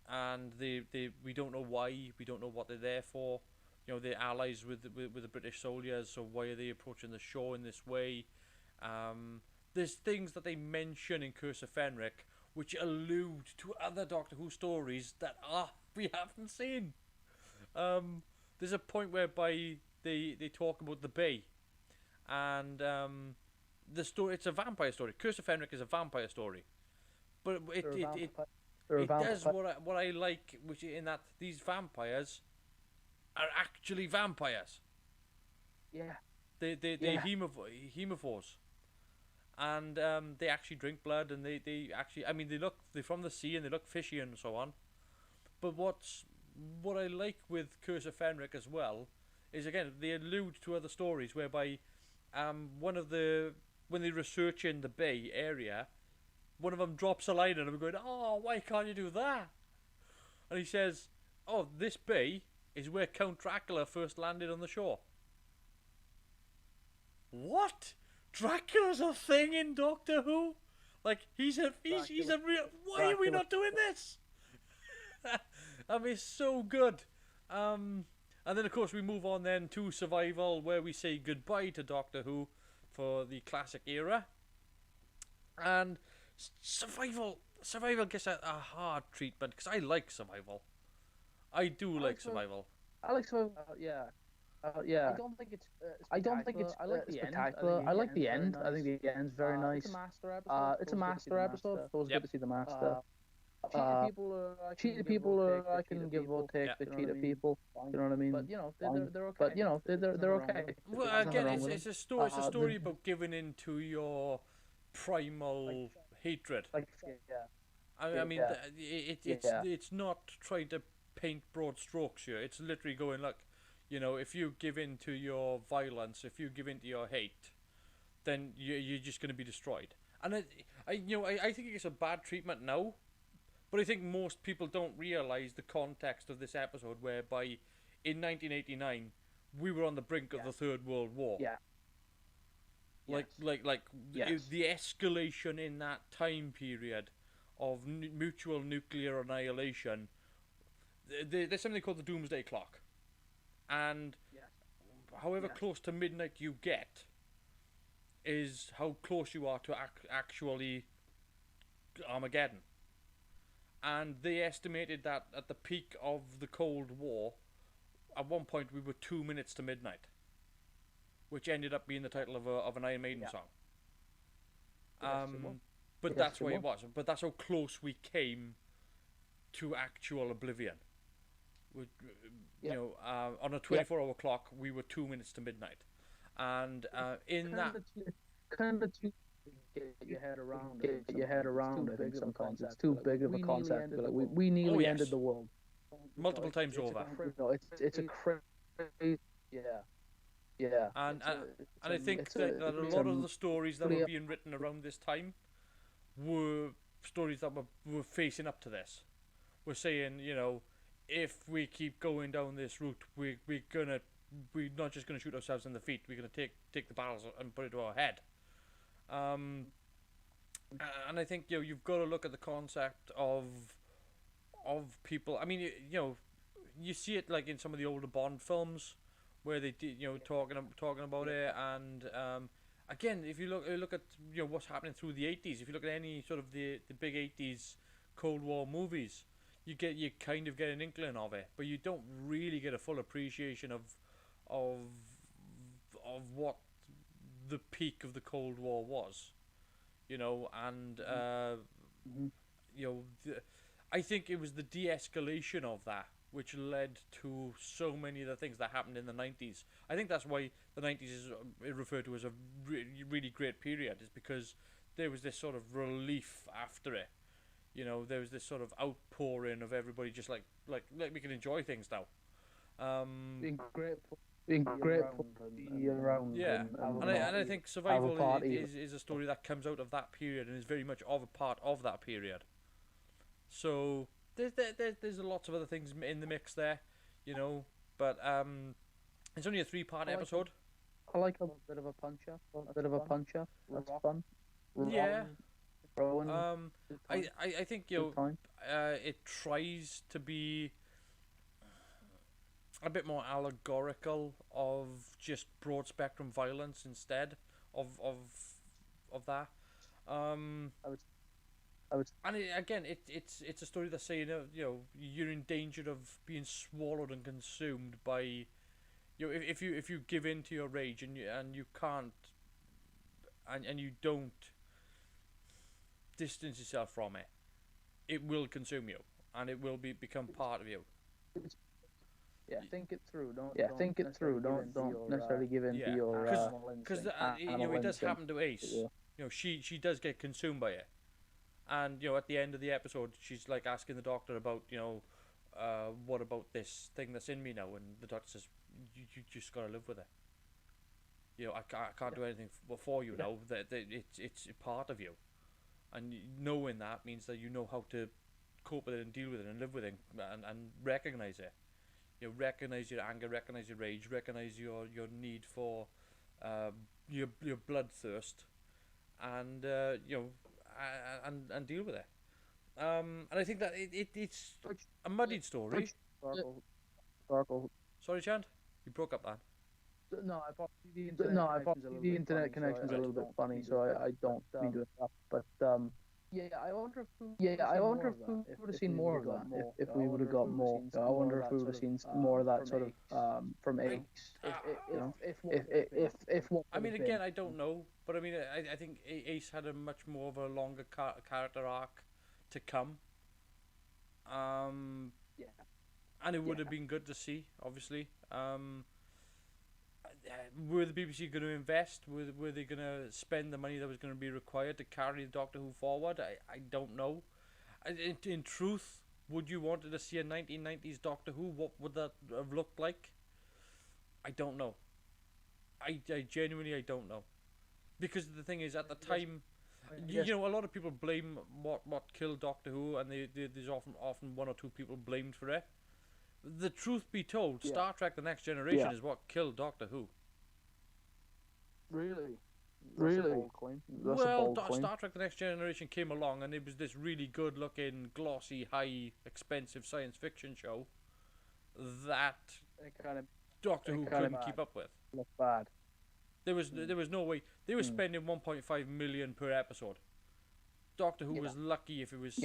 and we don't know why. We don't know what they're there for. They're allies with the British soldiers. So why are they approaching the shore in this way? There's things that they mention in Curse of Fenric which allude to other Doctor Who stories that we haven't seen. There's a point whereby they talk about the Bay, and the story. It's a vampire story. Curse of Fenric is a vampire story, but it does what I like, which in that these vampires are actually vampires. Yeah. They're hemophores, and they actually drink blood, and they actually, they're from the sea and they look fishy and so on. But what I like with Curse of Fenric as well is, again, they allude to other stories whereby when they research in the Bay area, one of them drops a line and I'm going, oh, why can't you do that? And he says, oh, this bay is where Count Dracula first landed on the shore. What? Dracula's a thing in Doctor Who? Like, he's a real... Why are we not doing this? It's so good. And then, of course, we move on then to Survival, where we say goodbye to Doctor Who for the classic era. And Survival gets a hard treatment, because I like Survival. I do like Survival. I like Survival, yeah. Yeah. I don't think it's spectacular. I like the end. I think the end's very nice. It's a master episode. It's always good to see the master. Cheetah people I can give or take the cheetah people. You know what I mean? They're okay. They're okay. Well, again, it's a story. It's a story about giving in to your primal hatred. I mean, it's not trying to paint broad strokes here. It's literally going, look, if you give in to your violence, if you give in to your hate, then you're just going to be destroyed. And I think it gets a bad treatment now. But I think most people don't realise the context of this episode, whereby in 1989 we were on the brink of the Third World War. Yeah. The escalation in that time period of mutual nuclear annihilation. There's something called the Doomsday Clock, and however close to midnight you get is how close you are to actually Armageddon. And they estimated that at the peak of the Cold War, at one point we were 2 minutes to midnight, which ended up being the title of an Iron Maiden song. But that's what it was. But that's how close we came to actual oblivion. On a 24-hour clock, we were 2 minutes to midnight, and in that. Get your head around. I think sometimes it's too big of a concept. We nearly ended the world multiple times over. It's a crazy, yeah. And I think that a lot of the stories that were being written around this time were stories that were facing up to this. We're saying, if we keep going down this route, we're not just gonna shoot ourselves in the feet. We're gonna take the battles and put it to our head. And I think you've got to look at the concept of people. I mean, you see it like in some of the older Bond films where they did talking about it. And again, if you look at what's happening through the 80s, if you look at any sort of the big 80s Cold War movies, you kind of get an inkling of it, but you don't really get a full appreciation of what the peak of the Cold War was, and I think it was the de-escalation of that which led to so many of the things that happened in the 90s. I think that's why the 90s is referred to as a really great period, is because there was this sort of relief after it. There was this sort of outpouring of everybody just like we can enjoy things now. Being grateful to be around. Yeah, and I think Survival is a story that comes out of that period and is very much of a part of that period. So there's lots of other things in the mix there, but it's only a 3-part episode. I like a bit of a punch-up. That's fun. Yeah. I think it tries to be a bit more allegorical of just broad spectrum violence instead of that. And it's a story that's saying you're in danger of being swallowed and consumed by if you give in to your rage and you can't and you don't distance yourself from it, it will consume you and it will become part of you. Think it through. Don't necessarily give in to your because it does happen to Ace. She does get consumed by it, and at the end of the episode, she's like asking the doctor about what about this thing that's in me now, and the doctor says you just gotta live with it. I can't do anything for you now. That it's a part of you, and knowing that means that you know how to cope with it and deal with it and live with it and recognize it. Recognize your anger, recognize your rage, recognize your need for your bloodthirst, and and deal with it. And I think that it's a muddied story. Sorry, Chand, you broke up that. No, the internet connection's a little bit funny, so I don't mean to interrupt. But I wonder if we would have seen more of that if we would have got more. I wonder if we would have seen more of that sort of from Ace. If what I mean, again, I don't know, but I mean, I think Ace had a much more of a longer character arc to come. Yeah. And it would have been good to see, obviously. Were the BBC going to invest? Were they going to spend the money that was going to be required to carry the Doctor Who forward? I don't know. In truth, would you wanted to see a 1990s Doctor Who? What would that have looked like? I don't know. I genuinely I don't know, because the thing is, at the time, you know, a lot of people blame what killed Doctor Who, and there's often one or two people blamed for it. The truth be told, Star Trek: The Next Generation is what killed Doctor Who. Really? Well, Star Trek: The Next Generation came along, and it was this really good-looking, glossy, high, expensive science fiction show that Doctor Who couldn't keep up with. Looked bad. There was no way. They were spending 1.5 million per episode. Doctor Who was lucky if it was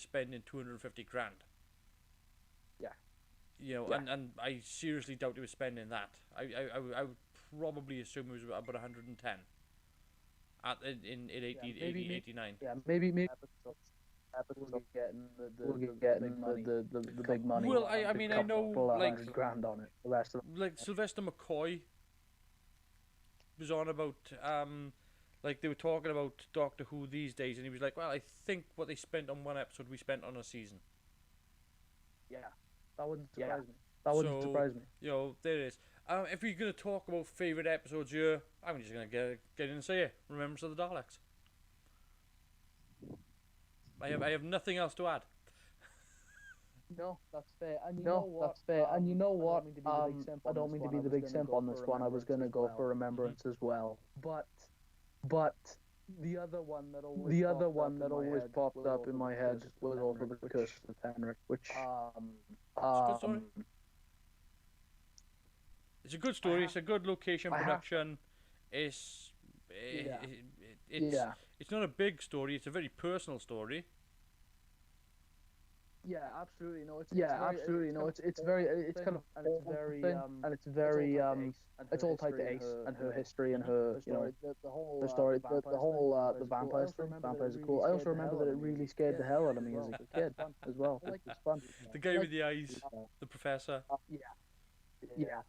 spending 250 grand. Yeah. You know, and I seriously doubt he was spending that. I would probably assume it was about 110 in 89. Yeah, maybe episodes getting the big money. Well, I mean, I know, like, $100,000 on it. The rest of like Sylvester McCoy was on about like they were talking about Doctor Who these days, and he was like, well, I think what they spent on one episode we spent on a season. Yeah, that wouldn't surprise me. That wouldn't surprise me. You know, there it is. If we're going to talk about favourite episodes here, I'm just going to get in and say it. Remembrance of the Daleks. I have nothing else to add. No, that's fair. And you know what? I don't mean to be the big simp on this one. I was going to go for Remembrance as well. But the other one that always popped up in my head was also The Curse of Penrick, which it's a good story. It's a good location production. It's not a big story. It's a very personal story. Yeah, absolutely. No, it's all tied to Ace and her history and her, you know, the story, the vampires thing. Vampires are cool. I also remember that it really scared the hell out of me as a kid as well. It was fun. The guy with the eyes, the professor. Yeah.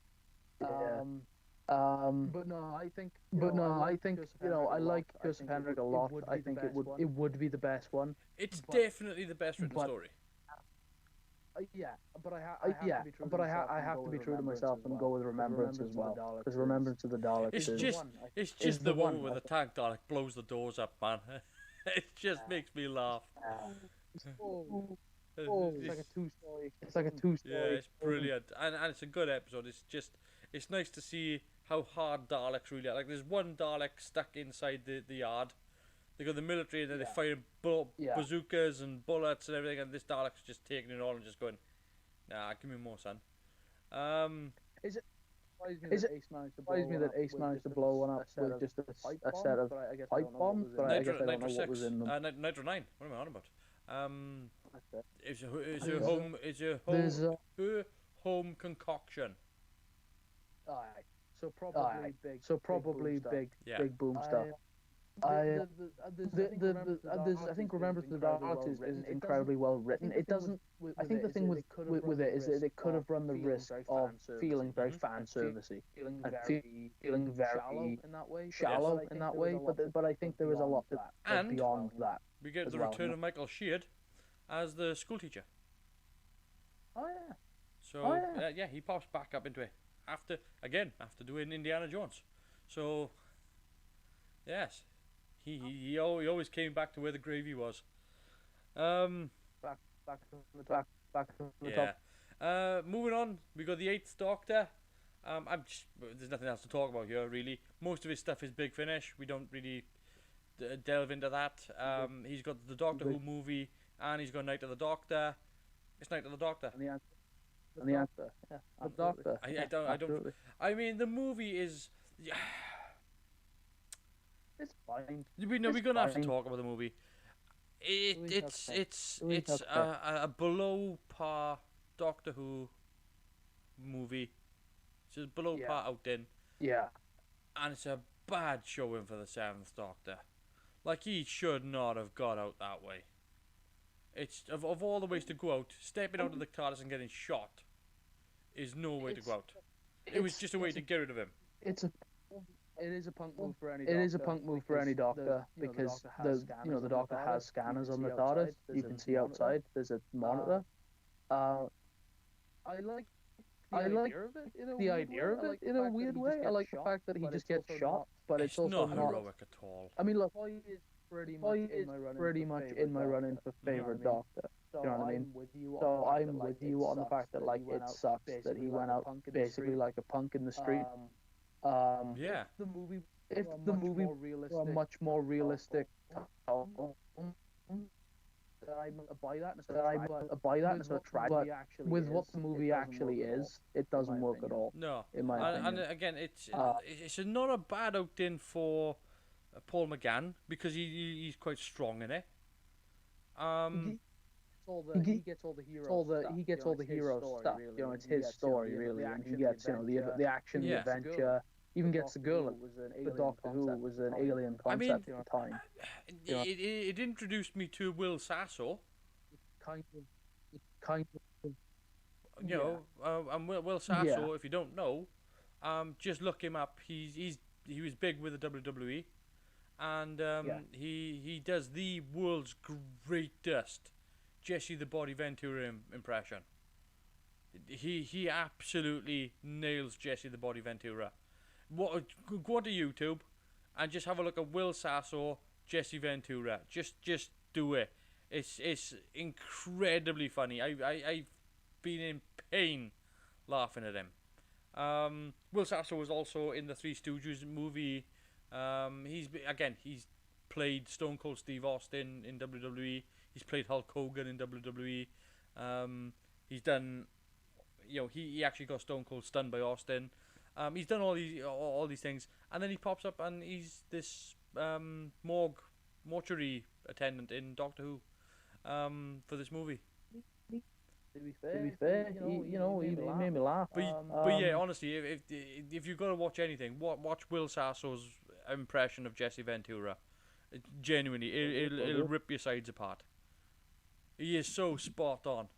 But no, I think you know, I like Curse of Penrick a lot. I think it would be the best one. It's definitely the best written story. But I have to be true to myself and go with Remembrance as well, because Remembrance of the Daleks it's just the one where the tank Dalek blows the doors up, man. It just makes me laugh. It's like a two-story. Yeah, it's brilliant, and it's a good episode. It's nice to see how hard Daleks really are. Like, there's one Dalek stuck inside the yard. They got the military, and then they're firing bazookas and bullets and everything, and this Dalek's just taking it all and just going, nah, give me more, son. Is it surprised me that Ace managed to blow one up with just a set of pipe bombs? But I guess I don't know what was in them. Nitro 9. What am I on about? It's her home concoction. Alright. So probably big boom stuff. I think Remembrance of the Daleks is incredibly well written. It doesn't. I think the thing with it is that it could have run the risk of feeling very fan servicey and feeling very shallow in that way. But I think there is a lot beyond that. We get the return of Michael Sheard as the schoolteacher. Oh yeah. So he pops back up into it after doing Indiana Jones. So yes. He always came back to where the gravy was. Back from the top. Moving on, we got the 8th Doctor. There's nothing else to talk about here, really. Most of his stuff is Big Finish. We don't really delve into that. He's got the Doctor Who movie, and he's got Night of the Doctor. It's Night of the Doctor. And the answer. Yeah, the Doctor. I don't. I mean, the movie is. It's fine. We're gonna have to talk about the movie. It's a below par Doctor Who movie. It's a below par outing. Yeah. And it's a bad showing for the Seventh Doctor. Like, he should not have got out that way. It's of all the ways to go out, stepping out of the TARDIS and getting shot is no way to go out. It was just a way to get rid of him. It is a punk move for any. It is a punk move for any doctor because the doctor has scanners on the TARDIS. You can see outside. There's a monitor. I like the idea of it in a weird way. I like the fact that he just gets shot, but it's also not heroic at all. I mean, look, Boy is pretty much in my running for favorite doctor. You know what I mean? So I'm with you on the fact that like it sucks that he went out basically like a punk in the street. Yeah. If the movie were much more realistic, I buy that instead of try. But with what the movie actually is, it doesn't work at all. No. In my opinion. And again, it's not a bad outing for Paul McGann because he's quite strong in it. He gets all the hero stuff. You know, it's his story really, and he gets the action, the adventure. Even gets the girl. The Doctor Who was an alien concept at the time. It introduced me to Will Sasso. Kind of. You know, and Will Sasso, if you don't know, just look him up. He was big with the WWE, and he does the world's greatest Jesse the Body Ventura impression. He absolutely nails Jesse the Body Ventura. Go to YouTube and just have a look at Will Sasso, Jesse Ventura. Just do it. It's incredibly funny. I've been in pain laughing at him. Will Sasso was also in the Three Stooges movie. He's played Stone Cold Steve Austin in WWE. He's played Hulk Hogan in WWE. He's done, he actually got Stone Cold stunned by Austin. He's done all these things, and then he pops up and he's this mortuary attendant in Doctor Who for this movie. To be fair, he made me laugh. But yeah, honestly, if you've got to watch anything, watch Will Sasso's impression of Jesse Ventura. Genuinely, it'll rip your sides apart. He is so spot on.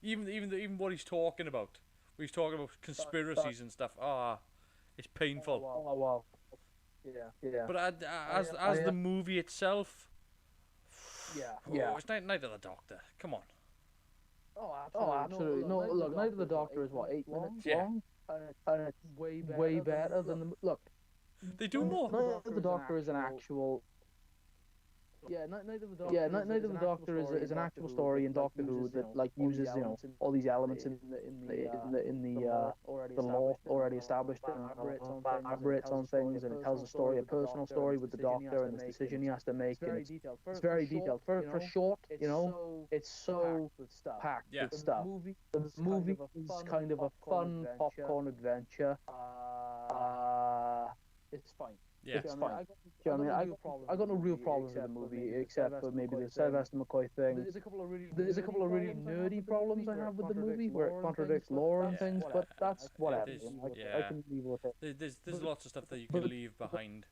Even what he's talking about. He's talking about conspiracies and stuff. It's painful. Oh wow. Yeah. But as the movie itself, it's Night of the Doctor. Come on. Oh, absolutely. No, look, Night of the Doctor is what, 8 minutes long, and it's way better than the look. They do more. Night of the Doctor is an actual. Night of the Doctor is an actual story in Doctor Who that like uses all these elements in the law already established and elaborates on things, and it tells a story, a personal story with the Doctor and this decision he has to make, and it's very detailed for short. It's so packed with stuff. The movie is kind of a fun popcorn adventure. It's fine. Yeah, it's fine. I got no real problems with the movie except for maybe the Sylvester McCoy thing. There's a couple of really nerdy problems I have with the movie where it contradicts lore and things, but that's whatever. I can leave with it. There's lots of stuff that you can leave behind.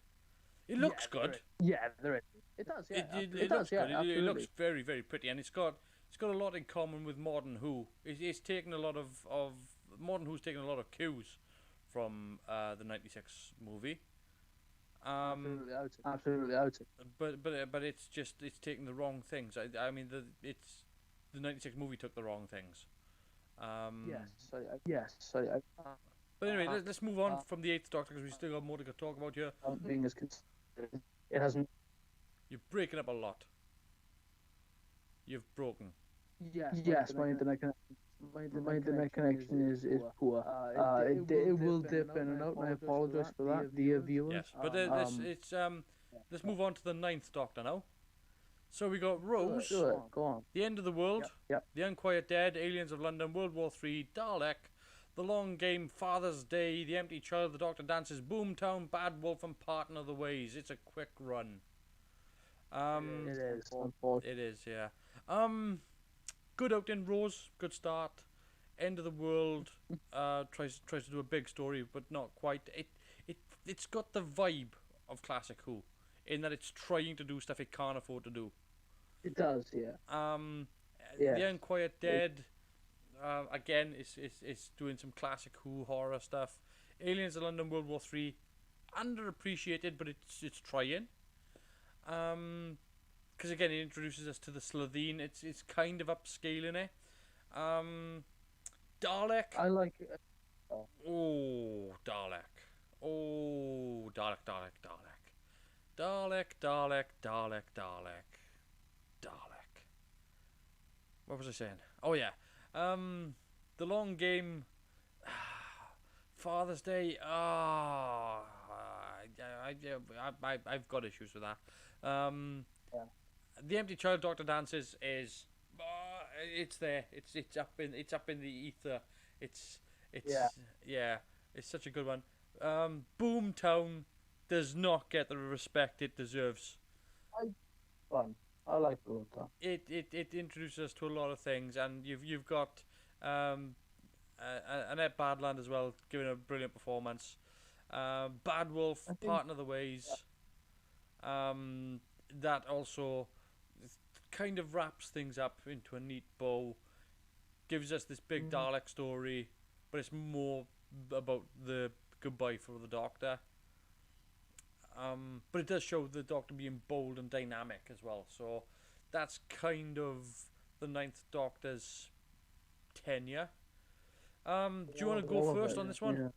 It looks good. Yeah, there is. It does. Yeah, it looks good. It looks very, very pretty, and it's got a lot in common with Modern Who. It's taken a lot of Modern Who's taken a lot of cues from the '96 movie. Absolutely out. But it's taking the wrong things. I mean the '96 movie took the wrong things. Yes. But anyway, let's move on from the Eighth Doctor because we still got more to talk about here. It hasn't. You're breaking up a lot. You've broken. Yes, my internet connection is poor. It will dip in and out, and I apologize for that, dear viewers. Yes, but let's move on to the Ninth Doctor now. So we got Rose, go on. The End of the World, Yep. The Unquiet Dead, Aliens of London, World War III, Dalek, The Long Game, Father's Day, The Empty Child, The Doctor Dances, Boomtown, Bad Wolf, and Partner of the Ways. It's a quick run. It is, unfortunately. It is, yeah. Good outing, Rose. Good start. End of the World. Tries to do a big story, but not quite. It's got the vibe of classic Who, in that it's trying to do stuff it can't afford to do. It does, yeah. The Unquiet Dead. Again, it's doing some classic Who horror stuff. Aliens of London World War 3, underappreciated, but it's trying. Because again, it introduces us to the Slitheen. It's kind of upscaling it. Dalek. I like. Oh, Dalek. Oh, Dalek. What was I saying? Oh yeah. The Long Game. Father's Day. I've got issues with that. The Empty Child Doctor Dances is. It's there. It's up in the ether. It's such a good one. Boomtown does not get the respect it deserves. Fun. I like Boomtown. It introduces us to a lot of things, and you've got Annette Badland as well, giving a brilliant performance. Bad Wolf, Partner of the Ways. That also kind of wraps things up into a neat bow. Gives us this big Dalek story, but it's more about the goodbye for the Doctor. But it does show the Doctor being bold and dynamic as well. So that's kind of the Ninth Doctor's tenure. Do you want to go first on this one?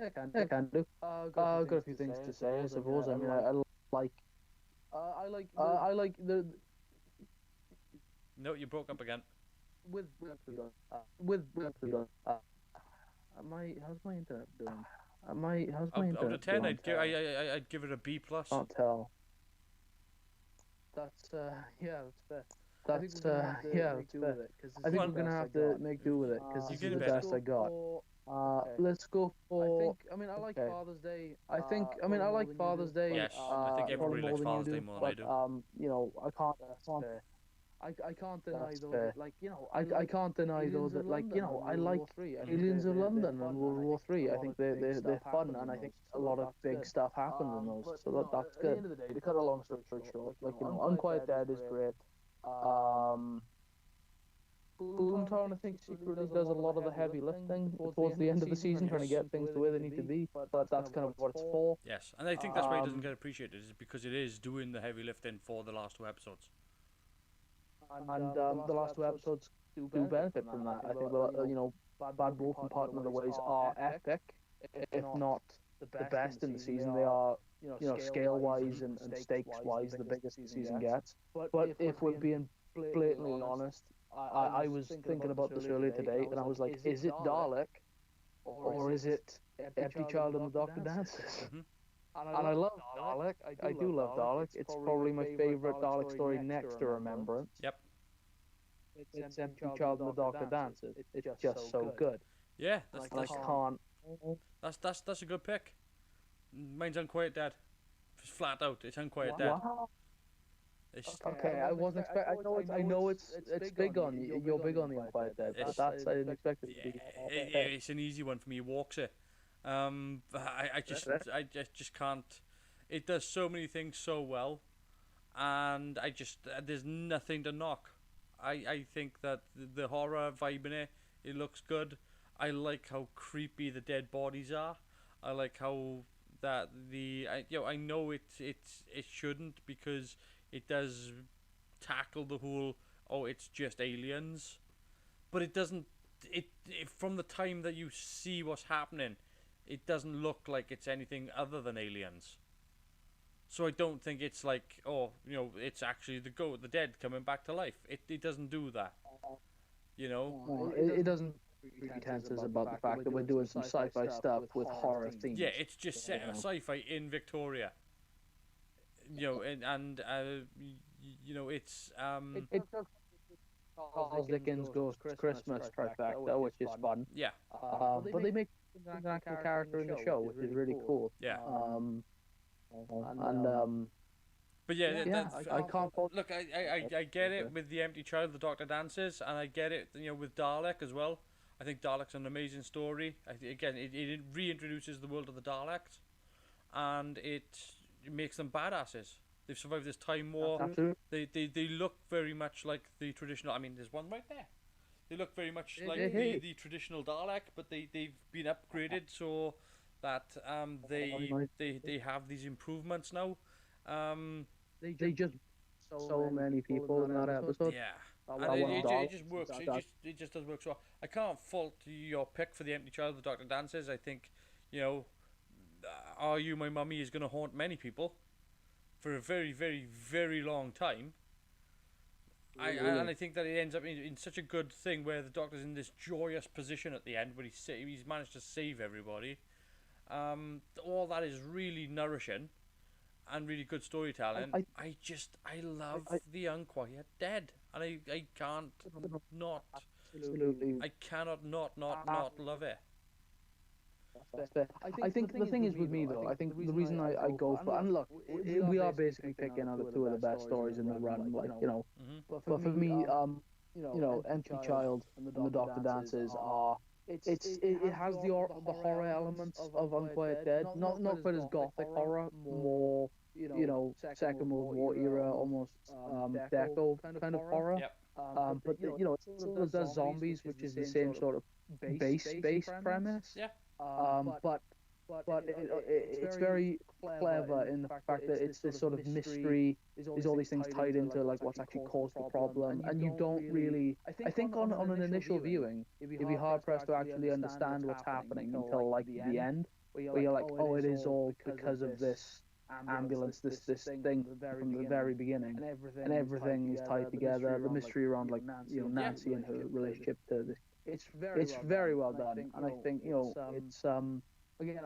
Yeah, I can do. I've got a few things to say, I suppose. I mean, I like the. No, you broke up again. How's my internet doing? How's my internet out of 10, doing? I'd give it a B plus. Can't tell. That's that's fair. That's that's fair. I think we're gonna have to make do with it because this is the best I got. Let's go for. I like Father's Day. I like Father's Day. Yes, I think everybody likes Father's Day more than I do. I can't deny though that, I can't deny though that, I like Aliens of London and World War 3. I think they're fun, and I think a lot of big stuff happens in those, so that's good. At the end of the day, to cut a long story short, Unquiet Dead is great. Boomtown, I think, secretly does a lot of the heavy lifting towards the end of the season, trying to get things to where they need to be, but that's kind of what it's for. Yes, and I think that's why it doesn't get appreciated, is because it is doing the heavy lifting for the last 2 episodes. And the last 2 episodes do benefit from that. I think, Bad Wolf and Partner of the Ways are epic, if not the best in the season. They are, scale-wise and stakes-wise, the biggest the season gets. But if we're being blatantly honest, I was thinking about this earlier today, and I was like, is it Dalek, or is it Empty Child and the Doctor Dances? And I love Dalek. I do love Dalek. It's probably my favourite Dalek story next to Remembrance. Yep. It's Empty Child and the Doctor Dances. It's just so good. Yeah, I can't. That's a good pick. Mine's Unquiet Dead. Flat out, it's Unquiet Dead. Wow. Okay, I wasn't expecting. I know it's big on you. You're big on the Unquiet Dead. I didn't expect it to be. It's an easy one for me. It walks it. I just can't. It does so many things so well, and there's nothing to knock. I think that the horror vibe in it looks good. I like how creepy the dead bodies are. I like how that I know it shouldn't, because it does tackle the whole it's just aliens, but it doesn't. It from the time that you see what's happening, it doesn't look like it's anything other than aliens. So I don't think it's like, it's actually the dead coming back to life. It doesn't do that. It doesn't pretenses about the fact that we're doing some sci-fi stuff with horror themes. Yeah, it's just set in sci-fi in Victoria. It's It Charles Dickens Goes Christmas trifecta, which is fun. Yeah. But they make an actual character in the show, which is really cool. Yeah. But yeah, I can't fault. look, I get it with The Empty Child, The Doctor Dances, and I get it, with Dalek as well. I think Dalek's an amazing story. Again, it reintroduces the world of the Daleks, and it makes them badasses. They've survived this time war. Absolutely. They look very much like the traditional. I mean, there's one right there. They look very much like the traditional Dalek, but they've been upgraded so that they have these improvements now. They just so many people in that episode. Yeah. And it just works. It just does work. So I can't fault your pick for The Empty Child, The Doctor Dances. I think, Are You My Mummy is going to haunt many people for a very, very, very long time. And I think that it ends up in such a good thing where the Doctor's in this joyous position at the end where he's managed to save everybody. All that is really nourishing and really good storytelling. I love The Unquiet Dead, and I can't not. Absolutely. I cannot not love it. I think the thing is with me though, I think the reason I go for, and look, we are basically picking out two of the best stories in the run, but for me, Empty Child and The Doctor Dances are, it has the horror elements of Unquiet Dead, not quite as gothic horror, more, Second World War era, almost Deco kind of horror. Yep. But it still does zombies, which is the same sort of base premise. Yeah. But it's very clever in the fact that it's this sort of mystery. Is all these things tied into like what's actually caused the problem, and you don't really. I think on an initial viewing, you'd be hard pressed to actually understand what's happening until like the end, where you're like, oh, it is all because of this ambulance, this thing from the very beginning, and everything is tied together. The mystery around like Nancy and her relationship to this. It's very well done, and I think it's again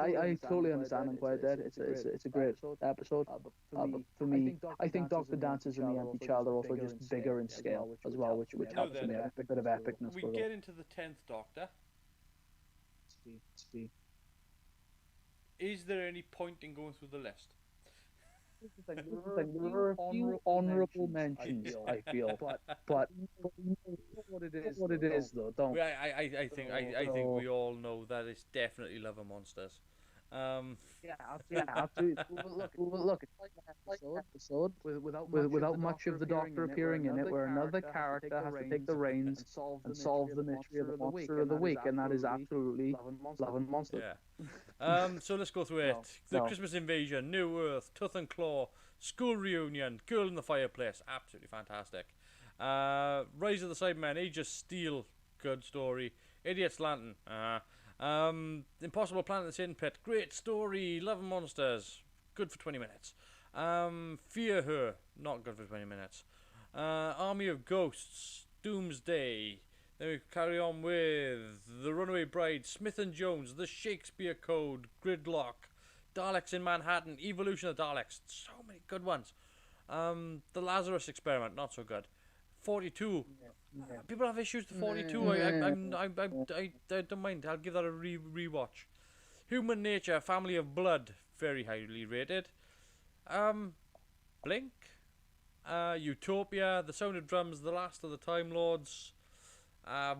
I totally understand Unquiet Dead. It's a great episode. But for me, I think Doctor Dances and The Empty Child are also just bigger in scale as well, which helps me a bit of epicness. We get into the 10th Doctor. Is there any point in going through the list? There are a few honourable mentions, I feel, but what it is though, don't. I think we all know that it's definitely Love and Monsters. Yeah, absolutely. Look, it's like an episode without much of the Doctor appearing in it, where another character has to take the reins and solve the mystery of the monster of the week, and that is absolutely Love and Monsters. Yeah. So let's go through it. The Christmas Invasion, New Earth, Tooth and Claw, School Reunion, Girl in the Fireplace, absolutely fantastic. Rise of the Cybermen, Age of Steel, good story. Idiot's Lantern, Impossible Planet, The Sin Pit, great story. Love and Monsters, good for 20 minutes. Fear Her, not good for 20 minutes. Army of Ghosts, Doomsday. Then we carry on with The Runaway Bride, Smith and Jones, The Shakespeare Code, Gridlock, Daleks in Manhattan, Evolution of Daleks, so many good ones. The Lazarus Experiment, not so good. 42. People have issues with 42. I don't mind. I'll give that a rewatch. Human Nature, Family of Blood, very highly rated. Blink, Utopia, The Sound of Drums, The Last of the Time Lords,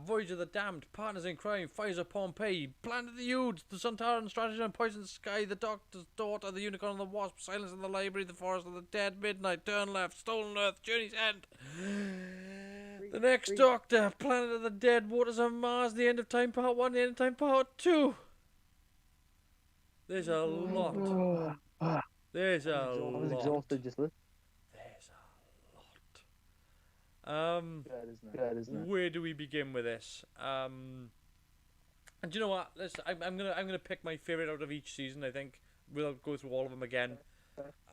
Voyage of the Damned, Partners in Crime, Fires of Pompeii, Planet of the Ood, The Sontaran Strategy and Poison Sky, The Doctor's Daughter, The Unicorn and the Wasp, Silence in the Library, The Forest of the Dead, Midnight, Turn Left, Stolen Earth, Journey's End, The Next Doctor, Planet of the Dead, Waters of Mars, The End of Time Part 1, The End of Time Part 2. There's a lot. There's a lot. I was exhausted just listening. There's a lot. Good, isn't it? Where do we begin with this? And do you know what? I'm gonna pick my favorite out of each season. I think we'll go through all of them again.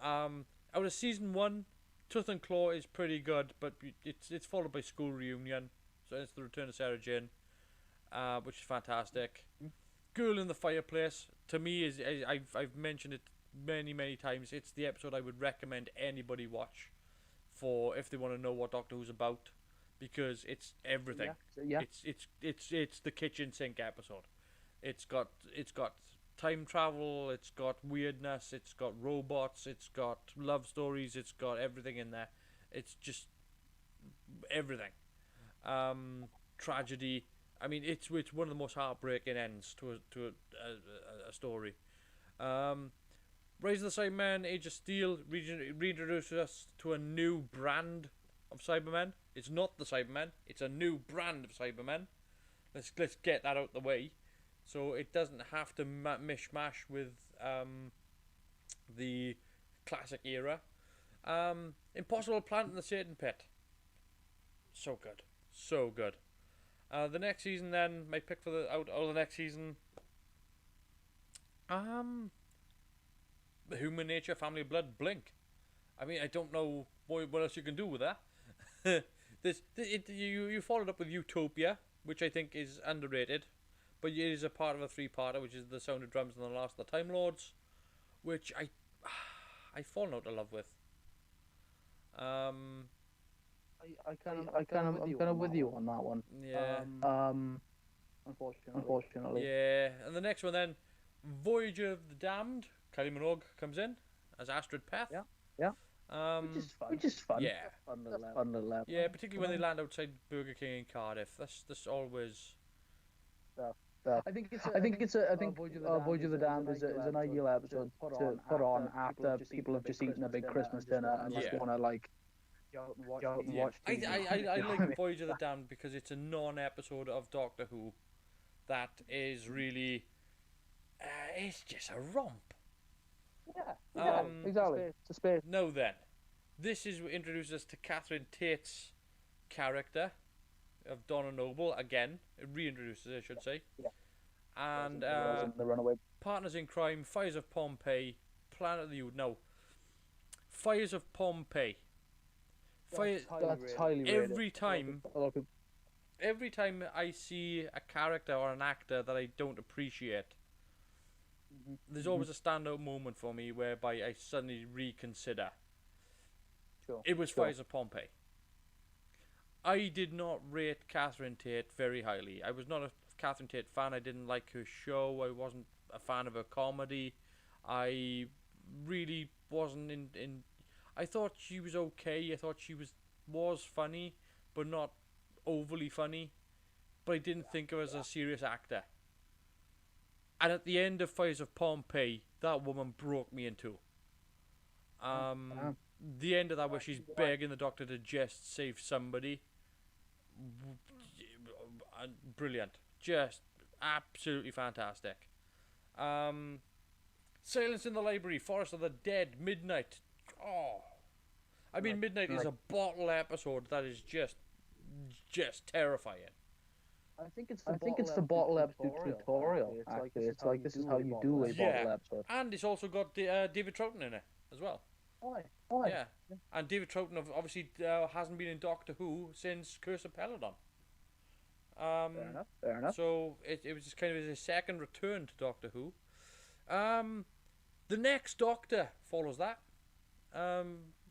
Out of season 1, Tooth and Claw is pretty good, but it's followed by School Reunion, so it's the return of Sarah Jane, which is fantastic. Girl in the Fireplace, to me, is I've mentioned it many times. It's the episode I would recommend anybody watch for if they want to know what Doctor Who's about, because it's everything. Yeah. It's the kitchen sink episode. It's got time travel, it's got weirdness, it's got robots, it's got love stories, it's got everything in there. It's just everything. Tragedy. I mean, it's one of the most heartbreaking ends to a story. Rise of the Cybermen, Age of Steel reintroduces us to a new brand of Cybermen. It's not the Cybermen, it's a new brand of Cybermen. Let's get that out the way, so it doesn't have to mishmash with the classic era. Impossible Planet and the Satan Pit. So good, so good. The next season, then, my pick for the next season. The Human Nature, Family of Blood, Blink. I mean, I don't know what else you can do with that. You followed up with Utopia, which I think is underrated, but it is a part of a three-parter, which is The Sound of Drums and The Last of the Time Lords, which I've fallen out of love with. I'm kind of with you on that one. Yeah. Unfortunately. Yeah, and the next one then, Voyager of the Damned. Kylie Minogue comes in as Astrid Peth. Yeah. Which is fun. Yeah. Fun little level. Yeah, particularly when they land outside Burger King in Cardiff. That's always. I think Voyage of the Damned is an ideal episode to put on after people have just eaten a big Christmas dinner and just want to like go out and watch TV. I like Voyage of the Damned because it's a non-episode of Doctor Who that is really it's just a romp. Yeah, exactly. It's a space. Now then, this introduces us to Catherine Tate's character of Donna Noble again. It reintroduces, I should say. Yeah. And the Runaway. Partners in Crime, Fires of Pompeii, Planet of the Youth. No, Fires of Pompeii. That's highly rated. Every time I see a character or an actor that I don't appreciate, there's always a standout moment for me whereby I suddenly reconsider. Sure. It was Fires of Pompeii. I did not rate Catherine Tate very highly. I was not a Catherine Tate fan. I didn't like her show. I wasn't a fan of her comedy. I really wasn't in. I thought she was okay. I thought she was funny, but not overly funny. But I didn't think of her as a serious actor. And at the end of Fires of Pompeii, that woman broke me in two. The end of that where she's begging the Doctor to just save somebody. Brilliant. Just absolutely fantastic. Silence in the Library, Forest of the Dead, Midnight. Oh. I mean, Midnight is a bottle episode that is just terrifying. I think it's the bottle episode tutorial. Actually, it's like this is how you do a bottle episode. And it's also got David Troughton in it as well. Why? Yeah. And David Troughton obviously hasn't been in Doctor Who since Curse of Peladon. Fair enough. So it was just kind of his second return to Doctor Who. The next Doctor follows that.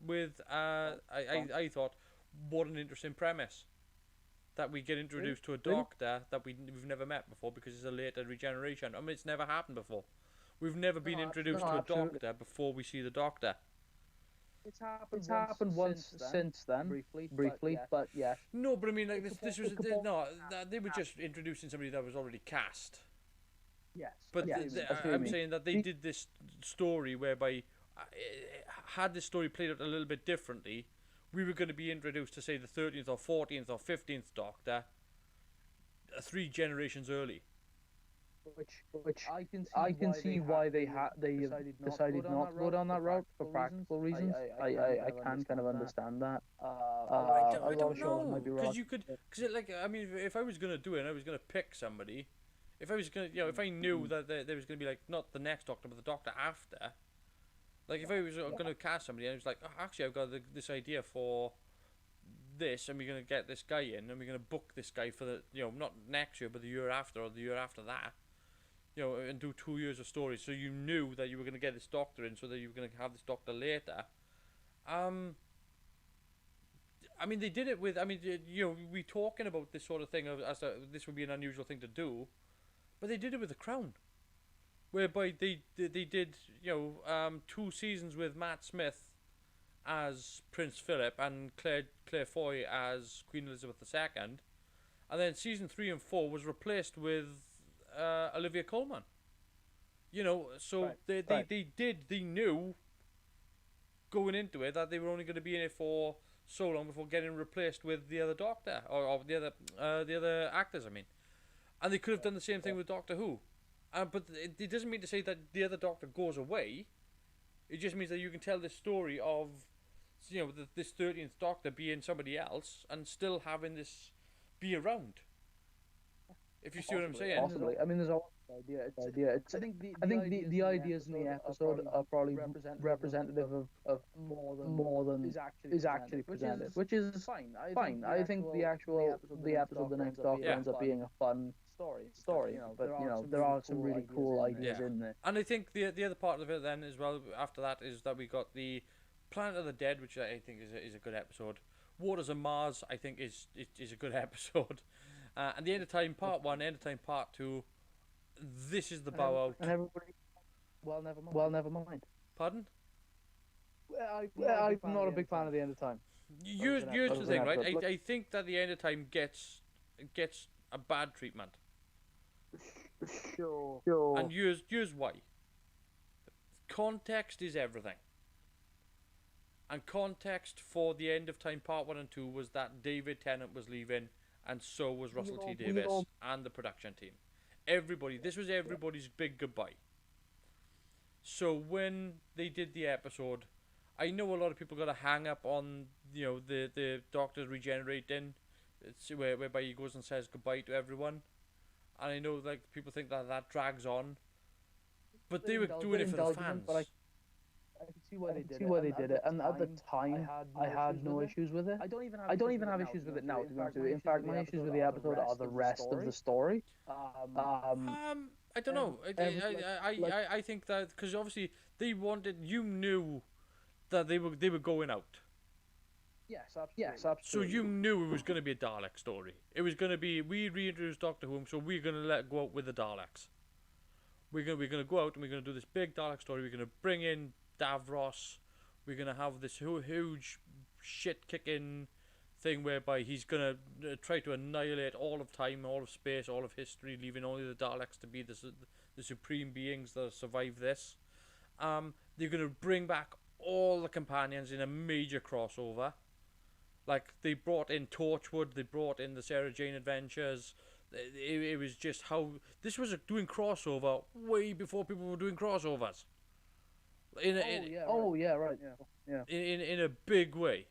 With I thought, what an interesting premise. That we get introduced to a Doctor that we've never met before because it's a later regeneration. I mean, it's never happened before. We've never been introduced to a Doctor before we see the Doctor. It's happened once since then, briefly, but yeah. No, but I mean, like this was they were just introducing somebody that was already cast. Yes, but I'm saying that they did this story whereby, had this story played out a little bit differently, we were going to be introduced to say the 13th or 14th or 15th Doctor, 3 generations early. Which I can see why they decided not to go down that route for practical reasons. I can kind of understand that. I don't know, because you could, if I was gonna do it, and I was gonna pick somebody. If I was gonna, if I knew that there was gonna be like not the next Doctor, but the Doctor after. Like if I was gonna cast somebody, and I was like, oh, actually, I've got this idea for this, and we're gonna get this guy in, and we're gonna book this guy for the, not next year, but the year after or the year after that. And do 2 years of stories, so you knew that you were going to get this Doctor in, so that you were going to have this Doctor later. I mean, they did it with. I mean, we talking about this sort of thing as this would be an unusual thing to do, but they did it with the Crown. whereby they did 2 seasons with Matt Smith as Prince Philip and Claire Foy as Queen Elizabeth II, and then season 3 and 4 was replaced with Olivia Colman. So they knew going into it that they were only going to be in it for so long before getting replaced with the other Doctor or the other actors. I mean, and they could have done the same thing with Doctor Who, but it doesn't mean to say that the other Doctor goes away. It just means that you can tell this story of this 13th Doctor being somebody else and still having this be around. If you see what I'm saying. Possibly. I mean, there's always the idea. I think the ideas in the episode are probably representative of more than is actually presented, which is fine. I think the episode, the Ninth Doctor, ends up being a fun story. But there are some really cool ideas in there. And I think the other part of it then as well after that is that we got the Planet of the Dead, which I think is a good episode. Waters of Mars, I think is a good episode. And the End of Time Part 1, End of Time Part 2, this is the bow out. And everybody, well, never mind. Pardon? I'm not a big fan of the End of Time. Here's the thing, right? I think that the End of Time gets a bad treatment. Sure. And here's why. Context is everything. And context for the End of Time Part 1 and 2 was that David Tennant was leaving, and so was Russell T Davies and the production team. This was everybody's big goodbye. So when they did the episode, I know a lot of people got a hang up on the Doctor regenerating, whereby he goes and says goodbye to everyone, and I know people think that drags on, but they were doing it for the fans. I can see why they did it, and at the time, I had no issues with it. I don't even have issues with it now, to be honest with you. In fact, my issues with the episode are the rest of the story. I don't know. I think that because obviously they wanted, knew that they were going out. Yes, absolutely. So you knew it was going to be a Dalek story. It was going to be, we reintroduced Doctor Who, so we're going to let it go out with the Daleks. We're going to go out and we're going to do this big Dalek story. We're going to bring in Davros. We're going to have this huge shit-kicking thing whereby he's going to try to annihilate all of time, all of space, all of history, leaving only the Daleks to be the supreme beings that survive this. They're going to bring back all the companions in a major crossover. Like, they brought in Torchwood, they brought in the Sarah Jane Adventures. It was just how... This was doing crossover way before people were doing crossovers. In a big way.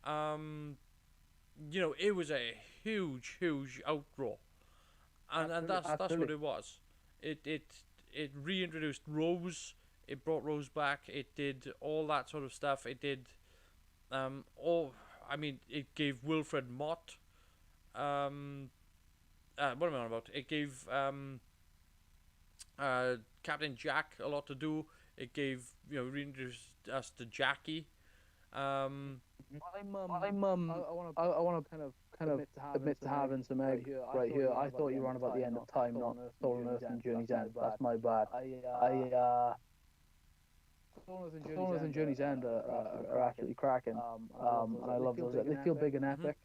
It was a huge outroar. And that's what it was. It reintroduced Rose. It brought Rose back. It did all that sort of stuff. It did it gave Wilfred Mott what am I on about? It gave Captain Jack a lot to do. It gave reintroduced us to Jackie. I want to kind of admit to having some egg right here. I thought you were on about the End of Time, not Stolen Earth and Journey's End. That's my bad. Stolen Earth and Journey's End are absolutely cracking. And I love those. They feel big and epic.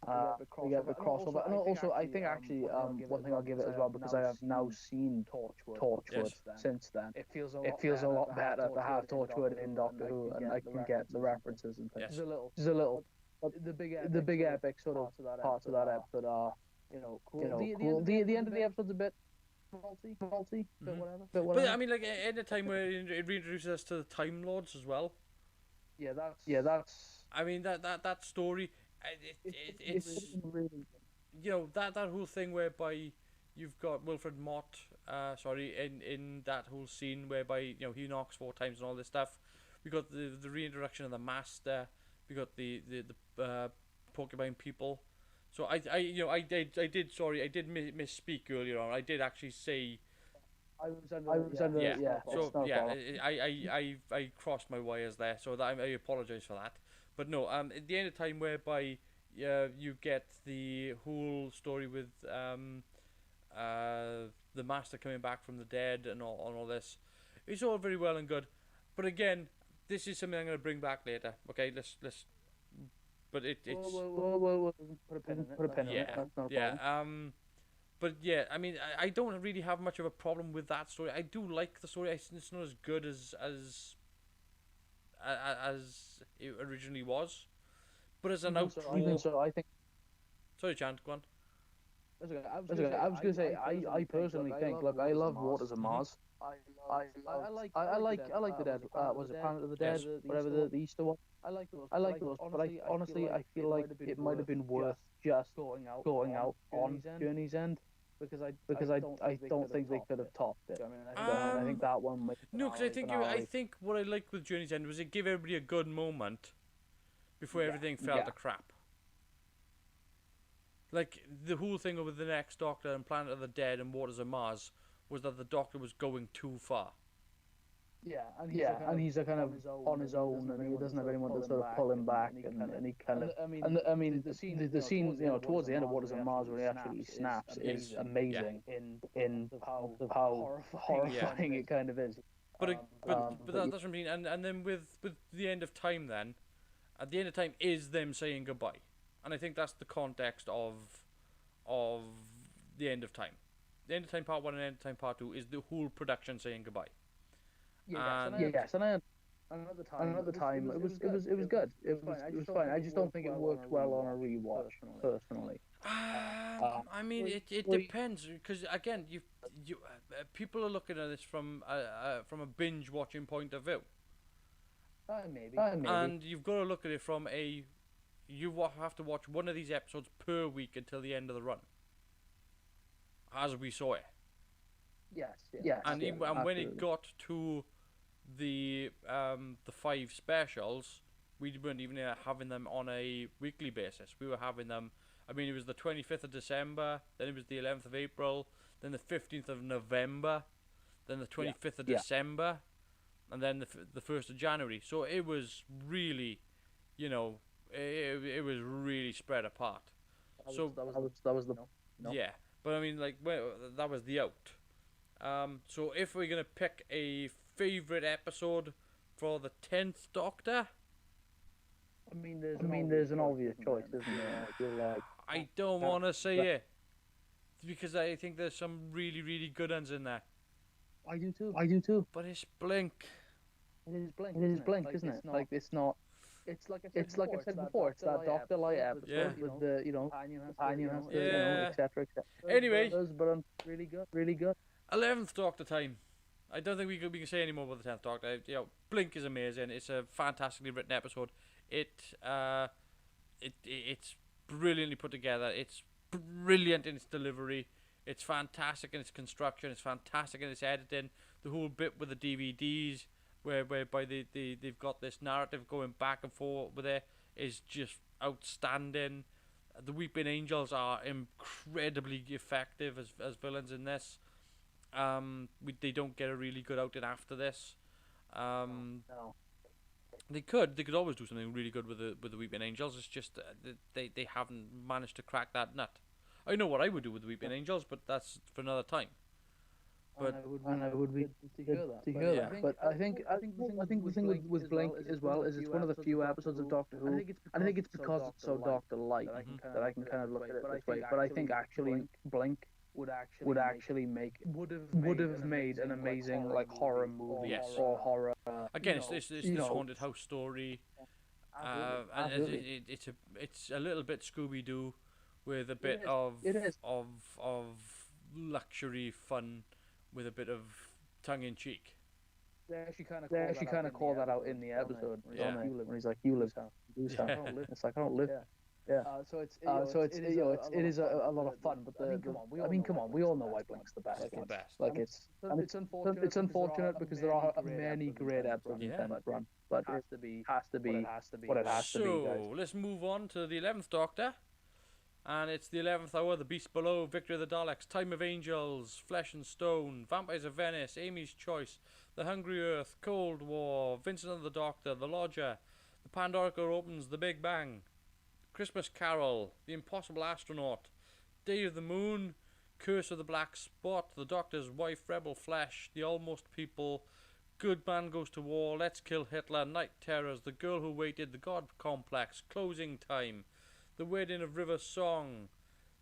They get the crossover. And also, I think actually, one thing I'll give it as well, because I have now seen Torchwood since then. It feels a lot better to have Torchwood in Doctor Who, and I can get the references and things. Just a little. The big epic sort of parts of that episode are, cool. The end of the episode's a bit faulty, but whatever. But I mean, at the time where it reintroduces us to the Time Lords as well. Yeah, that's. I mean that story, it's really, that whole thing whereby you've got Wilfred Mott, in that whole scene whereby he knocks 4 times and all this stuff. We got the reintroduction of the Master. We got the Porcupine people. So I did misspeak earlier on. I did actually say. I was under. Yeah. So I crossed my wires there. So I apologize for that. But no. At the end of time, whereby you get the whole story with the Master coming back from the dead and all this. It's all very well and good, but again, this is something I'm going to bring back later. Okay, let's. But it's We'll put a pin in it. Put a pin in it. yeah, That's not a yeah. problem. But yeah, I mean, I don't really have much of a problem with that story. I do like the story. It's not as good as it originally was, but as an outro. Even so, I think. Sorry, Chant, go on. That's okay. I was gonna say, I personally think, look, I love Waters of Mars. I like the Dead. Was it Planet of the Dead? Yes. Whatever the Easter one. I like those, but honestly, I feel like it might have been worth just going out on Journey's End, because I don't think they could have topped it. I think that one might. No, because I think what I liked with Journey's End was it gave everybody a good moment before everything fell to crap. Like, the whole thing with the next Doctor and Planet of the Dead and Waters of Mars was that the Doctor was going too far. Yeah, and he's a kind of on his own, and he doesn't have anyone to sort of pull him back, and he kind of. I mean, the scene, towards the end of Waters of Mars when he actually snaps is amazing in how horrifying it kind of is. But that's what I mean. And then with the end of time, then at the end of time is them saying goodbye. And I think that's the context of the end of time. The end of time part 1 and end of time part 2 is the whole production saying goodbye. And another time it was good. It was fine. I just don't think it worked well on a rewatch personally. I mean, it depends, because again, you people are looking at this from a binge watching point of view. Maybe. And you've got to look at it from you have to watch one of these episodes per week until the end of the run, as we saw it. Yes. And when it got to the 5 specials, we weren't even having them on a weekly basis. We were having them. I mean, it was the 25th of December, then it was the 11th of April, then the 15th of November, then the 25th of December, and then the 1st of January. So it was really, it was really spread apart. That was the yeah. But I mean, like, that was the out. So if we're gonna pick a favorite episode for the 10th Doctor, I mean, there's an obvious choice, isn't there? I don't want to say it, because I think there's some really, really good ones in there. I do too. But it's Blink. It is Blink, isn't it? Like, it's not. It's like I said before. It's that Doctor Light episode with the companion has to, etc. Anyway, but really good. 11th Doctor time. I don't think we can say any more about the 10th Doctor. Blink is amazing. It's a fantastically written episode. It's brilliantly put together. It's brilliant in its delivery. It's fantastic in its construction. It's fantastic in its editing. The whole bit with the DVDs, whereby they've got this narrative going back and forth with it, is just outstanding. The Weeping Angels are incredibly effective as villains in this. They don't get a really good outing after this. No. They could always do something really good with the Weeping Angels. It's just they haven't managed to crack that nut. I know what I would do with the Weeping Angels, but that's for another time. But I would be to hear that. But I think the thing with Blink as well is it's one of the few episodes of Doctor Who, and I think it's because it's so Doctor Light that I can kind of look at it this way. But I think actually Blink would have made an amazing horror movie or horror. Again, it's this haunted house story, and it's a little bit Scooby Doo with a bit of luxury fun with a bit of tongue in cheek. They actually kind of call that out in the episode. When he's like, "You live down, do something." It's like, "I don't live." Yeah. It is a lot of fun, but come on, we all know why Blink's the best. It's the best. Like it's unfortunate because there are many great episodes in that run, but it has to be what it has to be. So let's move on to the 11th Doctor, and it's the 11th hour. The Beast Below, Victory of the Daleks, Time of Angels, Flesh and Stone, Vampires of Venice, Amy's Choice, The Hungry Earth, Cold War, Vincent and the Doctor, The Lodger, The Pandorica Opens, The Big Bang, Christmas Carol, The Impossible Astronaut, Day of the Moon, Curse of the Black Spot, The Doctor's Wife, Rebel Flesh, The Almost People, Good Man Goes to War, Let's Kill Hitler, Night Terrors, The Girl Who Waited, The God Complex, Closing Time, The Wedding of River Song,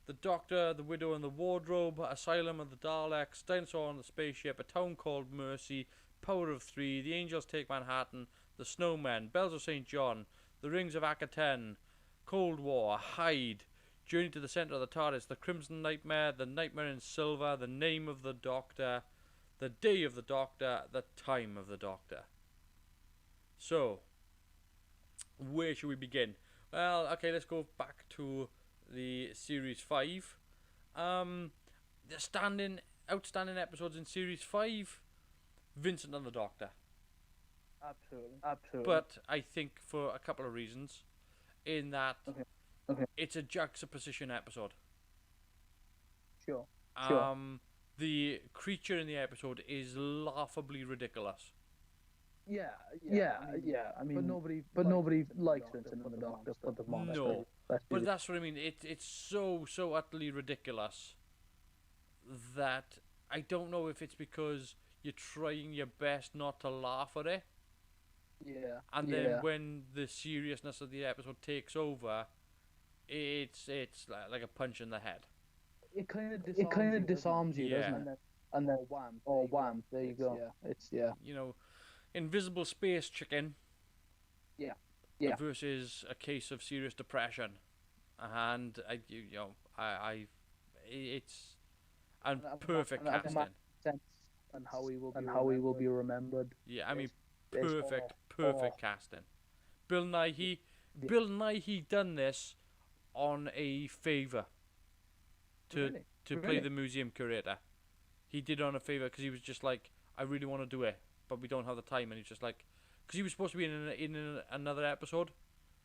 The Doctor, The Widow and the Wardrobe, Asylum of the Daleks, Dinosaur on the Spaceship, A Town Called Mercy, Power of Three, The Angels Take Manhattan, The Snowmen, Bells of St. John, The Rings of Akaten, Cold War, Hyde, Journey to the Centre of the TARDIS, The Crimson Nightmare, The Nightmare in Silver, The Name of the Doctor, The Day of the Doctor, The Time of the Doctor. So, where should we begin? Well, okay, let's go back to the Series 5. The outstanding episodes in Series 5, Vincent and the Doctor. Absolutely. But I think for a couple of reasons, in that it's a juxtaposition episode. Sure. The creature in the episode is laughably ridiculous. Yeah. I mean, but nobody nobody likes Vincent Vincent and the Doctor. Put them on. No, but that's what I mean. It's so utterly ridiculous that I don't know if it's because you're trying your best not to laugh at it. Yeah. And then when the seriousness of the episode takes over, it's like a punch in the head. It kind of disarms you, doesn't it? And then wham, there you go. It's You know, Invisible Space Chicken. Yeah. Versus A Case of Serious Depression, and it's perfect casting. And how he will be remembered. Yeah, I mean, perfect casting. Bill Nighy done this on a favour to play the museum curator. He did it on a favour because he was just like, I really want to do it, but we don't have the time, and he's just like, because he was supposed to be in another episode,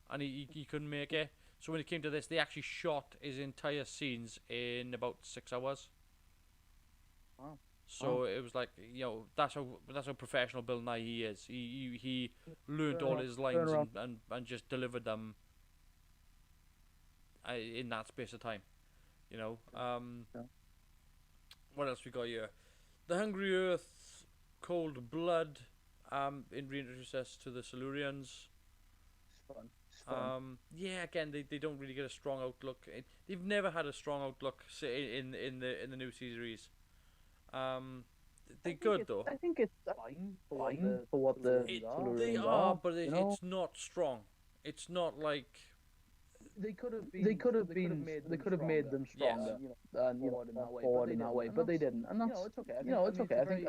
and he couldn't make it. So when it came to this, they actually shot his entire scenes in about 6 hours. Wow. So it was like, that's how professional Bill Nighy is. He learnt all his lines and just delivered them in that space of time. What else we got here? The Hungry Earth, Cold Blood. It reintroduces us to the Silurians. It's fun. Yeah, again, they don't really get a strong outlook. They've never had a strong outlook in the new series. They're good though. I think it's fine for what the Silurians they are, but it's not strong. It's not like they could have made them stronger, forward in that way, but they didn't, and that's it's okay.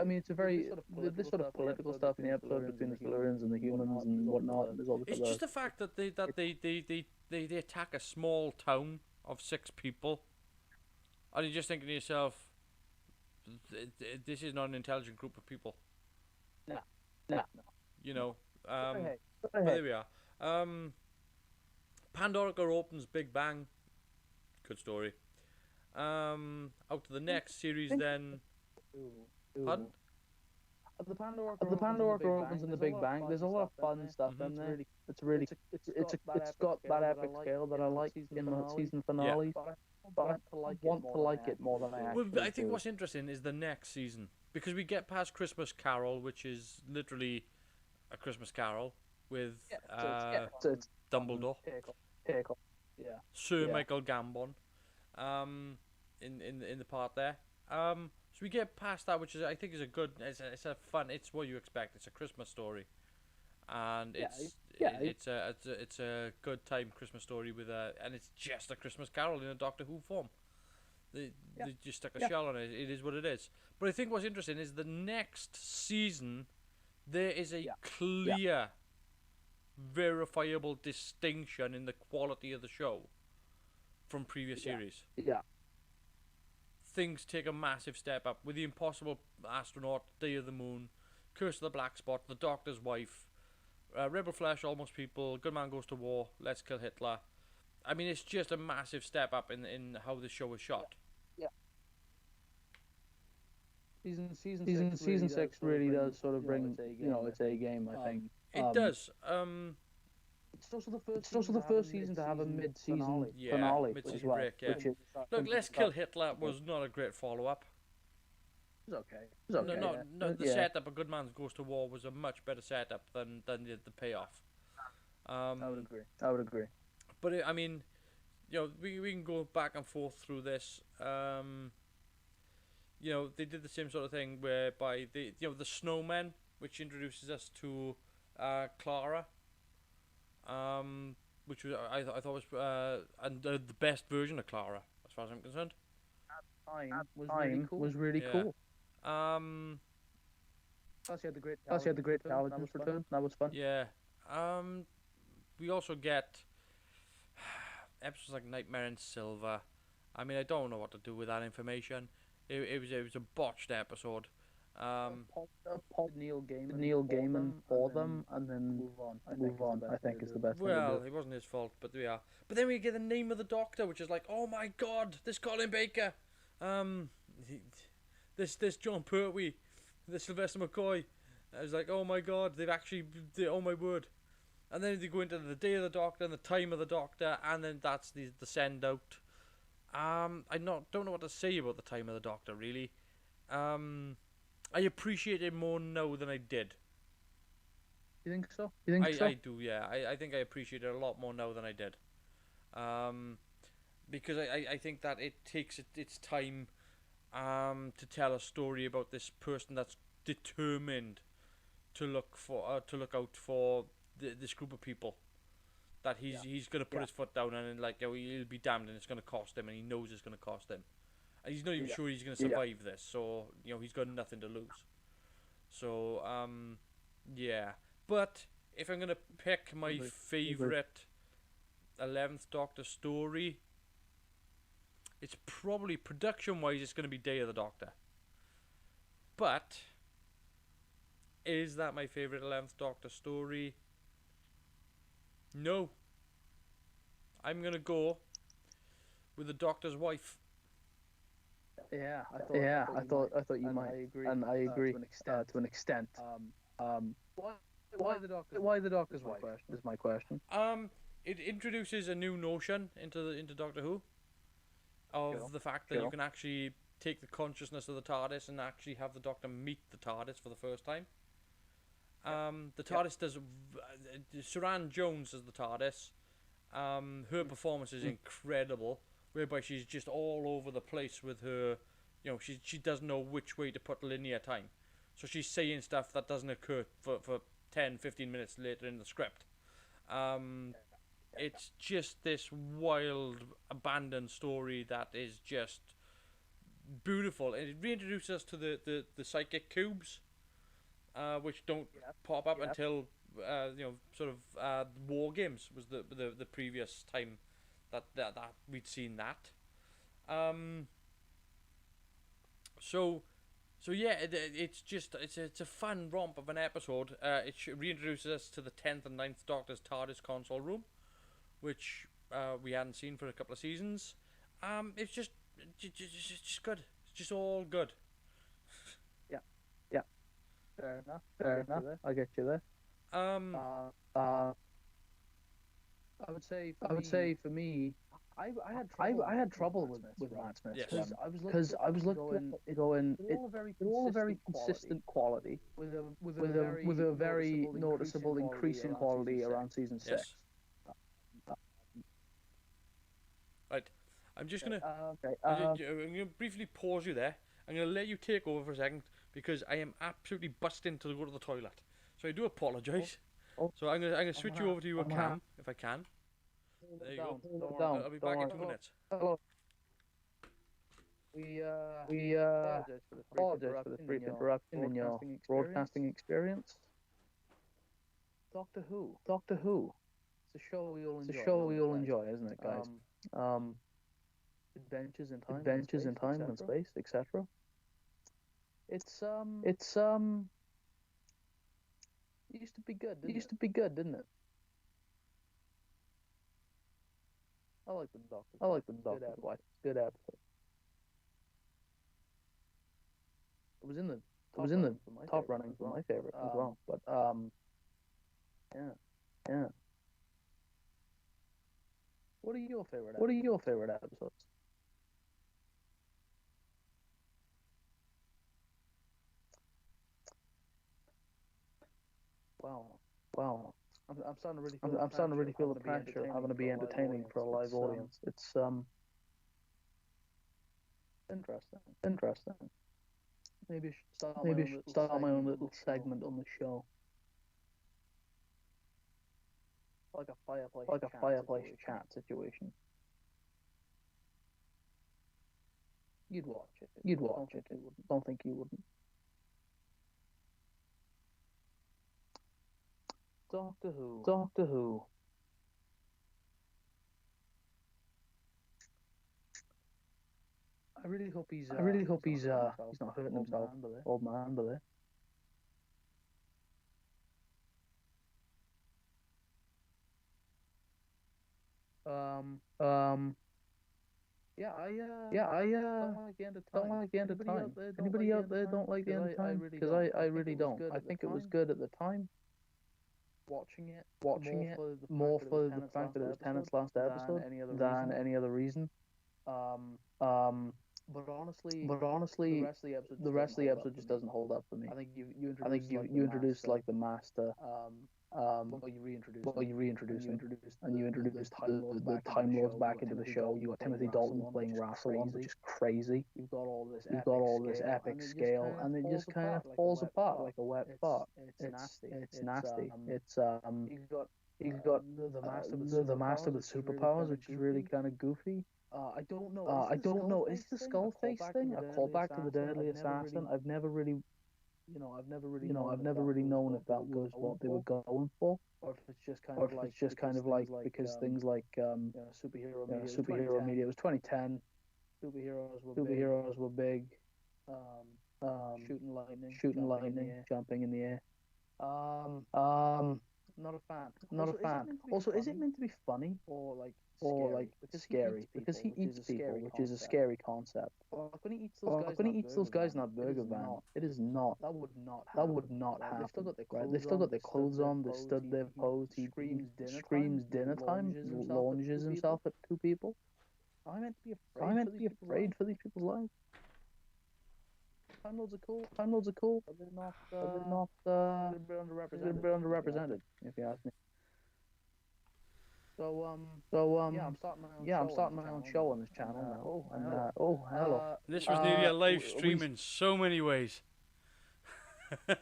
I mean, it's a very this sort of political stuff in the episode between the Silurians and the humans and whatnot. And there's all this it's just the fact that they attack a small town of 6 people, and you're just thinking to yourself, this is not an intelligent group of people. No. But there we are. Pandorica opens Big Bang. Good story. Out to the next series then. Pardon? The Pandorica opens in the Big Bang. There's a lot of fun stuff in there. It's got that epic scale that I like in the season finale. But I want to like it more than I actually I think what's interesting is the next season, because we get past Christmas Carol, which is literally a Christmas Carol with Dumbledore, Sir Michael Gambon, in the part there. So we get past that, which is I think is a good. It's a fun. It's what you expect. It's a Christmas story, and it's a good time Christmas story and it's just a Christmas Carol in a Doctor Who form. They just stuck a shell on it. It is what it is. But I think what's interesting is the next season there is a clear, verifiable distinction in the quality of the show from previous series. Yeah. Things take a massive step up with The Impossible Astronaut, Day of the Moon, Curse of the Black Spot, The Doctor's Wife, Rebel Flesh, Almost People, Good Man Goes to War, Let's Kill Hitler. I mean, it's just a massive step up in how the show is shot. Yeah. Season 6 really does sort of bring, its A game, I think. It does. It's also the first season to have a mid-season Yeah, finale mid-season as well. break, yeah. Which is Look, Let's Kill Hitler was not a great follow-up. It's okay. It's okay. No, the setup, A Good Man Goes to War, was a much better setup than the payoff. I would agree. But I mean, you know, we can go back and forth through this. You know, they did the same sort of thing whereby the snowmen, which introduces us to Clara, which was I thought was and the best version of Clara as far as I'm concerned. Time was really cool. Plus, you had the great Caligus return. That was fun. Yeah. We also get episodes like Nightmare in Silver. I mean, I don't know what to do with that information. It was a botched episode. Neil Gaiman for them, and then move on. I think is the best. Well, it wasn't his fault, but we are. But then we get the name of the Doctor, which is like, oh my God, this Colin Baker, this John Pertwee, this Sylvester McCoy. I was like, oh my God, oh my word. And then they go into the day of the Doctor and the time of the Doctor, and then that's the send out. I don't know what to say about the time of the Doctor, really. I appreciate it more now than I did. You think so? I do, yeah. I think I appreciate it a lot more now than I did. Because I think that it takes its time to tell a story about this person that's determined to look out for this group of people. That he's going to put his foot down and like he'll be damned and it's going to cost him and he knows it's going to cost him. And he's not even sure he's going to survive this, so he's got nothing to lose. So yeah. But if I'm going to pick my favourite 11th Doctor story, it's probably production-wise it's going to be Day of the Doctor. But is that my favourite 11th Doctor story? No. I'm going to go with the Doctor's wife. Yeah, I thought you might. And I agree to an extent. Why the Doctor's wife is my question. It introduces a new notion into Doctor Who of the fact that you can actually take the consciousness of the TARDIS and actually have the Doctor meet the TARDIS for the first time. The TARDIS does. Suran Jones as the TARDIS. Her performance is incredible, whereby she's just all over the place with her. She doesn't know which way to put linear time, so she's saying stuff that doesn't occur for 10-15 minutes later in the script. It's just this wild, abandoned story that is just beautiful, and it reintroduces us to the psychic cubes, which don't pop up until War Games was the previous time that we'd seen that. So yeah, it's a fun romp of an episode. It reintroduces us to the 10th and 9th Doctor's TARDIS console room, which we hadn't seen for a couple of seasons. It's just good. It's just all good. Yeah. Fair enough. I get you there. I would say for me, I had trouble with Matt Smith. Yes. Because I was looking at it going, they're all very consistent quality with a very noticeable increase in quality around season 6. Yes. Right. I'm just gonna I'm gonna briefly pause you there. I'm gonna let you take over for a second because I am absolutely busting to go to the toilet. So I do apologise. So I'm gonna switch you over to your cam if I can. There you go. I'll be back in 2 minutes. Hello. We apologize for this brief interruption in your broadcasting experience. Doctor Who. It's a show we all enjoy, isn't it, guys? Adventures in time and space, etc. It used to be good, didn't it? I like the Doctor's wife. Good episode. It was in the top running for my favorite as well. But yeah. What are your favorite? What are your favorite episodes? Wow. I'm starting to really I'm starting to really feel the pressure of having to be entertaining for a live audience. It's interesting. Maybe I should start my own little segment on the show. Like a fireplace chat situation. You'd watch it. Don't think you wouldn't. Doctor Who. I really hope he's not hurting himself, old man, but I don't like the end of time. Anybody out there don't like the end of time? Because I really don't. I think it was good at the time. Watching it more for the fact that it was Tennant's last episode than any other reason. But honestly, the rest of the episode just doesn't hold up for me. I think you introduced like the master. Well, you reintroduced him, and you introduced the Time Lords back into the show. You got Timothy Dalton playing Rassilon, which is crazy. You've got all this epic scale, and it just kind of falls apart like a wet fart. It's nasty. You've got the master with superpowers, which is really kind of goofy. I don't know. Is the skull face thing a callback to the Deadly Assassin? I've never really known if that was what they were going for, or if it's just kind of like because things like superhero media. It was 2010. Superheroes were big. Shooting lightning, jumping in the air. Not a fan. Also, is it meant to be funny or scary? Because he eats people, which is a scary concept. When he eats those guys in that burger van, it is not. That would not happen. They've still got their clothes on. They stood there posed. He screams dinner time. Launches himself at two people. Am I meant to be afraid for these people's lives? Time Lords are cool. But they're not a bit underrepresented, if you ask me. So I'm starting my own show on this channel now. Hello. This was nearly a live stream in so many ways. The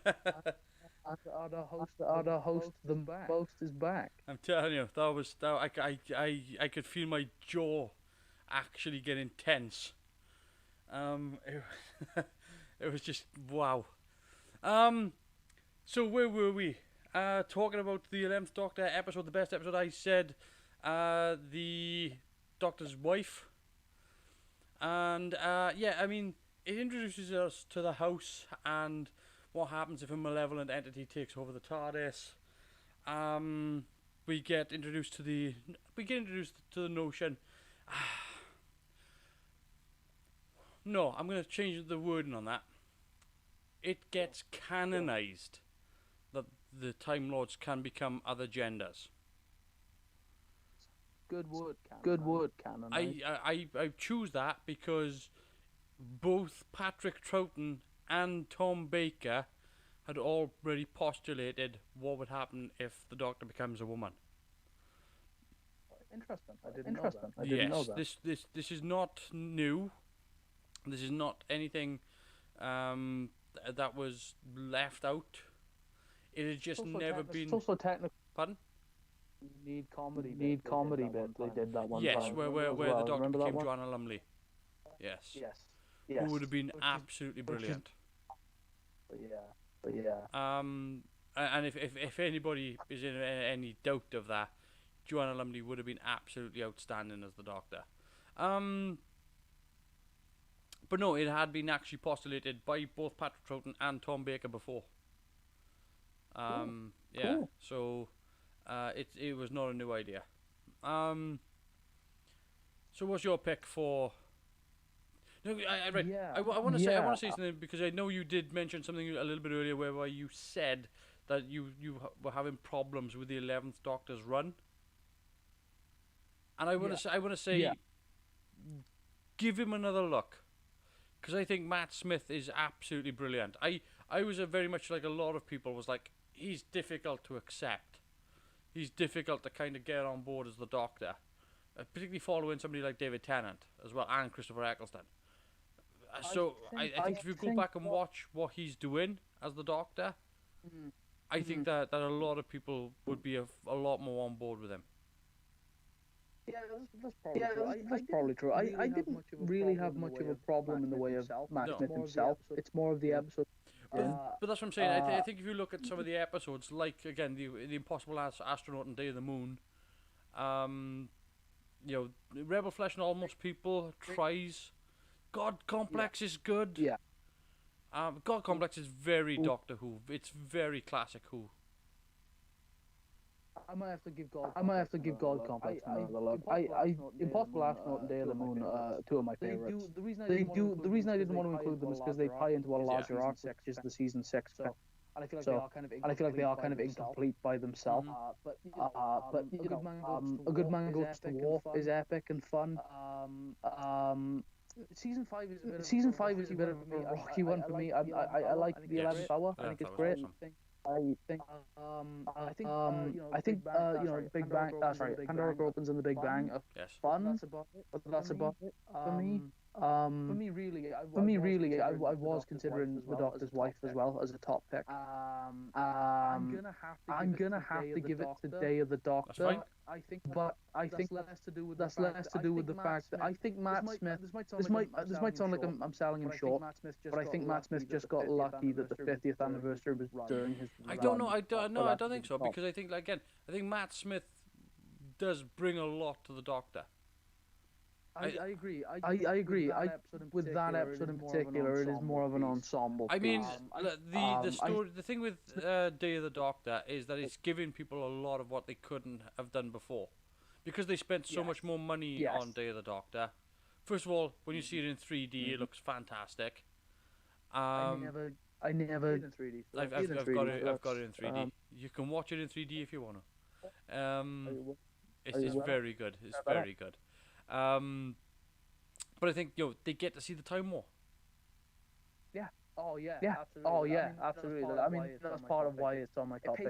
host is back. I'm telling you, I could feel my jaw actually getting tense. It was just wow. So where were we? Talking about the 11th Doctor episode, the best episode. I said the Doctor's wife. And yeah, I mean, it introduces us to the house and what happens if a malevolent entity takes over the TARDIS. We get introduced to the notion. No, I'm going to change the wording on that. It gets canonized that the Time Lords can become other genders. Good word, canonized. I choose that because both Patrick Troughton and Tom Baker had already postulated what would happen if the Doctor becomes a woman. Interesting. I didn't know that. This is not new. This is not anything that was left out. It has just never been. It's also technical. Pardon? Need comedy bit. They did that one time. Yes, where the Doctor became Joanna Lumley. Yes. Who would have been absolutely brilliant. But yeah. And if anybody is in any doubt of that, Joanna Lumley would have been absolutely outstanding as the Doctor. But no, it had been actually postulated by both Patrick Troughton and Tom Baker before. Yeah, cool. So it was not a new idea. So what's your pick for? No, I want to say something because I know you did mention something a little bit earlier where you said that you were having problems with the 11th Doctor's run. And I want to say, give him another look, because I think Matt Smith is absolutely brilliant. I was very much like a lot of people was like, he's difficult to accept. He's difficult to kind of get on board as the Doctor, particularly following somebody like David Tennant as well, and Christopher Eccleston. I think if you go back and watch what he's doing as the Doctor, I think that a lot of people would be a lot more on board with him. Yeah, that's probably true. I didn't really have much of a problem in the way of Matt Smith himself. It's more of the episode. But that's what I'm saying. I think if you look at some of the episodes, like again the Impossible Astronaut and Day of the Moon, Rebel Flesh and Almost People tries. God Complex is good. Yeah. God Complex is very Doctor Who. It's very classic Who. I might have to give God Complex another look. Impossible Astronaut and Day of the Moon, two of my favorites. The reason I didn't want to include them is because they tie into a larger arc, which is the season 6. And I feel like they are kind of incomplete by themselves. But A Good Man Goes to War is epic and fun. Season 5 is a bit of a rocky one for me. I like the 11th Hour. I think it's great. I think Big Bang. Pandora opens in the Big Bang are fun. But that's about it for me. For me, really, I was considering the Doctor's Wife as well as a top pick. I'm gonna have to give it to Day of the Doctor. I think that's less to do with the fact that I think Matt Smith. This might sound like I'm selling him short, but I think Matt Smith just got lucky that the 50th anniversary was during his. I don't think so, because I think Matt Smith does bring a lot to the Doctor. I agree. With that episode in particular, it is more of an ensemble. I mean, the thing with Day of the Doctor is that it's giving people a lot of what they couldn't have done before, because they spent so much more money on Day of the Doctor. First of all, when you see it in 3D, it looks fantastic. I never. In 3D. I've got it in 3D. You can watch it in 3D if you want to. It's very good. It's very good. But I think they get to see the time more. Yeah. Oh yeah. Absolutely. I mean, that's part of why it's on my top pick.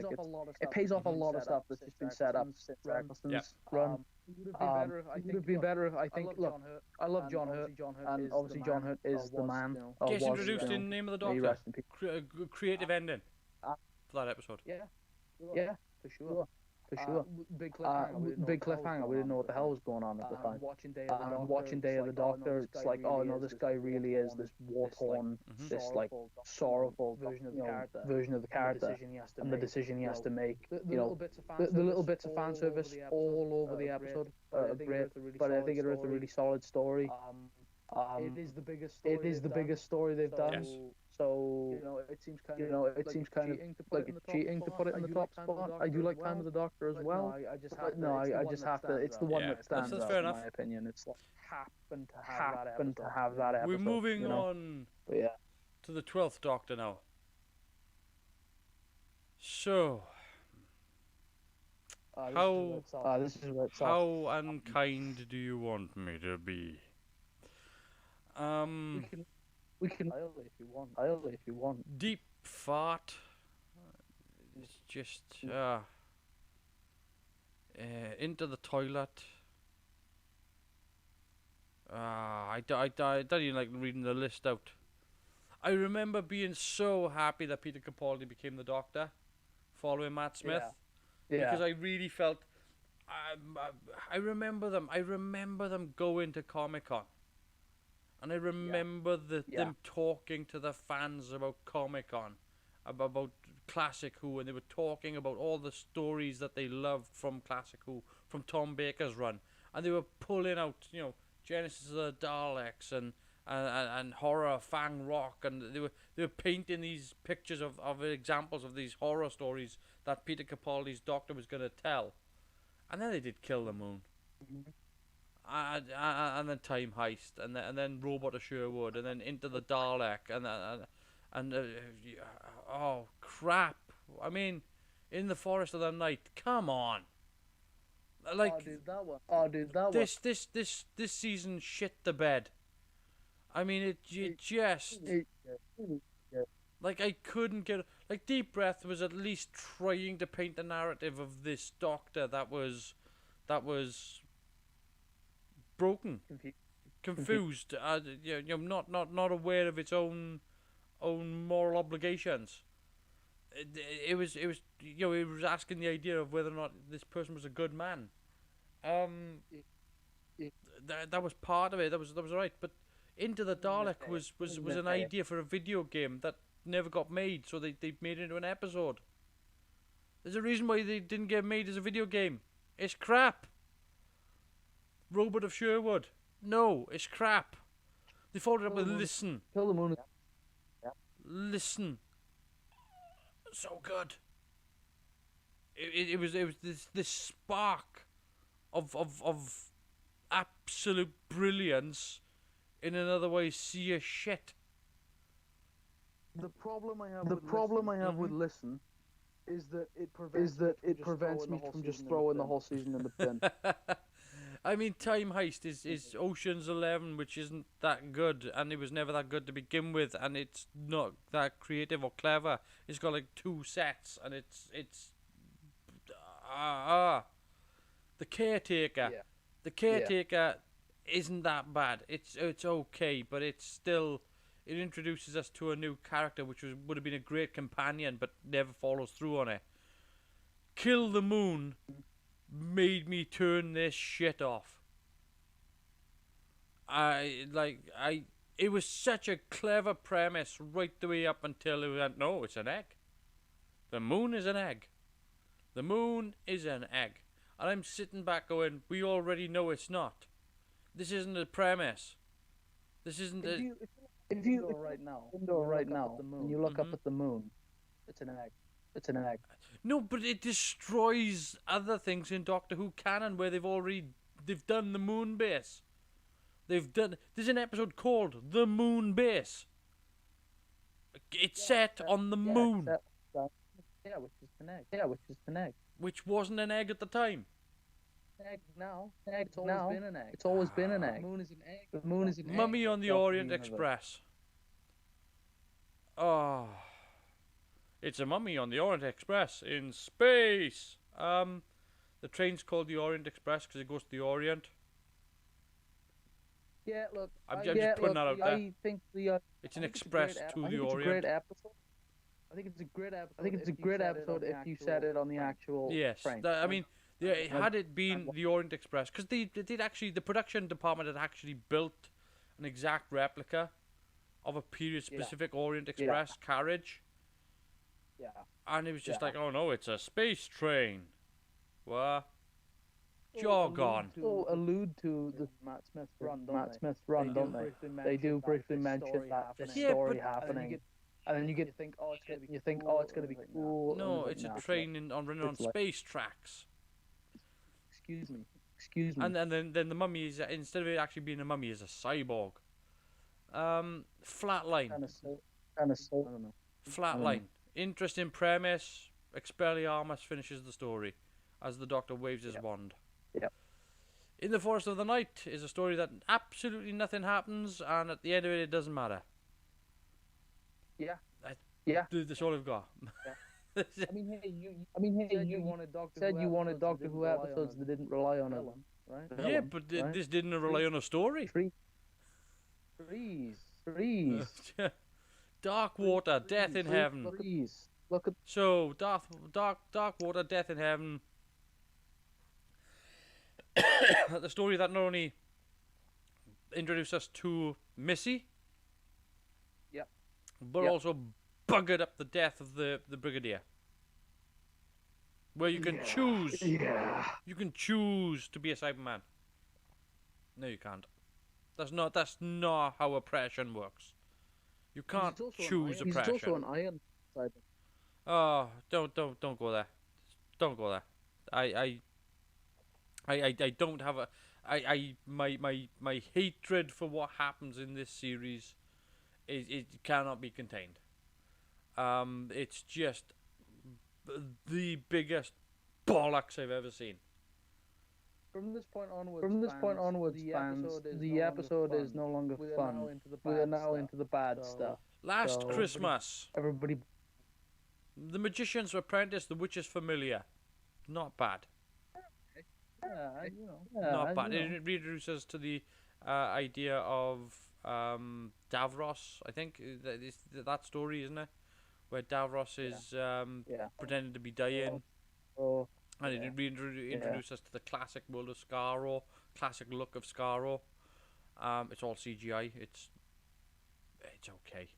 It pays off a lot of stuff that's just been set up since Eccleston's run. It would have been better if I think. Look, I love John Hurt, and obviously John Hurt is the man. Gets introduced in Name of the Doctor. Creative ending for that episode. Yeah, for sure. Big cliffhanger. We didn't know what the hell was going on at the time. Watching Day of the Doctor, it's like, oh no, this guy really is this war-torn, this like sorrowful version of the character, and the decision he has to make. The little bits of fan service all over the episode are great, but I think it is a really solid story. It is the biggest story they've done. Yes. So it seems kind of like it's cheating to put it in the top spot. I do like Time of the Doctor as well. I just have to. It's the one that stands out in my opinion. It's like happened to have that episode. We're moving on to the 12th Doctor now. So, how unkind do you want me to be? We can if you want. Deep fart. It's just into the toilet. I don't even like reading the list out. I remember being so happy that Peter Capaldi became the Doctor, following Matt Smith, because I really felt. I remember them. I remember them going to Comic-Con. And I remember them talking to the fans about Comic-Con, about Classic Who, and they were talking about all the stories that they loved from Classic Who, from Tom Baker's run, and they were pulling out, Genesis of the Daleks and horror Fang Rock, and they were painting these pictures of examples of these horror stories that Peter Capaldi's Doctor was going to tell, and then they did Kill the Moon. And then Time Heist, and then Robot of Sherwood, and then Into the Dalek, and oh crap! I mean, In the Forest of the Night. Come on, Like, oh, dude, that one. this season shit the bed. I mean, it just like I couldn't get like Deep Breath was at least trying to paint the narrative of this doctor that was broken, confused, not aware of its own moral obligations. It was it was asking the idea of whether or not this person was a good man. That was part of it. That was right. But Into the Dalek was an idea for a video game that never got made, so they made it into an episode. There's a reason why they didn't get made as a video game. It's crap. Robot of Sherwood. No, it's crap. They followed it up with Listen. Kill the Moon. Listen. So good. It was this spark of absolute brilliance in an otherwise sea of shit. The problem I have with Listen is that it prevents me from just throwing the whole season in the bin. I mean, Time Heist is Ocean's 11, which isn't that good, and it was never that good to begin with, and it's not that creative or clever. It's got like 2 sets, and it's The Caretaker. Yeah. The Caretaker isn't that bad. It's okay, but it introduces us to a new character, which would have been a great companion, but never follows through on it. Kill the Moon made me turn this shit off. It was such a clever premise right the way up until it went, no, it's an egg. The moon is an egg. The moon is an egg. And I'm sitting back going, we already know it's not. This isn't a premise. This isn't If you go right now, and you look up at the moon, it's an egg. It's an egg. No, but it destroys other things in Doctor Who canon where they've done the moon base. There's an episode called The Moon Base. It's set on the moon. Which is an egg. Which wasn't an egg at the time. Egg now. It's always been an egg. It's always been an egg. The moon is an egg. Mummy on the Orient Express. Oh. It's a mummy on the Orient Express in space. The train's called the Orient Express because it goes to the Orient. Yeah, look. I'm just putting that out there. I think it's an express to the Orient. It's a great episode. I think it's a great episode if you set it on the actual. Yes, train. I mean, yeah, had it been the Orient Express, because they did actually, the production department had actually built an exact replica of a period-specific Orient Express carriage. Yeah. And it was just like, oh no, it's a space train. What? Jog on. Allude to the Matt Smith run, don't they? They do briefly mention that story happening. And then you think, oh, it's gonna be cool. No, it's a train running on space tracks. Excuse me. And then the mummy is, instead of it actually being a mummy, is a cyborg. Flatline. Kind of I don't know. Flatline. Interesting premise. Expelliarmus finishes the story as the Doctor waves his wand. Yep. In the Forest of the Night is a story that absolutely nothing happens, and at the end of it, it doesn't matter. Yeah. That's all I've got. Yeah. I mean, hey, you wanted Doctor Who episodes that didn't rely on it, right? Yeah, but this didn't rely on a story. Freeze. Dark Water, Death in Heaven. Freeze. Look at. So, Dark Water, Death in Heaven. The story that not only introduced us to Missy, but also buggered up the death of the Brigadier. Where you can choose. Yeah. You can choose to be a Cyberman. No, you can't. That's not how oppression works. You can't choose oppression. He's also an Iron Cyber. Oh, don't go there. Don't go there. I don't have my hatred for what happens in this series it cannot be contained. It's just the biggest bollocks I've ever seen. From this point onwards, fans, the episode is no longer fun. We are now into the bad stuff. Last Christmas, everybody. The Magician's Apprentice, The Witch's Familiar. Not bad. Not bad. It reintroduces us to the idea of Davros, I think. That story, isn't it? Where Davros is pretending to be dying. And it reintroduces us to the classic world of Skaro, classic look of Skaro. It's all CGI. It's okay.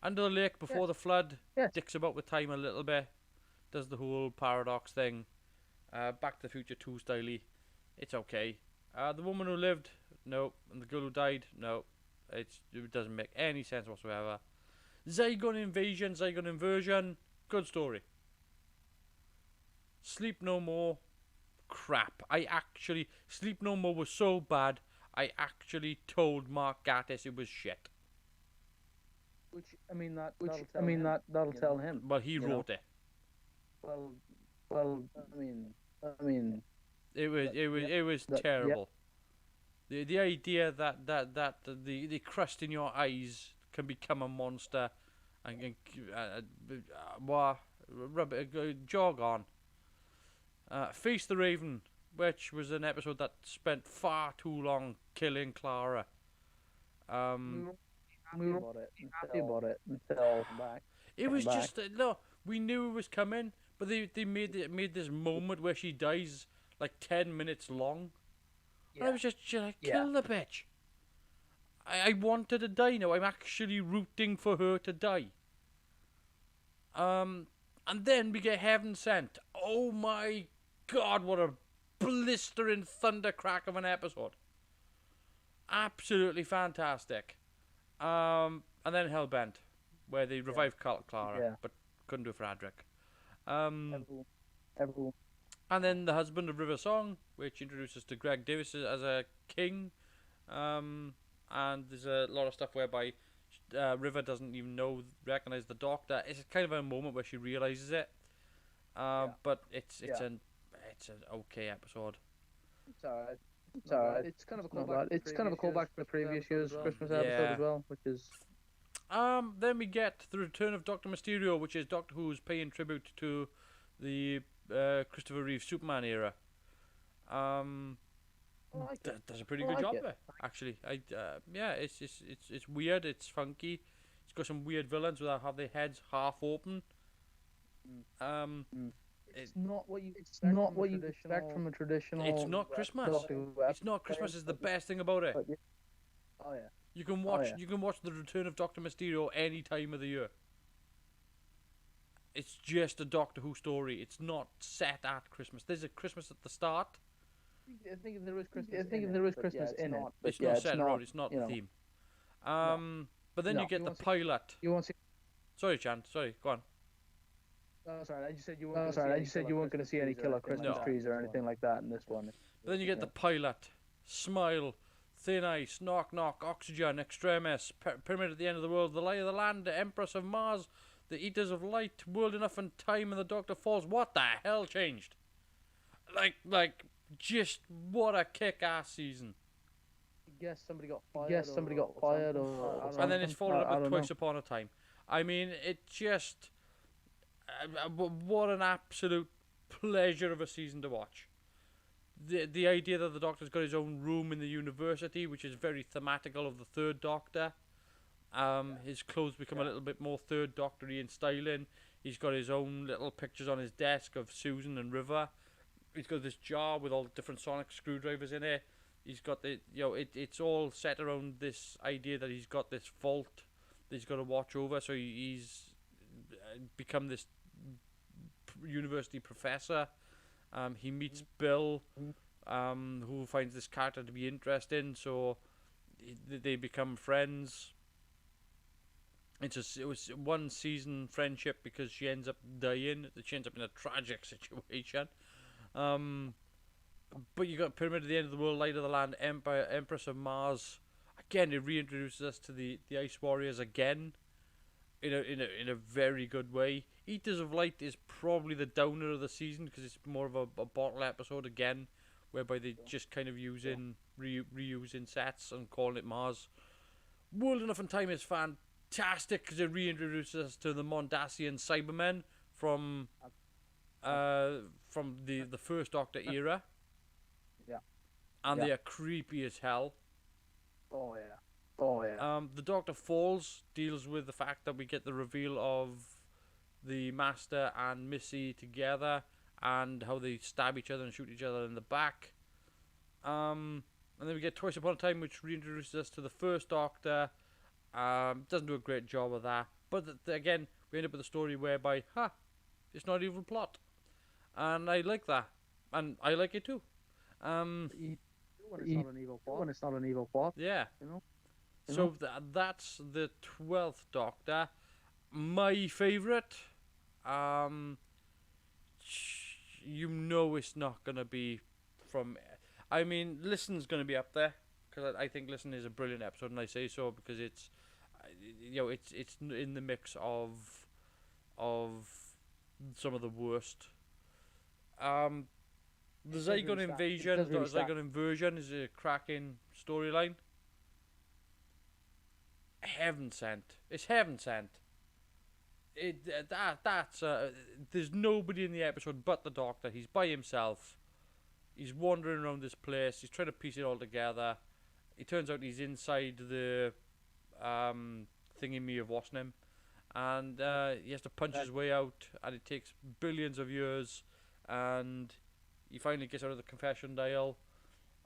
Under the Lake Before the Flood, dicks about with time a little bit, does the whole paradox thing. Back to the Future 2 styley. It's okay. The Woman Who Lived, no. And the Girl Who Died, no. It doesn't make any sense whatsoever. Zygon Inversion, good story. Sleep No More, crap. Sleep No More was so bad, I actually told Mark Gatiss it was shit. That'll tell him. But he wrote it. It was terrible. The idea that the crust in your eyes can become a monster and jog on. Face the Raven, which was an episode that spent far too long killing Clara. We were happy about it until back. It was just no. We knew it was coming, but they made this moment where she dies like 10 minutes long. Yeah. I was just like, kill the bitch. I wanted to die now. I'm actually rooting for her to die. And then we get Heaven Sent. Oh my God, what a blistering thundercrack of an episode. Absolutely fantastic. And then Hellbent, where they revived Clara, but couldn't do it for Adric. And then The Husband of River Song, which introduces to Greg Davis as a king. And there's a lot of stuff whereby River doesn't even recognize the Doctor. It's kind of a moment where she realizes it. But it's an okay episode. It's alright. It's kind of a callback to the previous year's Christmas episode as well, which is. Then we get the return of Dr. Mysterio, which is Doctor Who's paying tribute to the Christopher Reeve Superman era. Does a pretty good job there, actually. It's weird. It's funky. It's got some weird villains that have their heads half open. It's not what you expect from a traditional. It's not Christmas. It's not Christmas. Is the best thing about it. Oh yeah. You can watch the return of Doctor Mysterio any time of the year. It's just a Doctor Who story. It's not set at Christmas. There's a Christmas at the start. I think there is Christmas in it. It's not set around. It's not the theme. But then you get the pilot. You won't see. Sorry, Chan. Sorry, go on. Oh, sorry. I just said you weren't going to see any killer Christmas trees or anything like that in this one. But then you get the pilot, Smile, Thin Ice, Knock Knock, Oxygen, Extremis, Pyramid at the End of the World, The Lie of the Land, The Empress of Mars, The Eaters of Light, World Enough and Time, and The Doctor Falls. What the hell changed? Like, just what a kick-ass season. Guess somebody got fired. Or and then it's followed up with Twice Upon a Time. I mean, it just. What an absolute pleasure of a season to watch. The idea that the Doctor's got his own room in the university, which is very thematical of the Third Doctor. His clothes become a little bit more Third Doctor-y in styling. He's got his own little pictures on his desk of Susan and River. He's got this jar with all the different sonic screwdrivers in it. He's got it's all set around this idea that he's got this vault that he's got to watch over. So he's become this university professor. He meets Bill, who finds this character to be interesting, so they become friends. It was one season friendship because she ends up dying. She ends up in a tragic situation. But you got Pyramid at the End of the World, Light of the Land, Empire, Empress of Mars. Again, it reintroduces us to the Ice Warriors again. In a very good way. Eaters of Light is probably the downer of the season because it's more of a bottle episode again, whereby they just kind of using reusing sets and calling it Mars. World Enough and Time is fantastic because it reintroduces us to the Mondasian Cybermen from the first Doctor era. Yeah. And they are creepy as hell. Oh yeah. The Doctor Falls deals with the fact that we get the reveal of the Master and Missy together and how they stab each other and shoot each other in the back. And then we get Twice Upon a Time, which reintroduces us to the first Doctor. Doesn't do a great job of that. But again, we end up with a story whereby, it's not evil plot. And I like that. And I like it too. When it's not an evil plot. Yeah. So that's the 12th Doctor. My favourite, you know it's not going to be from... I mean, Listen's going to be up there, because I think Listen is a brilliant episode, and I say so because it's, it's in the mix of some of the worst. The Zygon Invasion, Zygon Inversion is a cracking storyline. Heaven sent. It's heaven sent. There's nobody in the episode but the Doctor. He's by himself. He's wandering around this place. He's trying to piece it all together. It turns out he's inside the thingy of Wasnam, and he has to punch his way out, and it takes billions of years, and he finally gets out of the confession dial,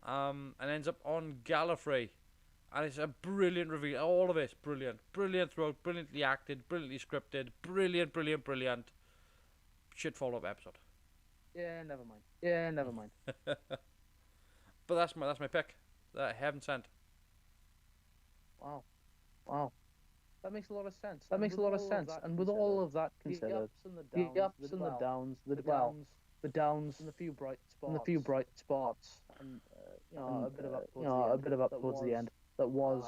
and ends up on Gallifrey. And it's a brilliant reveal. All of it's brilliant. Brilliant throughout. Brilliantly acted. Brilliantly scripted. Brilliant. Shit follow-up episode. Yeah, never mind. But that's my pick. That Heaven Sent. Wow. That makes a lot of sense. And with all of that considered, the ups and the downs, the downs, and the few bright spots, and a bit of up towards the end. That was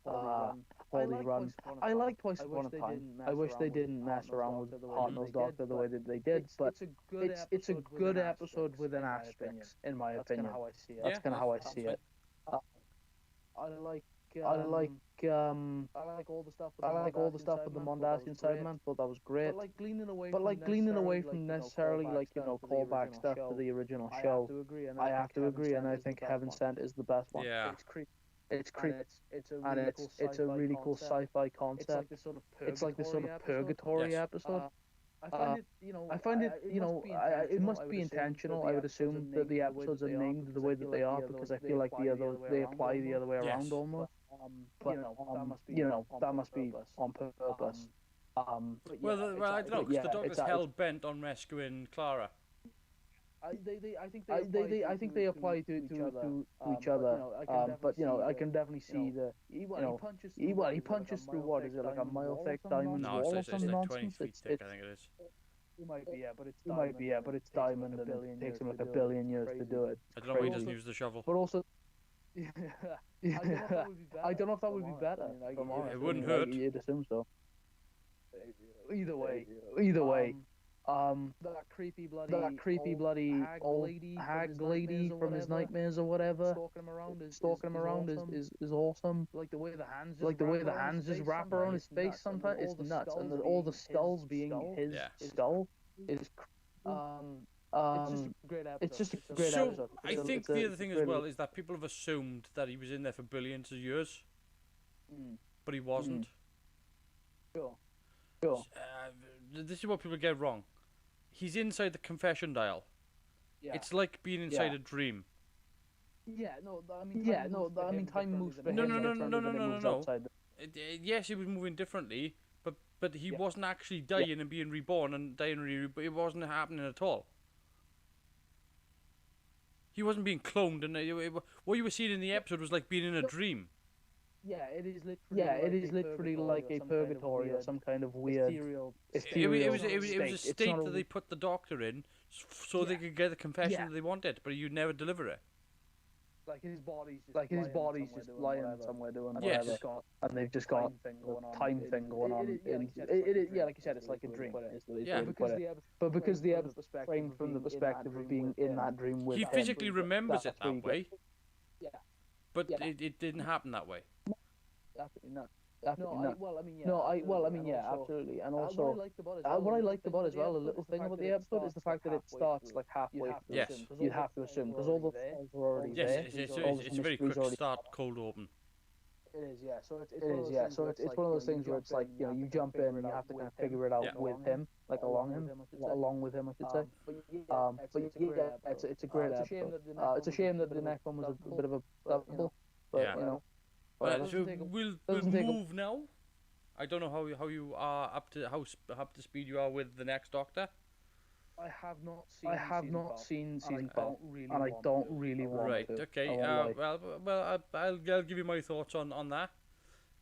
Quality Run. I like Twice Upon a Time. I wish they didn't mess around with Hartnell's Doctor the way that they did, but it's a good episode with an asterisk, in my opinion. That's kind of how I see it. I like all the stuff with the Mondasian Cybermen. Thought that was great. But like gleaning away from necessarily callback stuff to the original show, I have to agree, and I think Heaven Sent is the best one. Yeah. It's creepy. It's a really cool sci-fi concept. It's like this sort of purgatory episode. I find it, it must be intentional. I would assume that the episodes are named the way that they are because I feel like they apply the other way around almost. But that must be on purpose. I don't know, because the Doctor's hell bent on rescuing Clara. I think they apply to each other. But I can definitely see he punches through what is it, like a mile thick diamond wall or some nonsense? It's 20 feet thick, I think it is. It might be, but it's diamond and it takes him like a billion years to do it. I don't know why he doesn't use the shovel. But also, I don't know if that would be better. It wouldn't hurt. You'd assume so. Either way. That creepy bloody old hag lady from his nightmares or whatever, stalking him around is awesome. Like the way the hands just wrap around his face sometimes, it's nuts. And all the skulls being his skull is. It's just a great episode. I think the other thing as well is that people have assumed that he was in there for billions of years, but he wasn't. Sure. This is what people get wrong. He's inside the confession dial. Yeah. It's like being inside a dream. I mean, time moves for him. No. Yes, he was moving differently, but he wasn't actually dying and being reborn and dying but it wasn't happening at all. He wasn't being cloned, and what you were seeing in the episode was like being in a dream. Yeah, it is literally like a purgatory or some kind of weird ethereal it was a state that they put the Doctor in so they could get the confession that they wanted, but you'd never deliver it. like his body's just lying somewhere doing Yes. whatever, and they've just got the time thing going on. Yeah, like you said, it's like a dream. Yeah. But because the episode's framed from the perspective of being in that dream with He him, physically remembers it that's where that you way, yeah, but Yeah. it didn't happen that way. definitely not. Well, I mean, yeah, absolutely. And also, what I liked about as well, a little thing about the episode is the fact that it starts like halfway through. Yes. You'd have to assume because all the things were already Yes, there. it's a very quick start, cold open. It is, yeah. So it's one of those things where it's like, you know, you jump in and you have to kind of figure it out Yeah. with him, like along with him, I should say. But yeah, it's a great episode. It's a shame that the next one was a bit of a double, but Yeah. you know. So we'll move now. I don't know how you are up to up to speed you are with the next Doctor. I have not seen season 5, and I don't really want Right. to. Okay. I won't lie. Well, I'll give you my thoughts on that.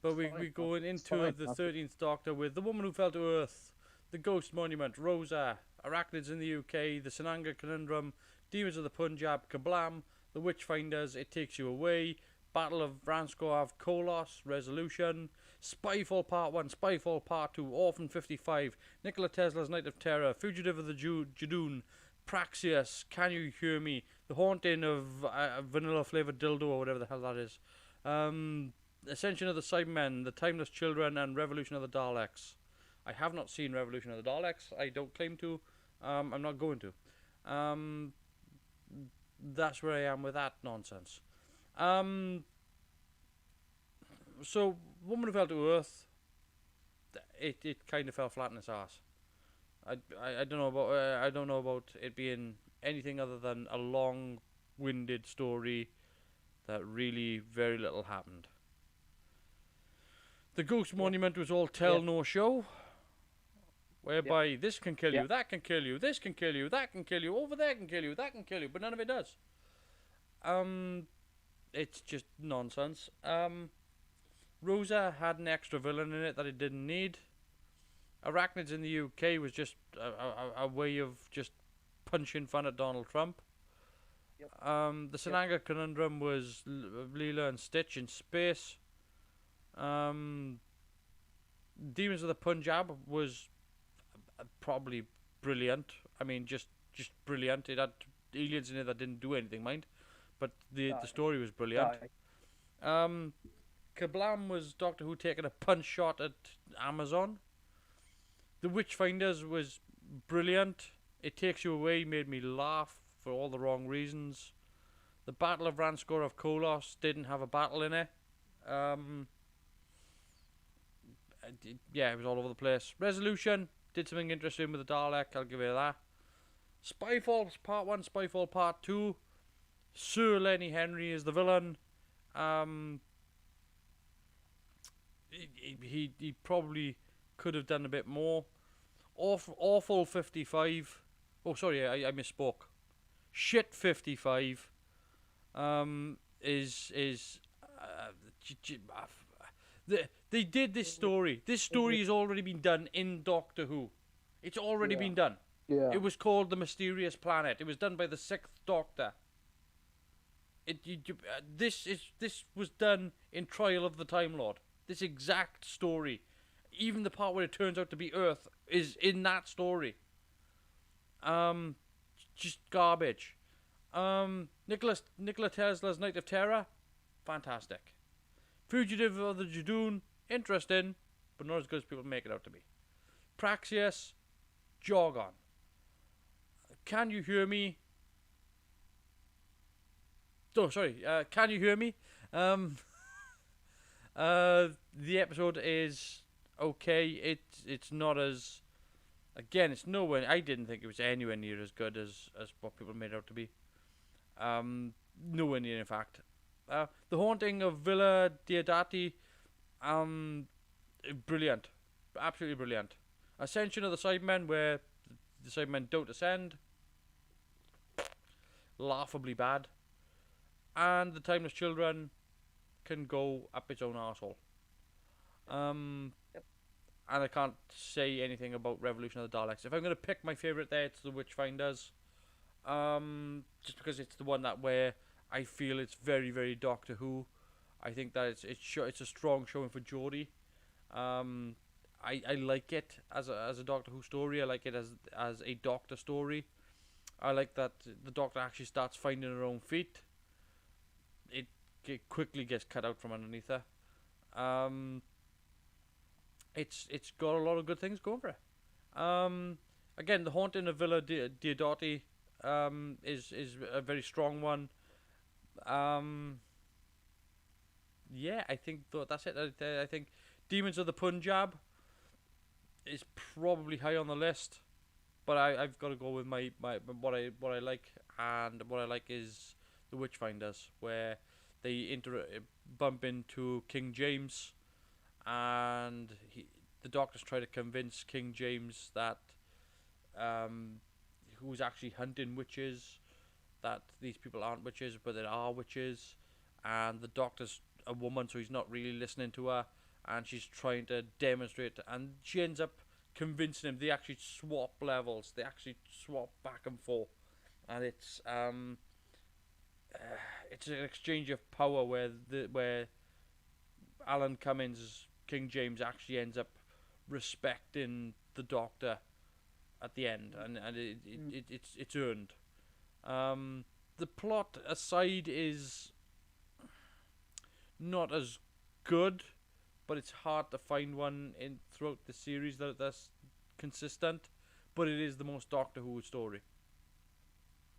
But we going into fine, the man. 13th Doctor with the woman who fell to Earth, the Ghost Monument, Rosa, Arachnids in the UK, the Sananga Conundrum, Demons of the Punjab, Kablam, the Witchfinders, It Takes You Away, Battle of Ranskov, Kolos, Resolution, Spyfall Part 1, Spyfall Part 2, Orphan 55, Nikola Tesla's Night of Terror, Fugitive of the Judoon, Praxius, Can You Hear Me, The Haunting of Vanilla Flavoured Dildo, or whatever the hell that is, Ascension of the Cybermen, The Timeless Children, and Revolution of the Daleks. I have not seen Revolution of the Daleks. I don't claim to. I'm not going to. That's where I am with that nonsense. So, Woman Who Fell to Earth, it kind of fell flat in its ass. I don't know about it being anything other than a long-winded story that really very little happened. The Ghost Monument was all tell no show, whereby this can kill you, that can kill you, this can kill you, that can kill you, over there can kill you, that can kill you, but none of it does. It's just nonsense. Rosa had an extra villain in it that it didn't need. Arachnids in the UK was just a way of just punching fun at Donald Trump. The Sananga Conundrum was Leela and Stitch in space. Demons of the Punjab was probably brilliant. I mean, just brilliant. It had aliens in it that didn't do anything, mind. But the story was brilliant. Kablam was Doctor Who taking a punch shot at Amazon. The Witchfinders was brilliant. It Takes You Away made me laugh for all the wrong reasons. The Battle of Ranskor of Kolos didn't have a battle in it. It was all over the place. Resolution did something interesting with the Dalek. I'll give it that. Spyfall Part 1, Spyfall Part 2. Sir Lenny Henry is the villain. He probably could have done a bit more. Awful 55. Oh, sorry, I misspoke. Shit 55. They did this story. This story has already been done in Doctor Who. It's already been done. Yeah. It was called The Mysterious Planet. It was done by the 6th Doctor. This was done in Trial of the Time Lord. This exact story, even the part where it turns out to be Earth, is in that story. Just garbage. Nikola Tesla's Night of Terror, fantastic. Fugitive of the Judoon, interesting, but not as good as people make it out to be. Praxius, jog on. Can You Hear Me? Oh, sorry. Can You Hear Me? The episode is okay. It's not as, again, it's nowhere. I didn't think it was anywhere near as good as what people made it out to be. Nowhere near, in fact. The Haunting of Villa Diodati, brilliant, absolutely brilliant. Ascension of the Cybermen, where the Cybermen don't ascend, laughably bad. And the Timeless Children can go up its own arsehole. And I can't say anything about Revolution of the Daleks. If I'm going to pick my favourite there, it's the Witchfinders. Just because it's the one that where I feel it's very, very Doctor Who. I think that it's a strong showing for Jodie. Um, I like it as a Doctor Who story. I like it as a Doctor story. I like that the Doctor actually starts finding her own feet. It quickly gets cut out from underneath her. Um, it's got a lot of good things going for it. Again, the haunting of Villa Diodati is a very strong one. Yeah, I think that's it. I think Demons of the Punjab is probably high on the list, but I've got to go with my what I like, and what I like is the Witchfinders, where they bump into King James, and the Doctors try to convince King James that who's actually hunting witches, that these people aren't witches, but they are witches, and the Doctor's a woman, so he's not really listening to her, and she's trying to demonstrate, and she ends up convincing him. They actually swap levels. They actually swap back and forth, and it's an exchange of power where Alan Cummins, King James, actually ends up respecting the Doctor at the end, and it's earned. The plot aside is not as good, but it's hard to find one throughout the series that's consistent. But it is the most Doctor Who story.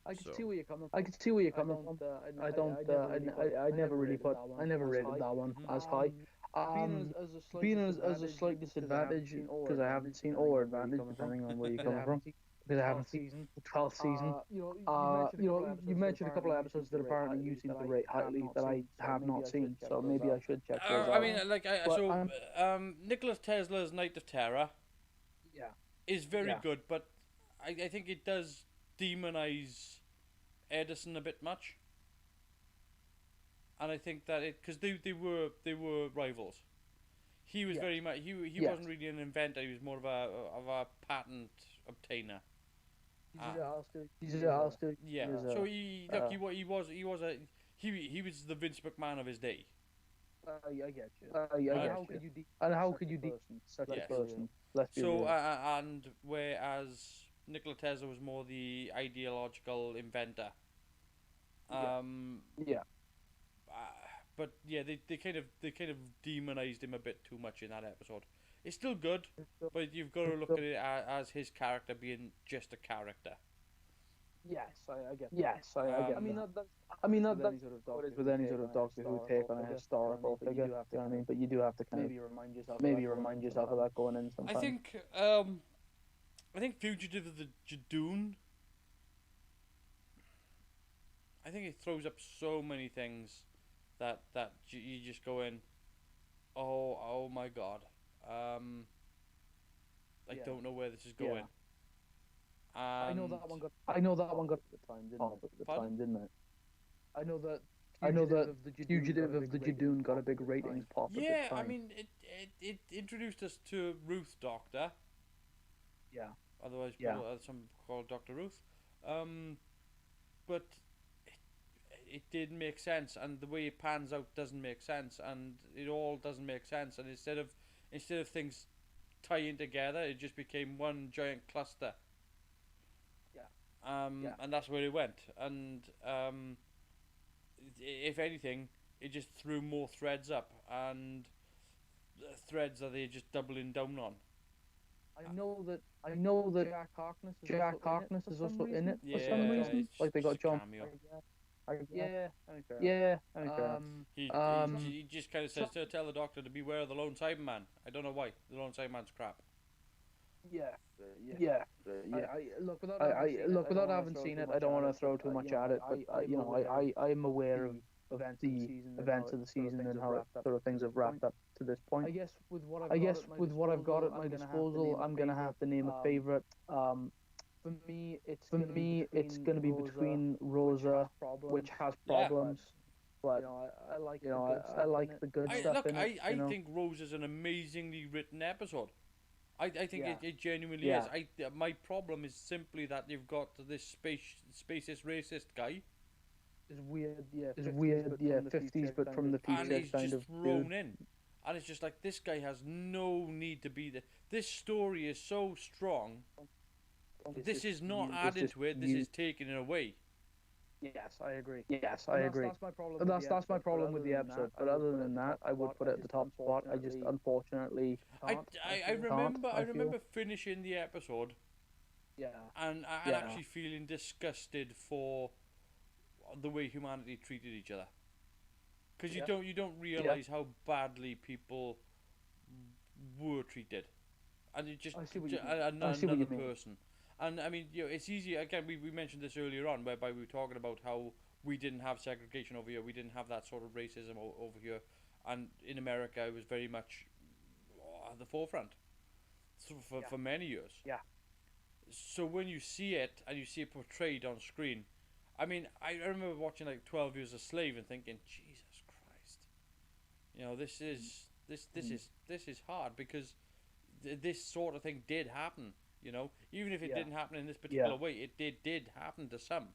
I can see where you're coming from. I can see where you're coming from. I never really rated that one as high. Being as a slight disadvantage, because I haven't seen, or advantage, depending on where you're coming from. Because I haven't seen the 12th season. You mentioned a couple of episodes that apparently you seem to rate highly that I have not seen, so maybe I should check those out. I mean, Nicholas Tesla's Night of Terror, is very good, but I think it does demonize Edison a bit much, and I think that because they were rivals. He was very much he wasn't really an inventor. He was more of a patent obtainer. He's a house dude. Yeah. So he was the Vince McMahon of his day. I get you. And how could you such a person? Let's be real. And whereas Nikola Tesla was more the ideological inventor. But they kind of demonized him a bit too much in that episode. It's still good, but you've got to look at it as his character being just a character. Yes, I get. Yes, I get. I mean, that's what it is with any sort of Doctor Who take on a historical figure. You know what I mean? But you do have to kind of maybe remind yourself of that going in sometimes. I think Fugitive of the Jadoon. I think it throws up so many things that you just go in, oh my god, I don't know where this is going. I know that one got at the time, didn't it? I know that Fugitive of the Jadoon got a big ratings pop at the time. Yeah, I mean, it introduced us to Ruth Doctor. Yeah. Otherwise, some call Dr. Ruth. But it didn't make sense, and the way it pans out doesn't make sense, and it all doesn't make sense. And instead of things tying together, it just became one giant cluster. And that's where it went. And if anything, it just threw more threads up, and threads that they're just doubling down on. I know that Jack Harkness is also in it for some reason. Like they got John. He just kind of says to tell the Doctor to beware of the Lone Cyberman. I don't know why. The Lone Cyberman's crap. Look, without having seen it, I don't want to throw too much at it, but I am aware of the events of the season and how sort of things have wrapped up to this point. I guess with what I've got at my disposal, I'm gonna have to name a favorite. For me, it's gonna be between Rosa, which has problems. But I like the good stuff in it. I think Rose is an amazingly written episode. I think it genuinely is. My problem is simply that you've got this spacist racist guy is weird. Yeah, is weird. Yeah, 50s, but from the and future he's kind just of thrown dude. in, and it's just like this guy has no need to be there. This story is so strong. This is not adding to it. This is taking it away. Yes, I agree. Yes, I agree. That's my problem. That's my problem with the episode. But other than that, I would put it at the top spot. I just unfortunately I remember finishing the episode. Yeah. And actually feeling disgusted for the way humanity treated each other. Because you don't realize how badly people were treated, and it just another person. And I mean, it's easy. Again, we mentioned this earlier on, whereby we were talking about how we didn't have segregation over here, we didn't have that sort of racism over here, and in America it was very much at the forefront for many years. Yeah. So when you see it and you see it portrayed on screen, I mean, I remember watching like 12 Years a Slave and thinking, Jesus Christ, this is hard, because this sort of thing did happen. Even if it didn't happen in this particular way, it did happen to some.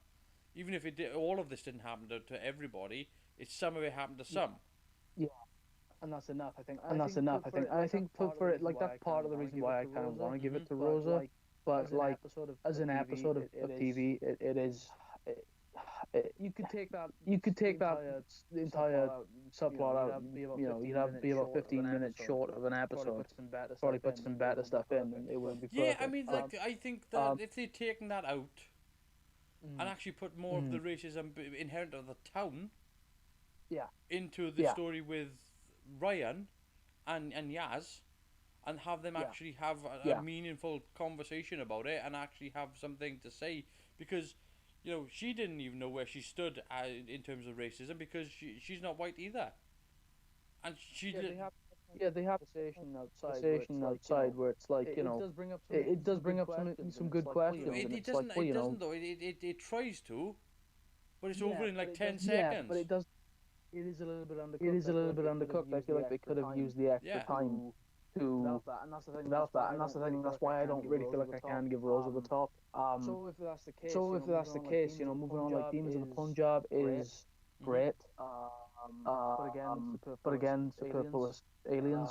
Even if all of this didn't happen to everybody, some of it happened to some. Yeah. And that's enough, I think. I think for it, like, that's part of the reason why I kind of want to give it to Rosa. But like, as an episode of TV, it is. You could take that. The entire subplot out. You'd have be about 15 minutes short of an episode. Probably put some better stuff in, and it would be perfect. Yeah, I mean, like, I think that if they'd taken that out and actually put more of the racism inherent of the town, into the story with Ryan and Yaz, and have them actually have a meaningful conversation about it, and actually have something to say, because she didn't even know where she stood in terms of racism, because she's not white either, and she did. They have a conversation outside where it's like, it does bring up some good questions. It doesn't though. It tries to, but it's over in like 10 seconds. Yeah, but it does. It is a little bit undercooked. I feel like they could have used the extra time to develop that, and that's the thing. That's why I don't really feel like I can give Rosa the top. So if that's the case, moving on like Demons of the Punjab is great. But again, superfluous aliens.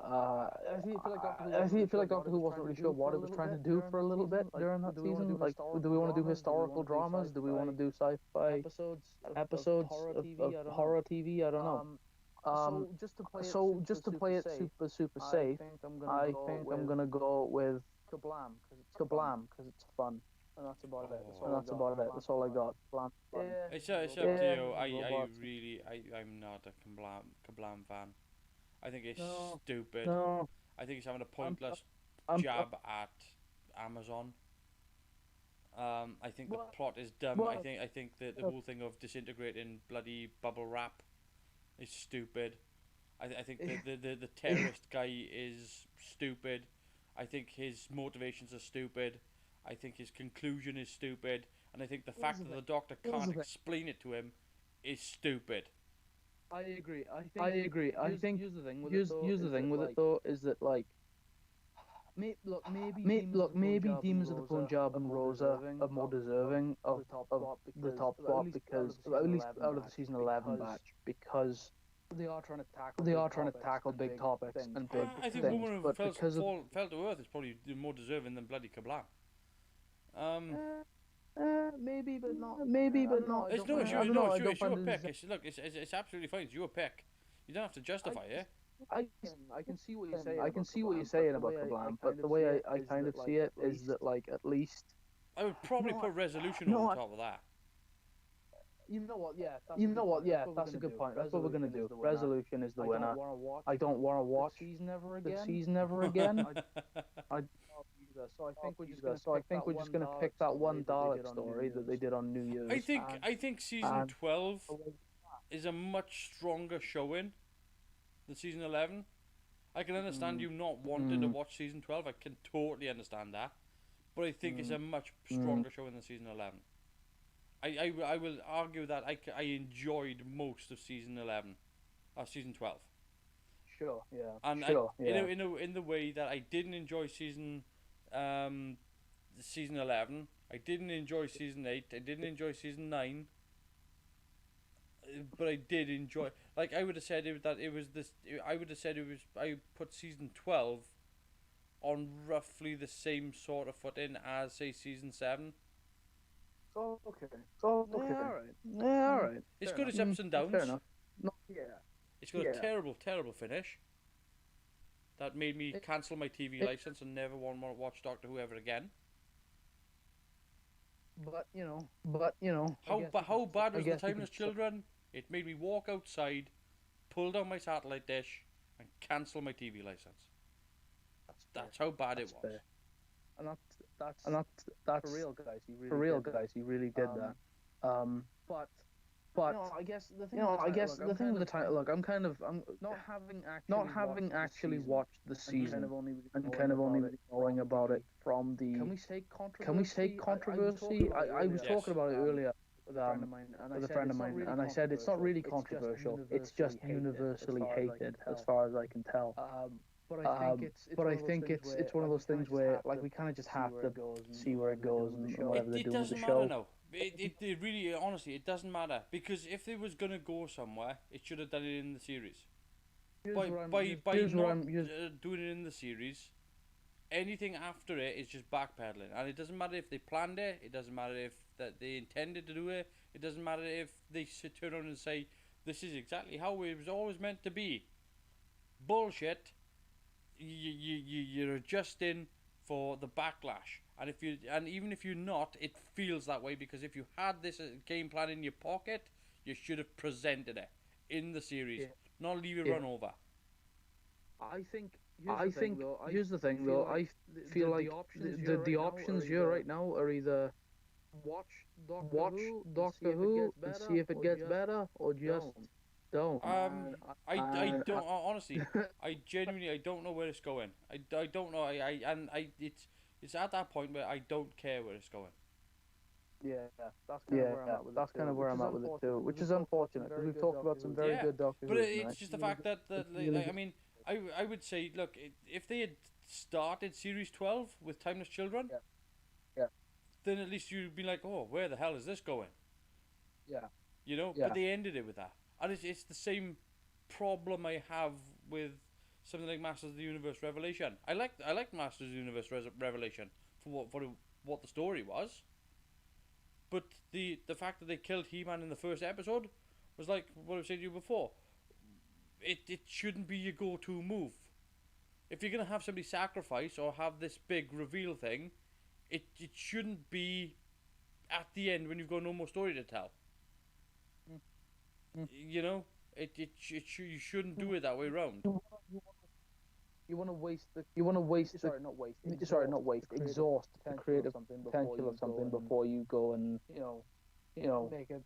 I feel like Doctor Who wasn't really sure what it was trying to do for a little bit during that season. Like, do we want to do historical dramas? Do we want to do sci-fi episodes of horror TV? I don't know. So just to play it super safe, I think I'm gonna go with Kablam because it's fun. And that's about it. That's all I got. It's up to you. I'm not a Kablam fan. I think it's stupid. No. I think it's having a pointless jab at Amazon. I think the plot is dumb. I think that the whole thing of disintegrating bloody bubble wrap is stupid. I think the terrorist guy is stupid. I think his motivations are stupid. I think his conclusion is stupid. And I think the fact that the Doctor can't explain it to him is stupid. I agree. I think here's the thing with it though is that, like, maybe Demons of the Punjab and Rosa are more deserving of the top spot, because at least out of the season 11 batch, because they are trying to tackle big topics and big I think things. Woman Who Fell to Earth is probably more deserving than bloody Kablam. Maybe, but not. It's your pick. It's absolutely fine. It's your pick. You don't have to justify it. I can see what you're saying. I can see what you're saying about Kablam, but the way I kind of see it is that, like, at least I would probably put Resolution on top of that. You know what? Yeah, that's a good point. That's what we're gonna do. Resolution is the winner. I don't want to watch the season ever again. So I think we're just gonna pick that one Dalek story that they did on New Year's. I think season 12 is a much stronger showing than season 11. I can understand you not wanting to watch season 12. I can totally understand that, but I think it's a much stronger showing than season 11. I will argue that I enjoyed most of season 11, or season 12. Sure, yeah. And in the way that I didn't enjoy season 11, I didn't enjoy season 8, I didn't enjoy season 9, but I did enjoy. Like I would have said that it was this. I would have said it was. I put season 12 on roughly the same sort of footing as say season 7. Oh, okay. Oh, okay. Yeah, all right. Yeah, all right. It's got its ups and downs. Fair enough. No, yeah. It's got a terrible, terrible finish. That made me cancel my TV license and never want to watch Doctor Who ever again. But you know. How bad was the Timeless Children? It made me walk outside, pull down my satellite dish, and cancel my TV license. That's how bad it was. Fair. And that's for real, guys. You really did that. But I guess the thing with the title. Look, I'm not having actually watched the season and kind of only knowing about it from the. Can we say controversy? I was talking about it earlier with a friend of mine, and I said it's not really controversial. It's just universally hated, as far as I can tell. But I think it's one of those things where like we kind of just have to see where it goes and whatever they're doing with the show. Matter now. It really, honestly, it doesn't matter, because if it was gonna go somewhere, it should have done it in the series. By not doing it in the series, anything after it is just backpedaling, and it doesn't matter if they planned it. It doesn't matter if that they intended to do it. It doesn't matter if they turn around and say this is exactly how it was always meant to be. Bullshit. You're adjusting for the backlash, and even if you're not, it feels that way, because if you had this game plan in your pocket, you should have presented it in the series, not leave it run over. I think here's the thing though. I feel like the options here right now are either watch Doctor Who and see if it gets better, or just don't. I don't honestly. I genuinely don't know where it's going. I don't know. It's at that point where I don't care where it's going. That's kind of where I'm at with it too, which is unfortunate because we've talked about some very good Doctor Who. But it's just the fact that I mean, I would say, look, if they had started series 12 with Timeless Children, then at least you'd be like, oh, where the hell is this going? You know, but they ended it with that. And it's the same problem I have with something like Masters of the Universe Revelation. I like Masters of the Universe Revelation for what the story was, but the fact that they killed He-Man in the first episode was like what I've said to you before. It shouldn't be your go-to move. If you're gonna have somebody sacrifice or have this big reveal thing, it shouldn't be at the end when you've got no more story to tell. You know, you shouldn't do it that way around. You want to waste exhaust the creative potential of something before you go and make a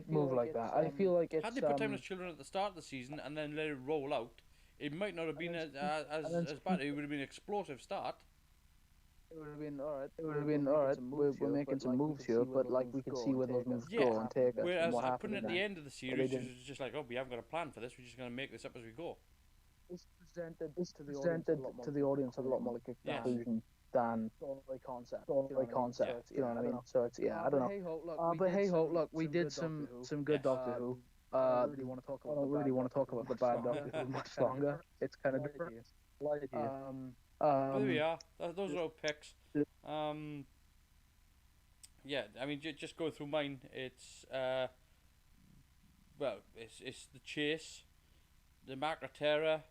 move like that. I feel like it's had they put Timeless Children at the start of the season and then let it roll out, it might not have been as bad. It would have been an explosive start. It would have been alright. We're making some moves here, but like we can see where those moves go and take us. Whereas I put it at the end of the series, it's just like, oh, we haven't got a plan for this. We're just going to make this up as we go. It's presented to the audience a lot more like a conclusion than story concept. You know what I mean? So it's I don't know. But hey ho, look, we did some good Doctor Who. I don't really want to talk about the bad Doctor Who much longer. It's kind of different. There we are. Those are our picks. Yeah, I mean, just go through mine. It's it's The Chase, The Macra Terror,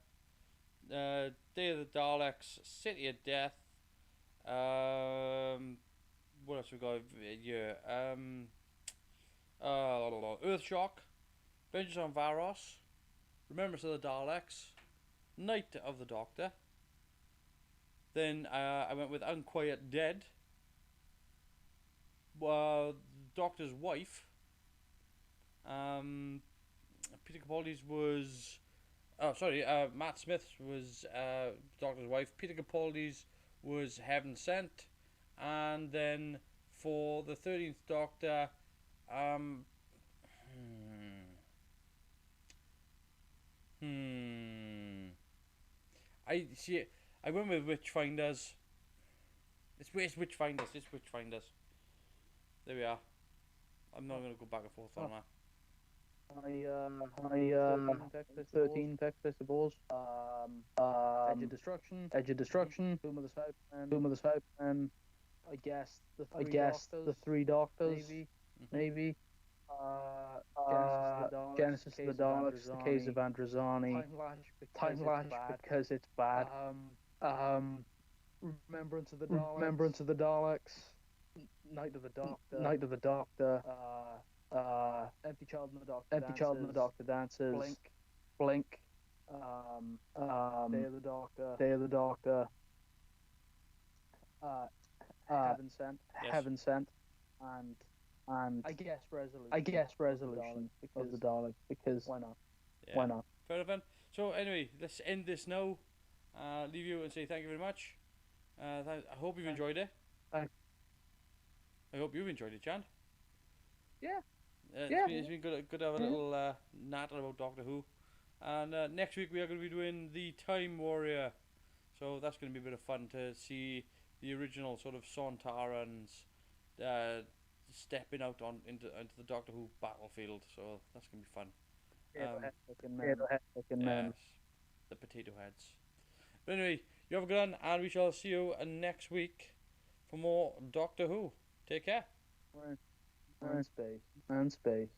Day of the Daleks, City of Death. What else we got? Yeah. Earthshock, Vengeance on Varos, Remembrance of the Daleks, Night of the Doctor. Then I went with Unquiet Dead, Doctor's Wife. Peter Capaldi's was... Matt Smith's was Doctor's Wife. Peter Capaldi's was Heaven Sent. And then for the 13th Doctor... I went with Witchfinders. It's Witchfinders. There we are. I'm not going to go back and forth on that. 13 pick, I suppose. Edge of Destruction, Tomb of the Southland. Doom of the Southland. I guess the Three Doctors, maybe. Genesis of the Daleks, The Caves of Androzani, Time Lash because it's bad. Remembrance of the Daleks, Night of the Doctor, Empty Child and the Doctor Dances, Blink, Day of the Doctor, Heaven Sent, and I guess Resolution of the Daleks because why not? Yeah. Why not? Fair enough. So anyway, let's end this now. Leave you and say thank you very much. I hope you've enjoyed it. Thanks. I hope you've enjoyed it, Jan. Yeah. It's been good to have a little natter about Doctor Who. And next week we are going to be doing the Time Warrior. So that's going to be a bit of fun to see the original sort of Sontarans stepping out into the Doctor Who battlefield. So that's going to be fun. Yes, the potato heads. But anyway, you have a good one, and we shall see you next week for more Doctor Who. Take care. And space.